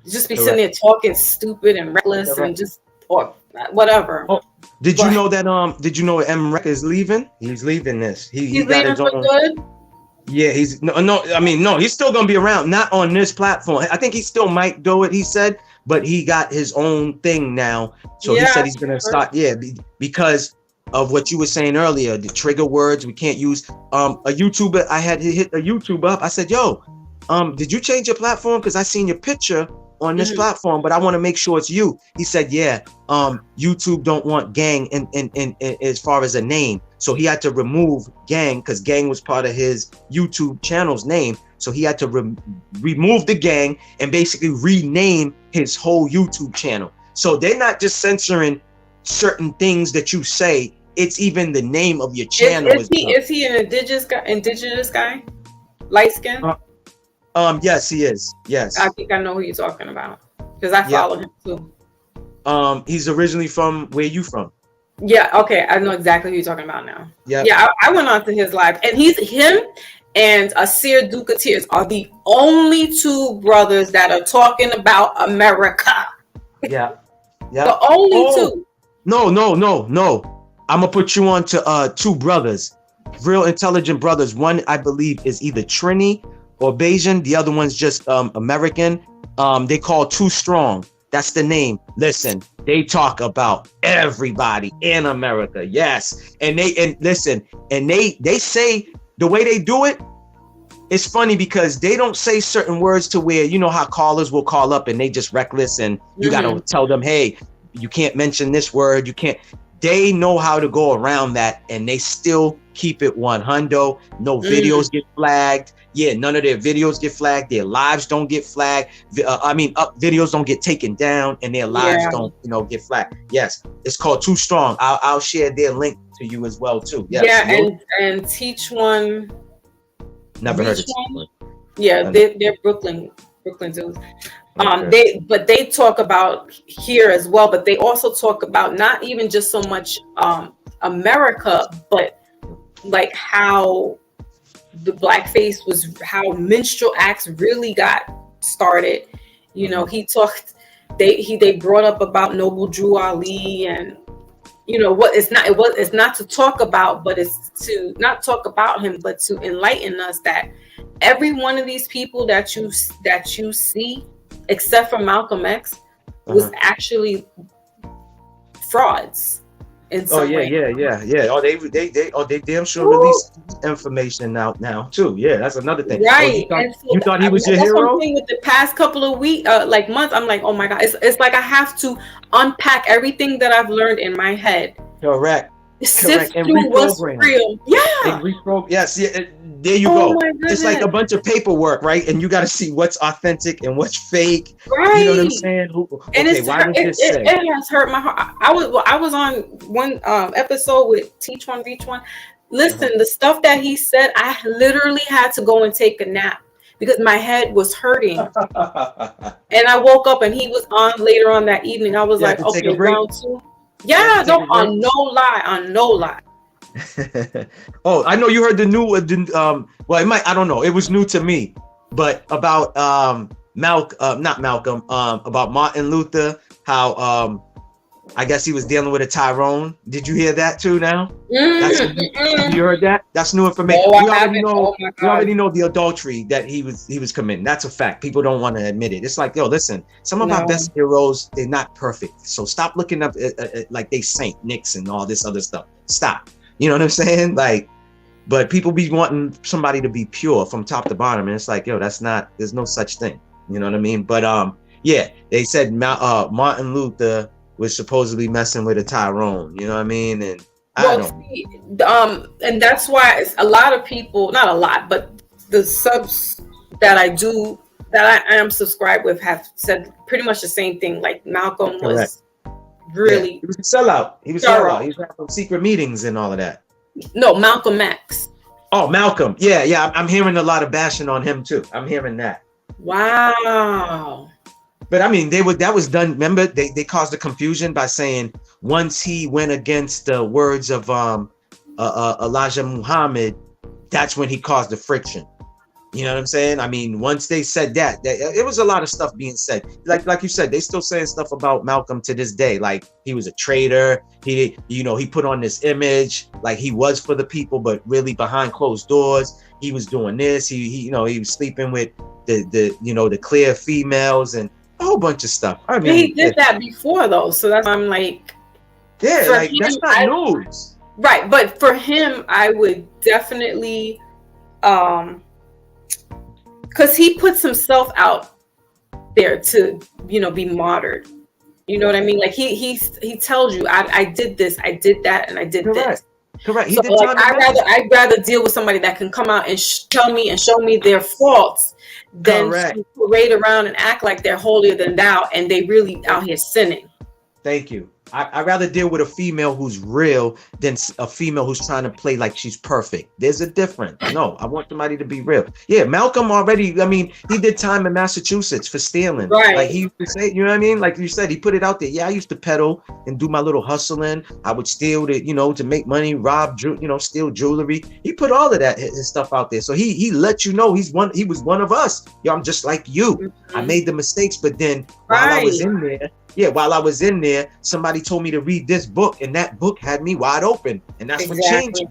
just be sitting there talking stupid and reckless and just or whatever. Oh, did you know that M Rec is leaving? He's leaving this. He's got leaving his for own. Good? Yeah, he's no, he's still gonna be around, not on this platform. I think he still might do it, he said, but he got his own thing now. So he said he's gonna start, because of what you were saying earlier, the trigger words we can't use. A YouTuber, I had hit a YouTube up. I said, yo, did you change your platform? Because I seen your picture on this platform, but I want to make sure it's you. He said, YouTube don't want gang in as far as a name. So he had to remove gang because gang was part of his YouTube channel's name. So he had to remove the gang and basically rename his whole YouTube channel. So they're not just censoring certain things that you say. It's even the name of your channel. Is he an indigenous guy? Light skin? Yes, he is. Yes. I think I know who you're talking about because I follow him too. He's originally from where you from? Yeah, okay. I know exactly who you're talking about now. Yeah, I went on to his live, and him and Asir Dukateers are the only 2 brothers that are talking about America. Yeah. The only 2. No. I'm gonna put you on to 2 brothers, real intelligent brothers. One, I believe, is either Trini or Bayesian. The other one's just American. They call Too Strong. That's the name. Listen, they talk about everybody in America. Yes. And they say the way they do it, it's funny because they don't say certain words to where, you know how callers will call up and they just reckless and you got to tell them, hey, you can't mention this word. You can't. They know how to go around that and they still keep it 100. No videos get flagged. Yeah, none of their videos get flagged. Their lives don't get flagged. Videos don't get taken down, and their lives don't, get flagged. Yes, it's called Too Strong. I'll share their link to you as well too. Yes. Yeah, and teach one Never heard Reach it. One. Yeah, they're Brooklyn dudes. Okay. They talk about here as well, but they also talk about not even just so much America, but like how the blackface was, how minstrel acts really got started. You know, he talked. They brought up about Noble Drew Ali, and you know what? It's not to talk about, but it's to not talk about him, but to enlighten us that every one of these people that you see, except for Malcolm X, was actually frauds in some way. Yeah. Oh, they damn sure released information now too. Yeah, that's another thing. Right. Oh, And so you thought he was your that's what hero? I'm saying. With the past couple of weeks, like months, I'm like, oh my God, it's like I have to unpack everything that I've learned in my head. Correct. Sift And through what's reprogram. real. Yeah. Yes. Yeah. There you go. It's like a bunch of paperwork, right? And you got to see what's authentic and what's fake. Right. You know what I'm saying? And it has hurt my heart. I was on one episode with Teach One, Reach One. Listen, the stuff that he said, I literally had to go and take a nap because my head was hurting. And I woke up and he was on later on that evening. I was like, okay, round two. Yeah, no, on no lie. Oh, I know you heard the new well, it might, I don't know, it was new to me, but about not Malcolm, about Martin Luther, how I guess he was dealing with a Tyrone. Did you hear that too now? You heard that? That's new information. No, we already know the adultery that he was committing. That's a fact. People don't want to admit it. It's like, yo, listen, some of our best heroes, they're not perfect. So stop looking up like they Saint Nixon and all this other stuff. Stop. You know what I'm saying? Like, but people be wanting somebody to be pure from top to bottom, and it's like, yo, there's no such thing. You know what I mean? But yeah, they said Martin Luther was supposedly messing with a Tyrone. You know what I mean? And and that's why a lot of people, not a lot, but the subs that I am subscribed with have said pretty much the same thing. Like Malcolm was really he was a sellout. He was sellout. He was having secret meetings and all of that. No, Malcolm X. Oh, Malcolm. Yeah. I'm hearing a lot of bashing on him too. I'm hearing that. Wow. But I mean, that was done. Remember, they caused the confusion by saying once he went against the words of Elijah Muhammad, that's when he caused the friction. You know what I'm saying? I mean, once they said that it was a lot of stuff being said. Like you said, they still saying stuff about Malcolm to this day. Like he was a traitor. He put on this image like he was for the people, but really behind closed doors, he was doing this. He was sleeping with the clear females and a whole bunch of stuff. I mean, he did that before though, so that's why I'm like, like him, that's not news, right? But for him, I would definitely, because he puts himself out there to be martyred. You know what I mean? Like he tells you, I did this, I did that, and I did this. Correct. So like, I'd rather deal with somebody that can come out and show me their faults than to parade around and act like they're holier than thou and they really out here sinning. Thank you. I'd rather deal with a female who's real than a female who's trying to play like she's perfect. There's a difference. No, I want somebody to be real. Yeah, Malcolm already, I mean, he did time in Massachusetts for stealing. Right. Like he used to say, you know what I mean? Like you said, he put it out there. Yeah, I used to peddle and do my little hustling. I would steal to make money, rob, steal jewelry. He put all of that his stuff out there. So he let you know he was one of us. Yo, I'm just like you. Mm-hmm. I made the mistakes, but then while I was in there, somebody told me to read this book, and that book had me wide open, and that's what changed me.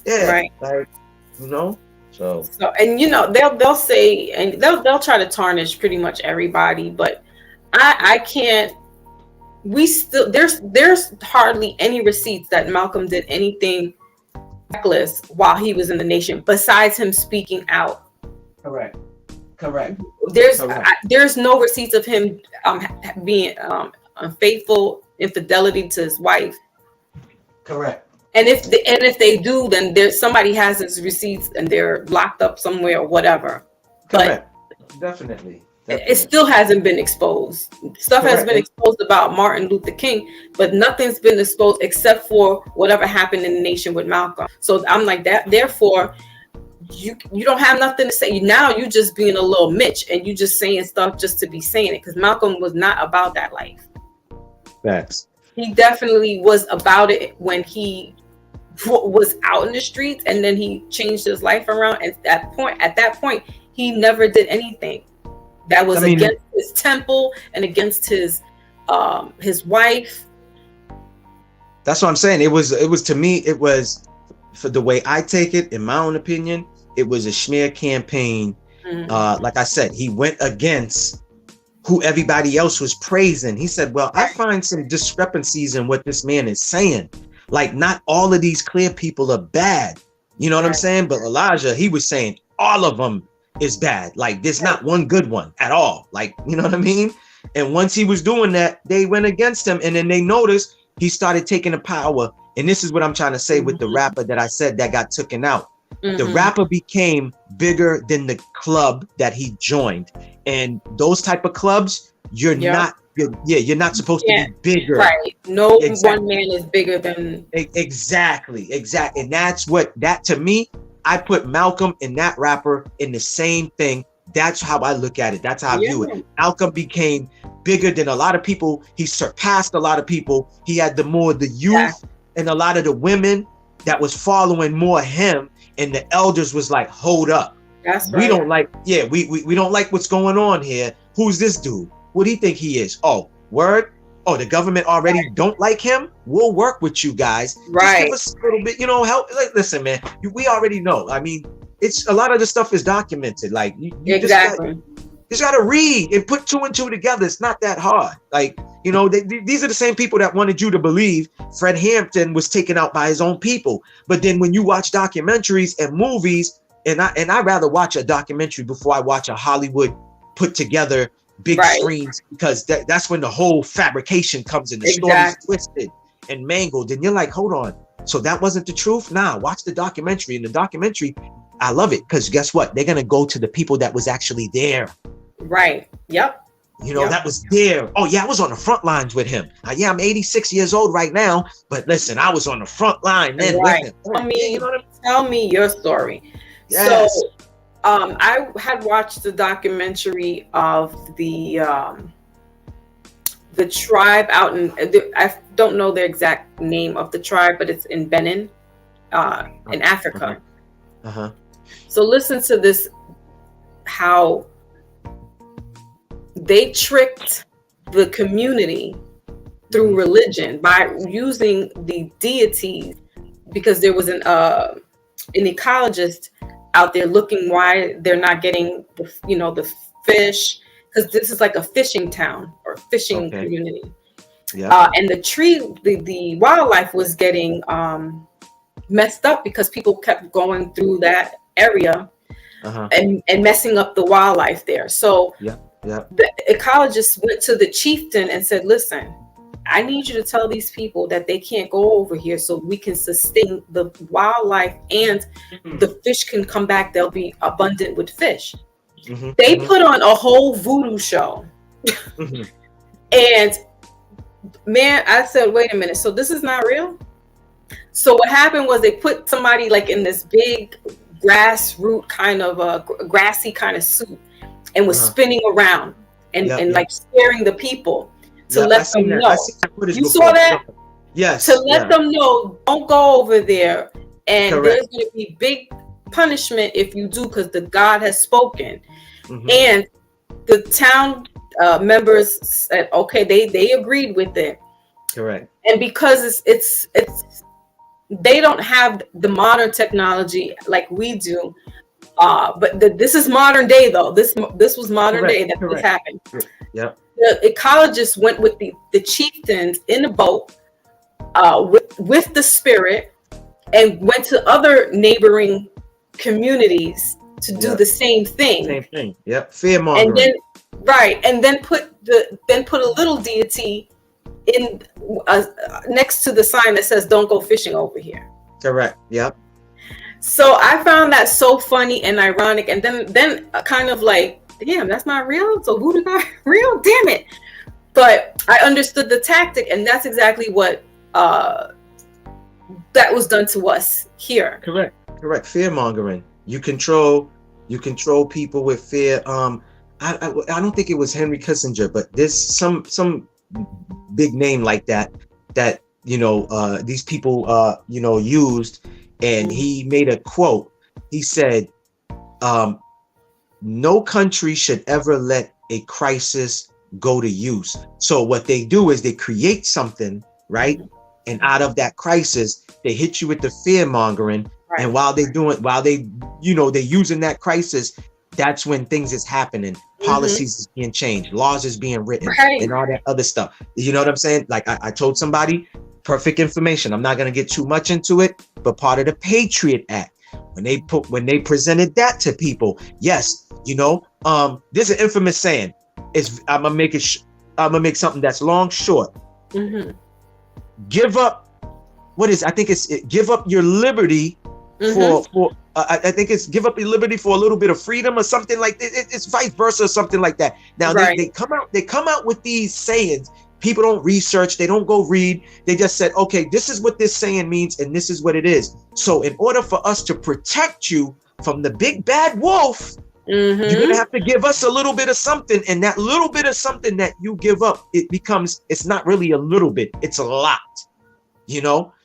Yeah, right. Like, So and they'll say, and they'll try to tarnish pretty much everybody, but I can't. We still there's hardly any receipts that Malcolm did anything reckless while he was in the nation, besides him speaking out. Correct. There's no receipts of him being unfaithful, infidelity to his wife. Correct. And if they do, then there's somebody has his receipts and they're locked up somewhere or whatever. Correct. But definitely. It still hasn't been exposed. Stuff has been exposed about Martin Luther King, but nothing's been exposed except for whatever happened in the nation with Malcolm. So I'm like that. Therefore, you don't have nothing to say. Now you just being a little Mitch, and you just saying stuff just to be saying it, because Malcolm was not about that life. Facts. He definitely was about it when he was out in the streets, and then he changed his life around. And at that point, he never did anything that was against his temple and against his wife. That's what I'm saying. It was to me, it was, for the way I take it, in my own opinion, it was a smear campaign. Like I said, he went against who everybody else was praising. He said, well, I find some discrepancies in what this man is saying. Like, not all of these clear people are bad. You know what I'm saying? But Elijah, he was saying all of them is bad. Like, there's not one good one at all. Like, you know what I mean? And once he was doing that, they went against him. And then they noticed he started taking the power. And this is what I'm trying to say with the rapper that I said that got taken out. The rapper became bigger than the club that he joined. And those type of clubs, you're not supposed to be bigger. Right. No one man is bigger than. Exactly. And that to me, I put Malcolm and that rapper in the same thing. That's how I look at it. That's how I view it. Malcolm became bigger than a lot of people. He surpassed a lot of people. He had the youth and a lot of the women that was following more him. And the elders was like, hold up. That's right. We don't like, we don't like what's going on here. Who's this dude? What do you think he is? Oh, word? Oh, the government already don't like him? We'll work with you guys. Right. Just give us a little bit, help. Like, listen, man, we already know. I mean, it's a lot of the stuff is documented. Like, you just gotta read and put two and two together. It's not that hard. Like, these are the same people that wanted you to believe Fred Hampton was taken out by his own people. But then when you watch documentaries and movies, and I rather watch a documentary before I watch a Hollywood put together big screens, because that's when the whole fabrication comes in. The story's twisted and mangled, and you're like, hold on, so that wasn't the truth? Nah, watch the documentary. And the documentary, I love it, because guess what? They're gonna go to the people that was actually there. Right. Yep. That was there. Oh yeah, I was on the front lines with him. I'm 86 years old right now, but listen, I was on the front line then with him. Tell me your story. Yes. So I had watched the documentary of the tribe out in, I don't know the exact name of the tribe, but it's in Benin, in Africa. So listen to this, how they tricked the community through religion by using the deities, because there was an ecologist out there looking why they're not getting the fish, because this is like a fishing town or fishing community. And the wildlife was getting messed up because people kept going through that area and messing up the wildlife there. So the ecologist went to the chieftain and said, listen, I need you to tell these people that they can't go over here so we can sustain the wildlife and the fish can come back. They'll be abundant with fish. They put on a whole voodoo show. And man, I said, wait a minute. So this is not real? So what happened was they put somebody like in this big grassroot kind of grassy kind of suit and was spinning around and like scaring the people. To let them know. You saw that? Yes. To let them know, don't go over there. And there's going to be big punishment if you do, because the God has spoken. And the town members said, okay, they agreed with it. Correct. And because it's they don't have the modern technology like we do. But this is modern day though. This was modern day that this happened. Yep. The ecologist went with the chieftains in a boat with the spirit and went to other neighboring communities to do the same thing. Same thing. Yep. Fear mongering. And then put a little deity in next to the sign that says "Don't go fishing over here." Correct. Yep. So I found that so funny and ironic, and then kind of like, damn, that's not real. So voodoo not real? Damn it. But I understood the tactic, and that's exactly what that was done to us here. Correct. Fear mongering. You control people with fear. I don't think it was Henry Kissinger, but there's some big name like that these people used, and he made a quote. He said, no country should ever let a crisis go to use. So what they do is they create something, right? And out of that crisis, they hit you with the fear mongering. Right. And while they're using that crisis, that's when things is happening. Policies is being changed, laws is being written, right, and all that other stuff. You know what I'm saying? Like I told somebody, perfect information. I'm not going to get too much into it, but part of the Patriot Act, when they presented that to people, yes, there's an infamous saying. I'm gonna make something that's long short. Give up. I think it's give up your liberty for I think it's give up your liberty for a little bit of freedom or something like that. It's vice versa or something like that. Now right. they come out with these sayings. People don't research, they don't go read. They just said, okay, this is what this saying means and this is what it is. So in order for us to protect you from the big bad wolf, you're gonna have to give us a little bit of something, and that little bit of something that you give up, it's not really a little bit, it's a lot.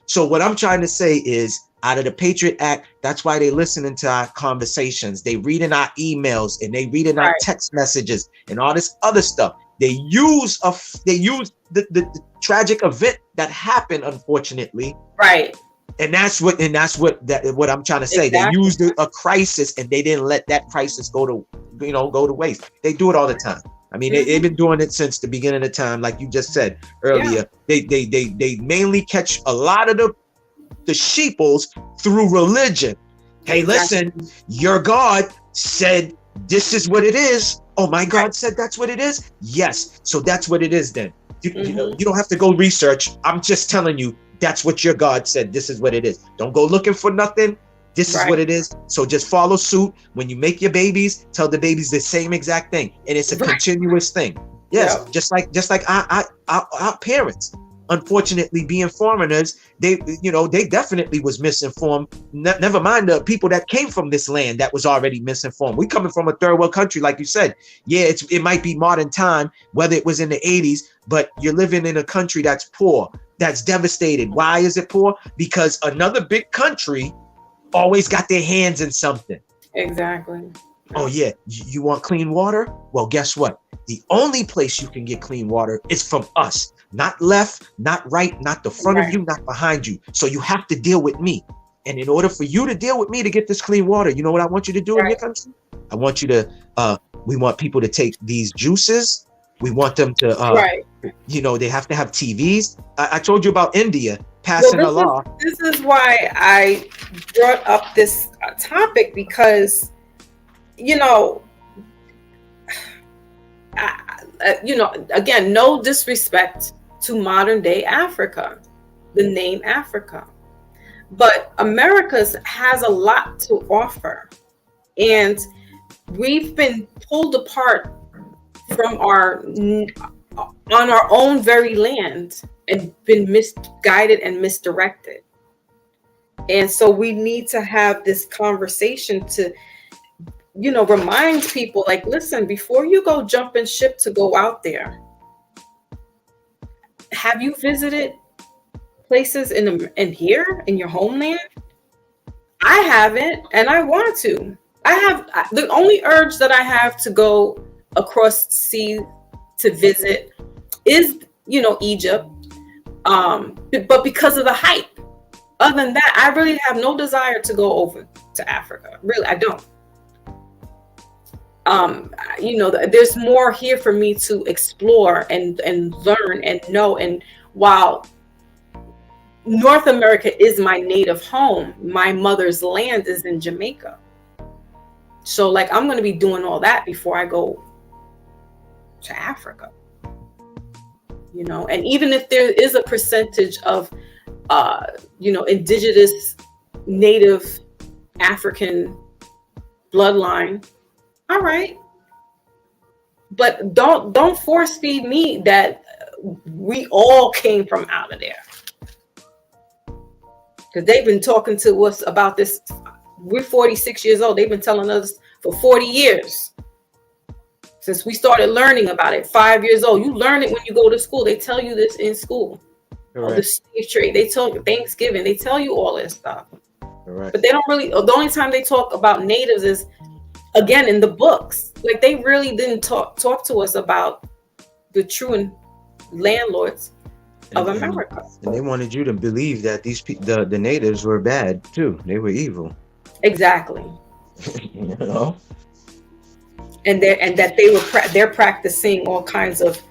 So what I'm trying to say is, out of the Patriot Act, that's why they listening to our conversations, they reading our emails, and they reading our text messages and all this other stuff. They use the tragic event that happened, unfortunately. Right. And that's what I'm trying to say. Exactly. They used a crisis, and they didn't let that crisis go to waste. They do it all the time. I mean, they've been doing it since the beginning of time, like you just said earlier. Yeah. They mainly catch a lot of the sheeples through religion. Hey, listen, your God said this is what it is. Oh, my God said that's what it is. Yes, so that's what it is then. You don't have to go research. I'm just telling you. That's what your God said. This is what it is. Don't go looking for nothing. This is what it is. So just follow suit. When you make your babies, tell the babies the same exact thing. And it's a continuous thing. Yes. Yeah. Just like our parents, unfortunately, being foreigners, they definitely was misinformed. Never mind the people that came from this land that was already misinformed. We coming from a third world country, like you said. Yeah, it might be modern time, whether it was in the 80s, but you're living in a country that's poor, that's devastated. Why is it poor? Because another big country always got their hands in something. Exactly. Oh yeah, you want clean water? Well, guess what? The only place you can get clean water is from us. Not left, not right, not the front of you, not behind you. So you have to deal with me. And in order for you to deal with me to get this clean water, you know what I want you to do in your country? I want you to, we want people to take these juices. We want them to, they have to have TVs. I told you about India passing a law. This is why I brought up this topic, because, again, no disrespect to modern day Africa, the name Africa, but America's has a lot to offer, and we've been pulled apart from on our own very land and been misguided and misdirected. And so we need to have this conversation to, remind people, like, listen, before you go jumping ship to go out there, have you visited places in here in your homeland? I haven't, and I want to. The only urge that I have to go across the sea to visit is, Egypt. But because of the hype. Other than that, I really have no desire to go over to Africa. Really, I don't. There's more here for me to explore and learn and know. And while North America is my native home, my mother's land is in Jamaica. So, I'm going to be doing all that before I go to Africa. And even if there is a percentage of, indigenous, native African bloodline, all right. But don't force feed me that we all came from out of there. Because they've been talking to us about this we're 46 years old. They've been telling us for 40 years. Since we started learning about it, 5 years old. You learn it when you go to school. They tell you this in school. The slave trade. They tell you Thanksgiving. They tell you all this stuff. Correct. But they don't really, the only time they talk about natives is, again, in the books. Like, they really didn't talk to us about the true landlords of America. And they wanted you to believe that the natives were bad too. They were evil. Exactly. You know? And that they're practicing all kinds of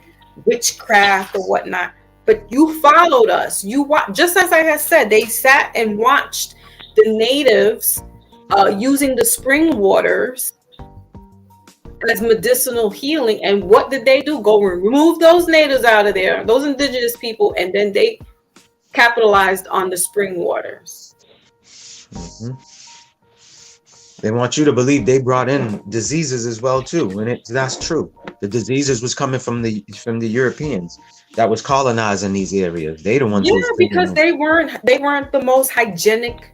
witchcraft or whatnot. But you followed us. Just as I had said, they sat and watched the natives using the spring waters as medicinal healing. And what did they do? Go remove those natives out of there, those indigenous people, and then they capitalized on the spring waters. Mm-hmm. They want you to believe they brought in diseases as well too, and that's true. The diseases was coming from the Europeans that was colonizing these areas. They the ones. Yeah, because they weren't the most hygienic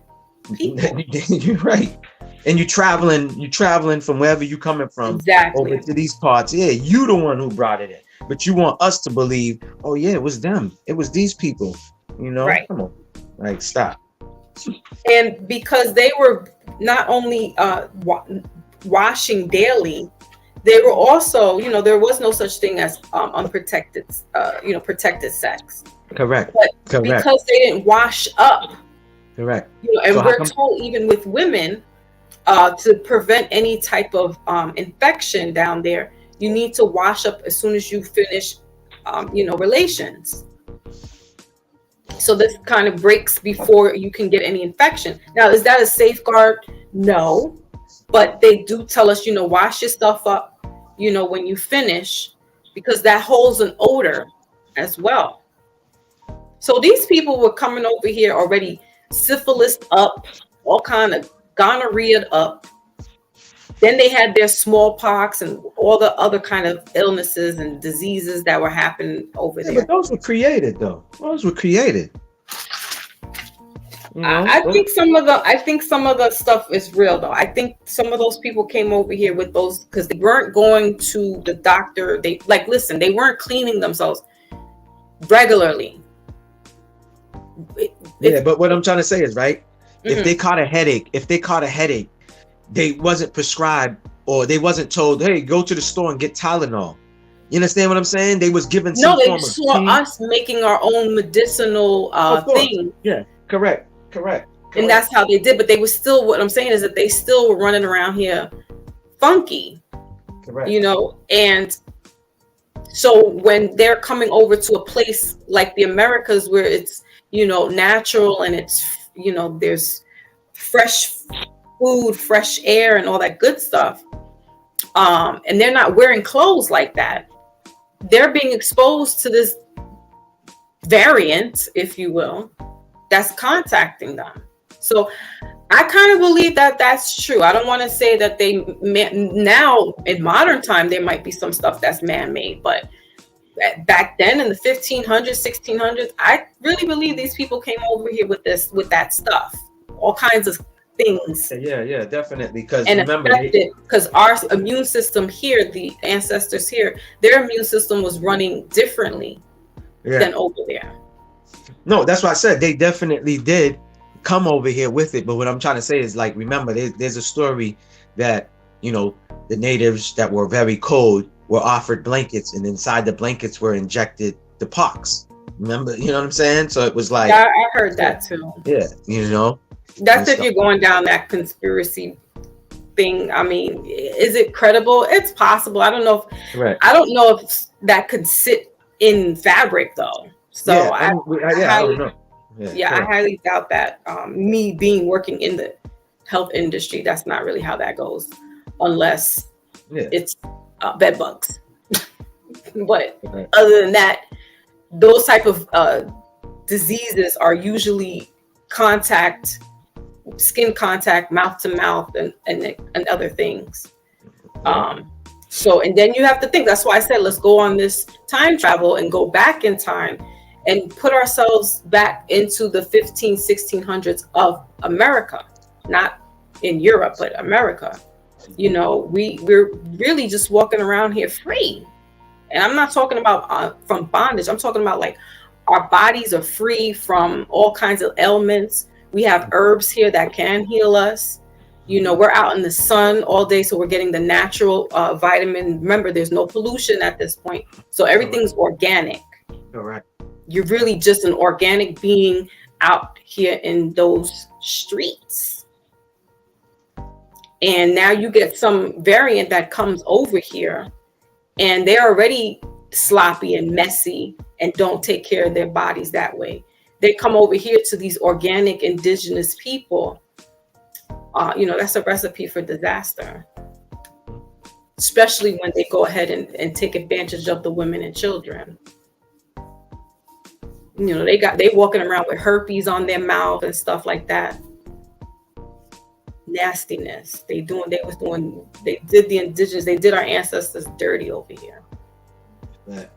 people. You're right. And you're traveling from wherever you coming from, exactly, over to these parts. Yeah, you the one who brought it in, but you want us to believe, oh yeah, it was them. It was these people. You know, right. Come on, like stop. And because they were not only washing daily, they were also, there was no such thing as unprotected, protected sex. Correct. But correct. Because they didn't wash up. Correct. And so we're told, even with women, to prevent any type of infection down there, you need to wash up as soon as you finish, relations. So this kind of breaks before you can get any infection. Now, is that a safeguard? No, but they do tell us, wash your stuff up, when you finish, because that holds an odor as well. So these people were coming over here already syphilis up, all kind of gonorrhea up. Then they had their smallpox and all the other kind of illnesses and diseases that were happening over there. But those were created, though. Those were created. I think some of the stuff is real, though. I think some of those people came over here with those because they weren't going to the doctor. They weren't cleaning themselves regularly. But what I'm trying to say is, right? Mm-hmm. If they caught a headache, they wasn't prescribed, or they wasn't told, hey, go to the store and get Tylenol. You understand what I'm saying? They was given some form of tea. No, they saw us making our own medicinal thing. Yeah, correct. And that's how they did. But they were still, what I'm saying is that they still were running around here funky. Correct. And so when they're coming over to a place like the Americas where it's, natural and it's, there's fresh food, fresh air, and all that good stuff. And they're not wearing clothes like that. They're being exposed to this variant, if you will, that's contacting them. So I kind of believe that that's true. I don't want to say that now in modern time, there might be some stuff that's man-made, but back then in the 1500s, 1600s, I really believe these people came over here with that stuff, all kinds of things. Yeah, definitely. Because our immune system here, the ancestors here, their immune system was running differently than over there. No, that's why I said they definitely did come over here with it. But what I'm trying to say is, like, remember, there's a story that, the natives that were very cold were offered blankets, and inside the blankets were injected the pox. Remember, you know what I'm saying? So it was like, yeah, I heard that too. Yeah, That's if you're going down that conspiracy thing. I mean, is it credible? It's possible. I don't know if that could sit in fabric though. So I don't know. I highly doubt that. Me being working in the health industry, that's not really how that goes, unless it's bed bugs. But other than that, those type of diseases are usually skin contact, mouth to mouth, and other things. So, and then you have to think, that's why I said, let's go on this time travel and go back in time and put ourselves back into the 1600s of America, not in Europe, but America, you know, we're really just walking around here free. And I'm not talking about from bondage. I'm talking about like our bodies are free from all kinds of ailments. We have herbs here that can heal us. You know, we're out in the sun all day, so we're getting the natural vitamin. Remember, there's no pollution at this point, so everything's organic. Correct. You're really just an organic being out here in those streets. And now you get some variant that comes over here, and they're already sloppy and messy and don't take care of their bodies that way. They come over here to these organic indigenous people. You know, that's a recipe for disaster, especially when they go ahead and take advantage of the women and children. You know, they walking around with herpes on their mouth and stuff like that. Nastiness. They did the indigenous, they did our ancestors dirty over here. Yeah.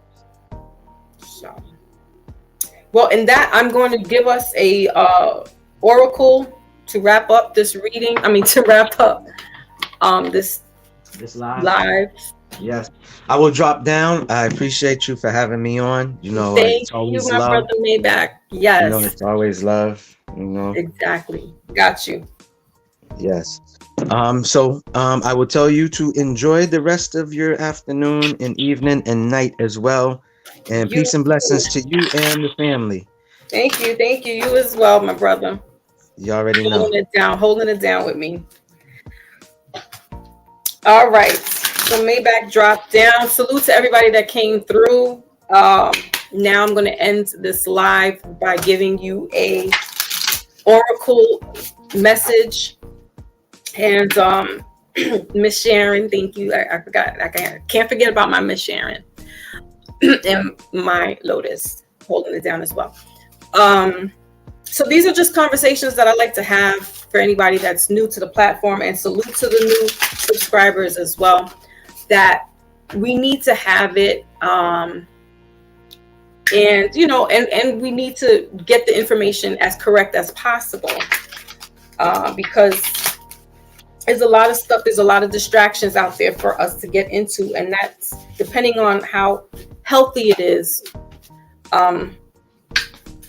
So, well, in that, I'm going to give us a oracle to wrap up this reading. I mean, to wrap up this live. Yes, I will drop down. I appreciate you for having me on. You know, Thank you, my brother Maybach. Yes, you know, it's always love. You know, exactly. Got you. Yes. So I will tell you to enjoy the rest of your afternoon and evening and night as well. And peace and blessings to you and the family. Thank you. Thank you. You as well, my brother. You already know. Holding it down with me. All right. So Maybach dropped down. Salute to everybody that came through. Now I'm going to end this live by giving you a oracle message. And Miss Sharon, thank you. I forgot. I can't forget about my Miss Sharon and my Lotus holding it down as well. So these are just conversations that I like to have for anybody that's new to the platform, and salute to the new subscribers as well, that we need to have it. And, you know, and we need to get the information as correct as possible, because there's a lot of stuff, there's a lot of distractions out there for us to get into, and that's depending on how healthy it is,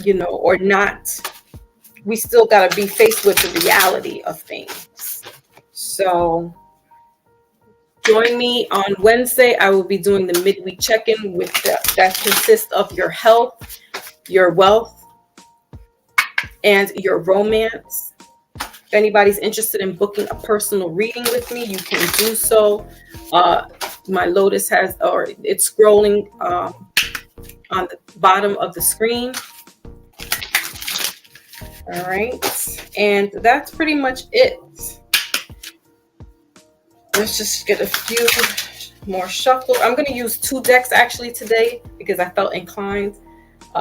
you know, or not. We still got to be faced with the reality of things. So join me on Wednesday. I will be doing the midweek check-in with that consists of your health, your wealth, and your romance. If anybody's interested in booking a personal reading with me, you can do so. My Lotus has, or it's scrolling on the bottom of the screen. All right, and that's pretty much it. Let's just get a few more shuffles. I'm going to use 2 decks actually today because I felt inclined.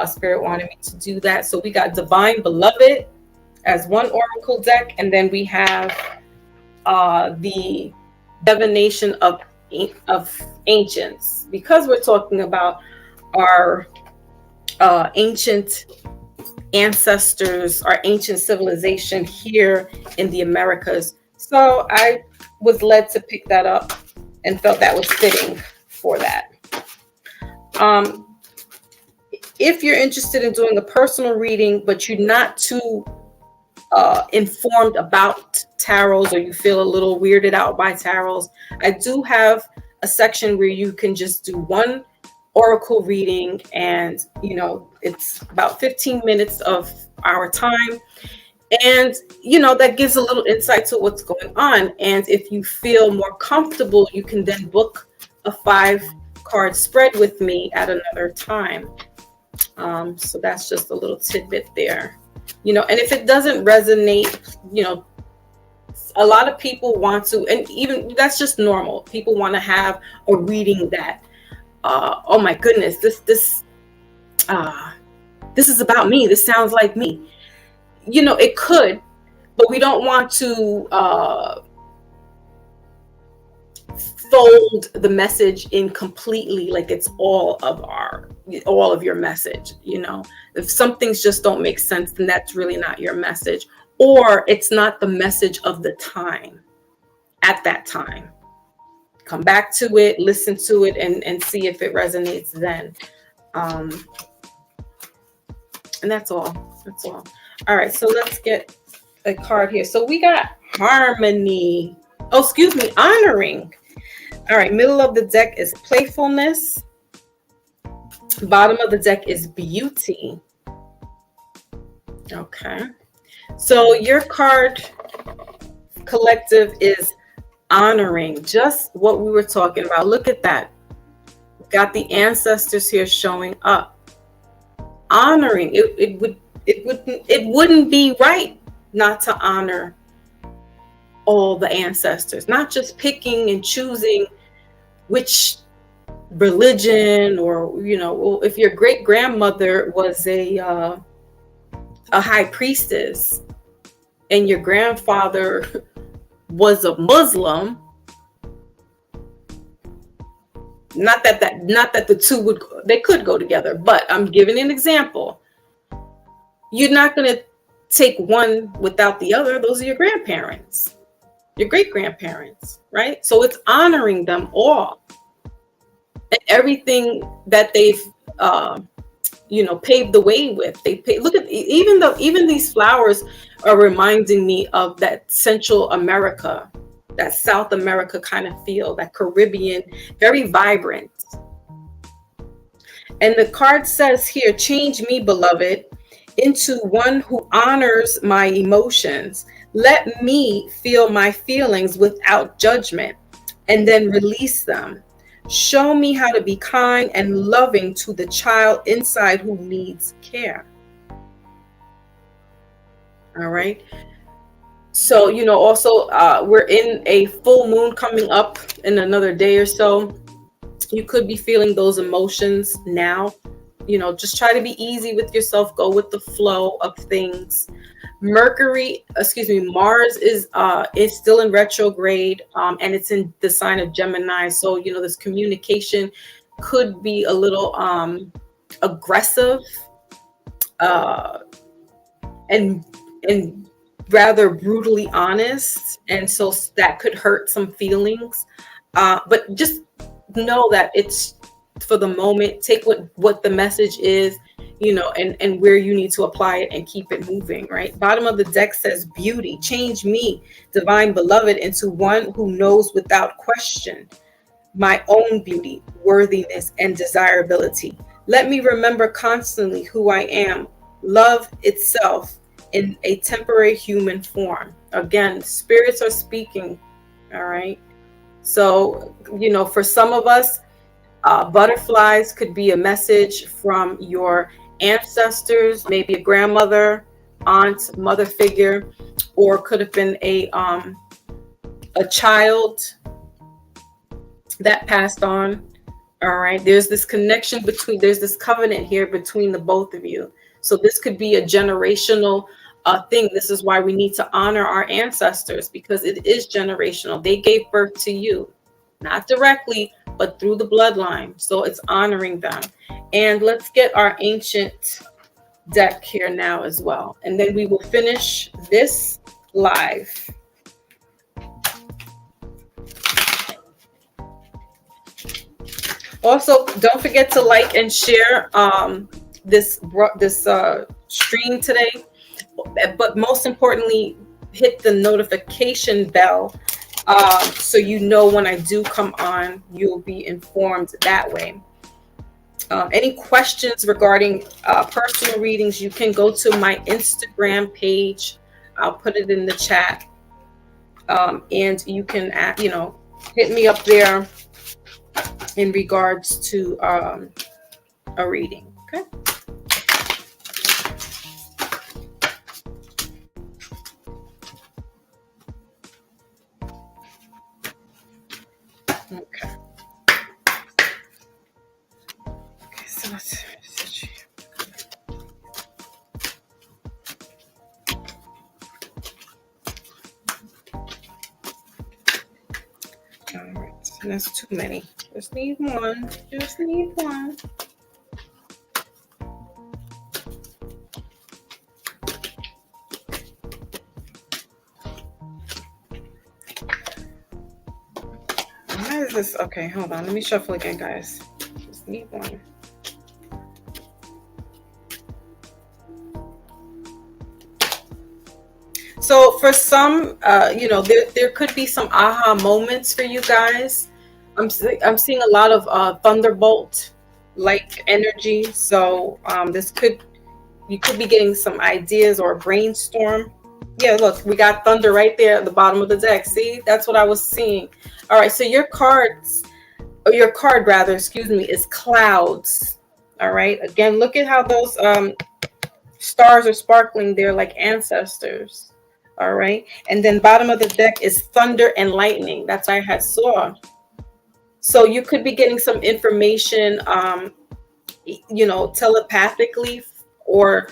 Spirit wanted me to do that. So we got Divine Beloved as one oracle deck, and then we have the Divination of Ancients, because we're talking about our ancient ancestors, our ancient civilization here in the Americas. So I was led to pick that up and felt that was fitting for that. If you're interested in doing a personal reading, but you're not too informed about tarots, or you feel a little weirded out by tarots, I do have a section where you can just do one oracle reading, and you know, it's about 15 minutes of our time, and you know, that gives a little insight to what's going on. And if you feel more comfortable, you can then book a 5-card spread with me at another time. So that's just a little tidbit there, you know. And if it doesn't resonate, you know, a lot of people want to, and even that's just normal, people want to have a reading that oh my goodness, this is about me, this sounds like me. You know, it could, but we don't want to fold the message in completely, like it's all of your message. You know, if some things just don't make sense, then that's really not your message. or it's not the message of the time at that time. Come back to it, listen to it, and see if it resonates then. And that's all. That's all. All right, so let's get a card here. So we got harmony. Oh, excuse me, honoring. All right, middle of the deck is playfulness. Bottom of the deck is beauty. Okay. So your card collective is honoring, just what we were talking about. Look at that. Got the ancestors here showing up. Honoring. It wouldn't be right not to honor all the ancestors, not just picking and choosing which religion, or if your great grandmother was a high priestess and your grandfather was a Muslim. Not that the two they could go together, but I'm giving an example. You're not going to take one without the other. Those are your grandparents, your great grandparents, right? So it's honoring them all and everything that they've paved the way with. Look at, even these flowers are reminding me of that Central America, that South America kind of feel, that Caribbean, very vibrant. And the card says here, change me, beloved, into one who honors my emotions. Let me feel my feelings without judgment and then release them. Show me how to be kind and loving to the child inside who needs care. All right. So, also, we're in a full moon coming up in another day or so. You could be feeling those emotions now. Just try to be easy with yourself. Go with the flow of things. Mars is still in retrograde, and it's in the sign of Gemini. So, this communication could be a little aggressive and rather brutally honest. And so that could hurt some feelings. But just know that it's for the moment. Take what the message is, and where you need to apply it and keep it moving, right? Bottom of the deck says beauty. Change me, divine beloved, into one who knows without question my own beauty, worthiness, and desirability. Let me remember constantly who I am, love itself in a temporary human form. Again, spirits are speaking, all right? So, for some of us, butterflies could be a message from your ancestors, maybe a grandmother, aunt, mother figure, or could have been a child that passed on. All right, there's this connection there's this covenant here between the both of you. So this could be a generational thing. This is why we need to honor our ancestors, because it is generational. They gave birth to you, not directly, but through the bloodline. So it's honoring them. And let's get our ancient deck here now as well. And then we will finish this live. Also, don't forget to like and share this stream today. But most importantly, hit the notification bell so when I do come on, you'll be informed that way. Any questions regarding personal readings, you can go to my Instagram page. I'll put it in the chat, and you can hit me up there in regards to a reading. Okay. Okay. So let's see. All right, so that's too many. Just need one. Just need one. is okay. Hold on, let me shuffle again, guys. Just need one. So for some, there could be some aha moments for you guys. I'm seeing a lot of thunderbolt like energy. So you could be getting some ideas or a brainstorm. Yeah, look, we got thunder right there at the bottom of the deck. See, that's what I was seeing. All right, so your card rather, excuse me, is clouds. All right, again, look at how those stars are sparkling. They're like ancestors. All right, and then bottom of the deck is thunder and lightning. That's what I had saw. So you could be getting some information, telepathically, or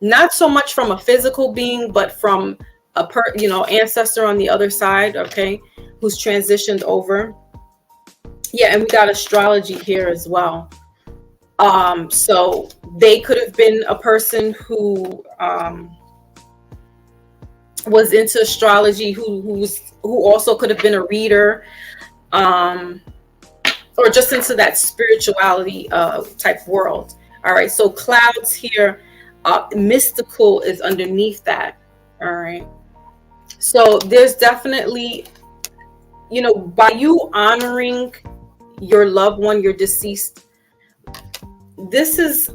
not so much from a physical being, but from a ancestor on the other side, okay, who's transitioned over. Yeah, and we got astrology here as well. So they could have been a person who was into astrology, who also could have been a reader, or just into that spirituality type world. All right, so clouds here, mystical is underneath that. All right, so there's definitely, by you honoring your loved one, your deceased, this is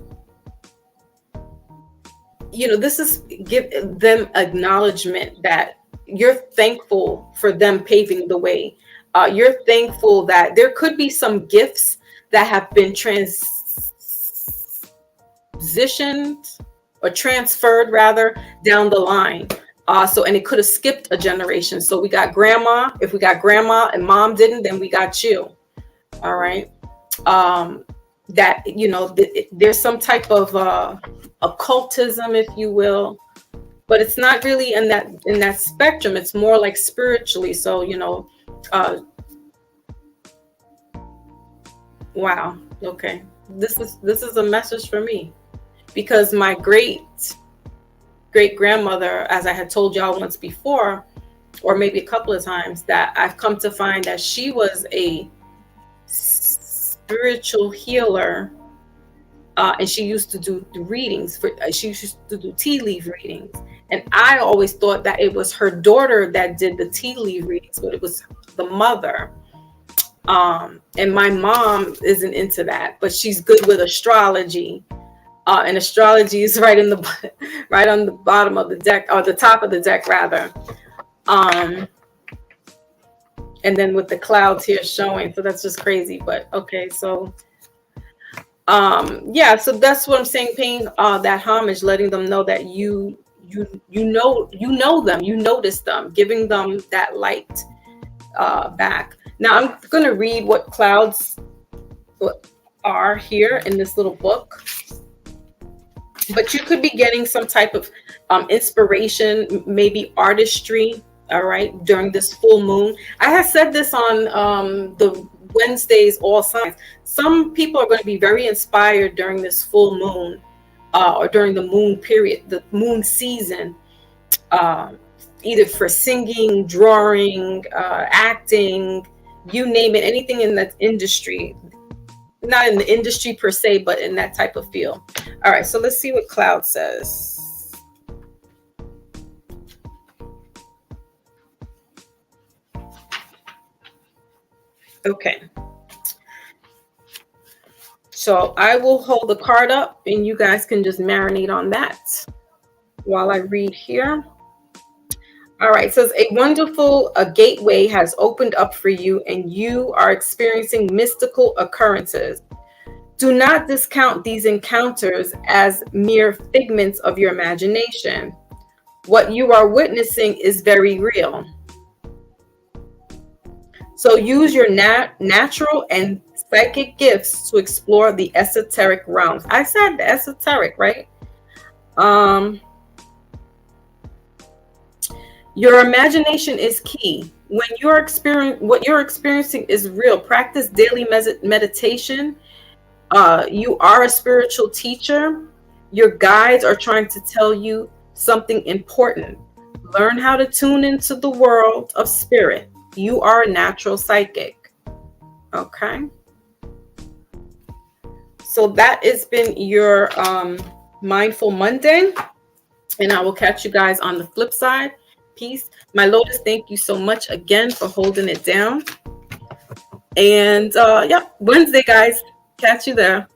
give them acknowledgement that you're thankful for them paving the way. You're thankful that there could be some gifts that have been transitioned or transferred rather down the line. And it could have skipped a generation. So we got grandma. If we got grandma and mom didn't, then we got you. All right. That, there's some type of occultism, if you will, but it's not really in that spectrum. It's more like spiritually. So, wow. Okay. This is a message for me, because my great grandmother, as I had told y'all once before, or maybe a couple of times, that I've come to find that she was a spiritual healer, and she used to do the readings she used to do tea leaf readings, and I always thought that it was her daughter that did the tea leaf readings, but it was the mother. And my mom isn't into that, but she's good with astrology, and astrology is right on the bottom of the deck, or the top of the deck rather. And then with the clouds here showing, so that's just crazy. But okay, so so that's what I'm saying, paying that homage, letting them know that you know them, you notice them, giving them that light back. Now I'm going to read what clouds are here in this little book, but you could be getting some type of inspiration, maybe artistry, all right, during this full moon. I have said this on the Wednesdays, all signs. Some people are going to be very inspired during this full moon, or during the moon period, the moon season, either for singing, drawing, acting, you name it, anything in that industry. Not in the industry per se, but in that type of feel. All right, so let's see what cloud says. Okay. So I will hold the card up and you guys can just marinate on that while I read here. All right, it says a wonderful gateway has opened up for you and you are experiencing mystical occurrences. Do not discount these encounters as mere figments of your imagination. What you are witnessing is very real. So use your natural and psychic gifts to explore the esoteric realms. I said the esoteric, right? Your imagination is key. When what you're experiencing is real. Practice daily meditation. You are a spiritual teacher. Your guides are trying to tell you something important. Learn how to tune into the world of spirit. You are a natural psychic. Okay. So that has been your Mindful Monday. And I will catch you guys on the flip side. Peace. My Lotus, thank you so much again for holding it down. And yeah, Wednesday, guys. Catch you there.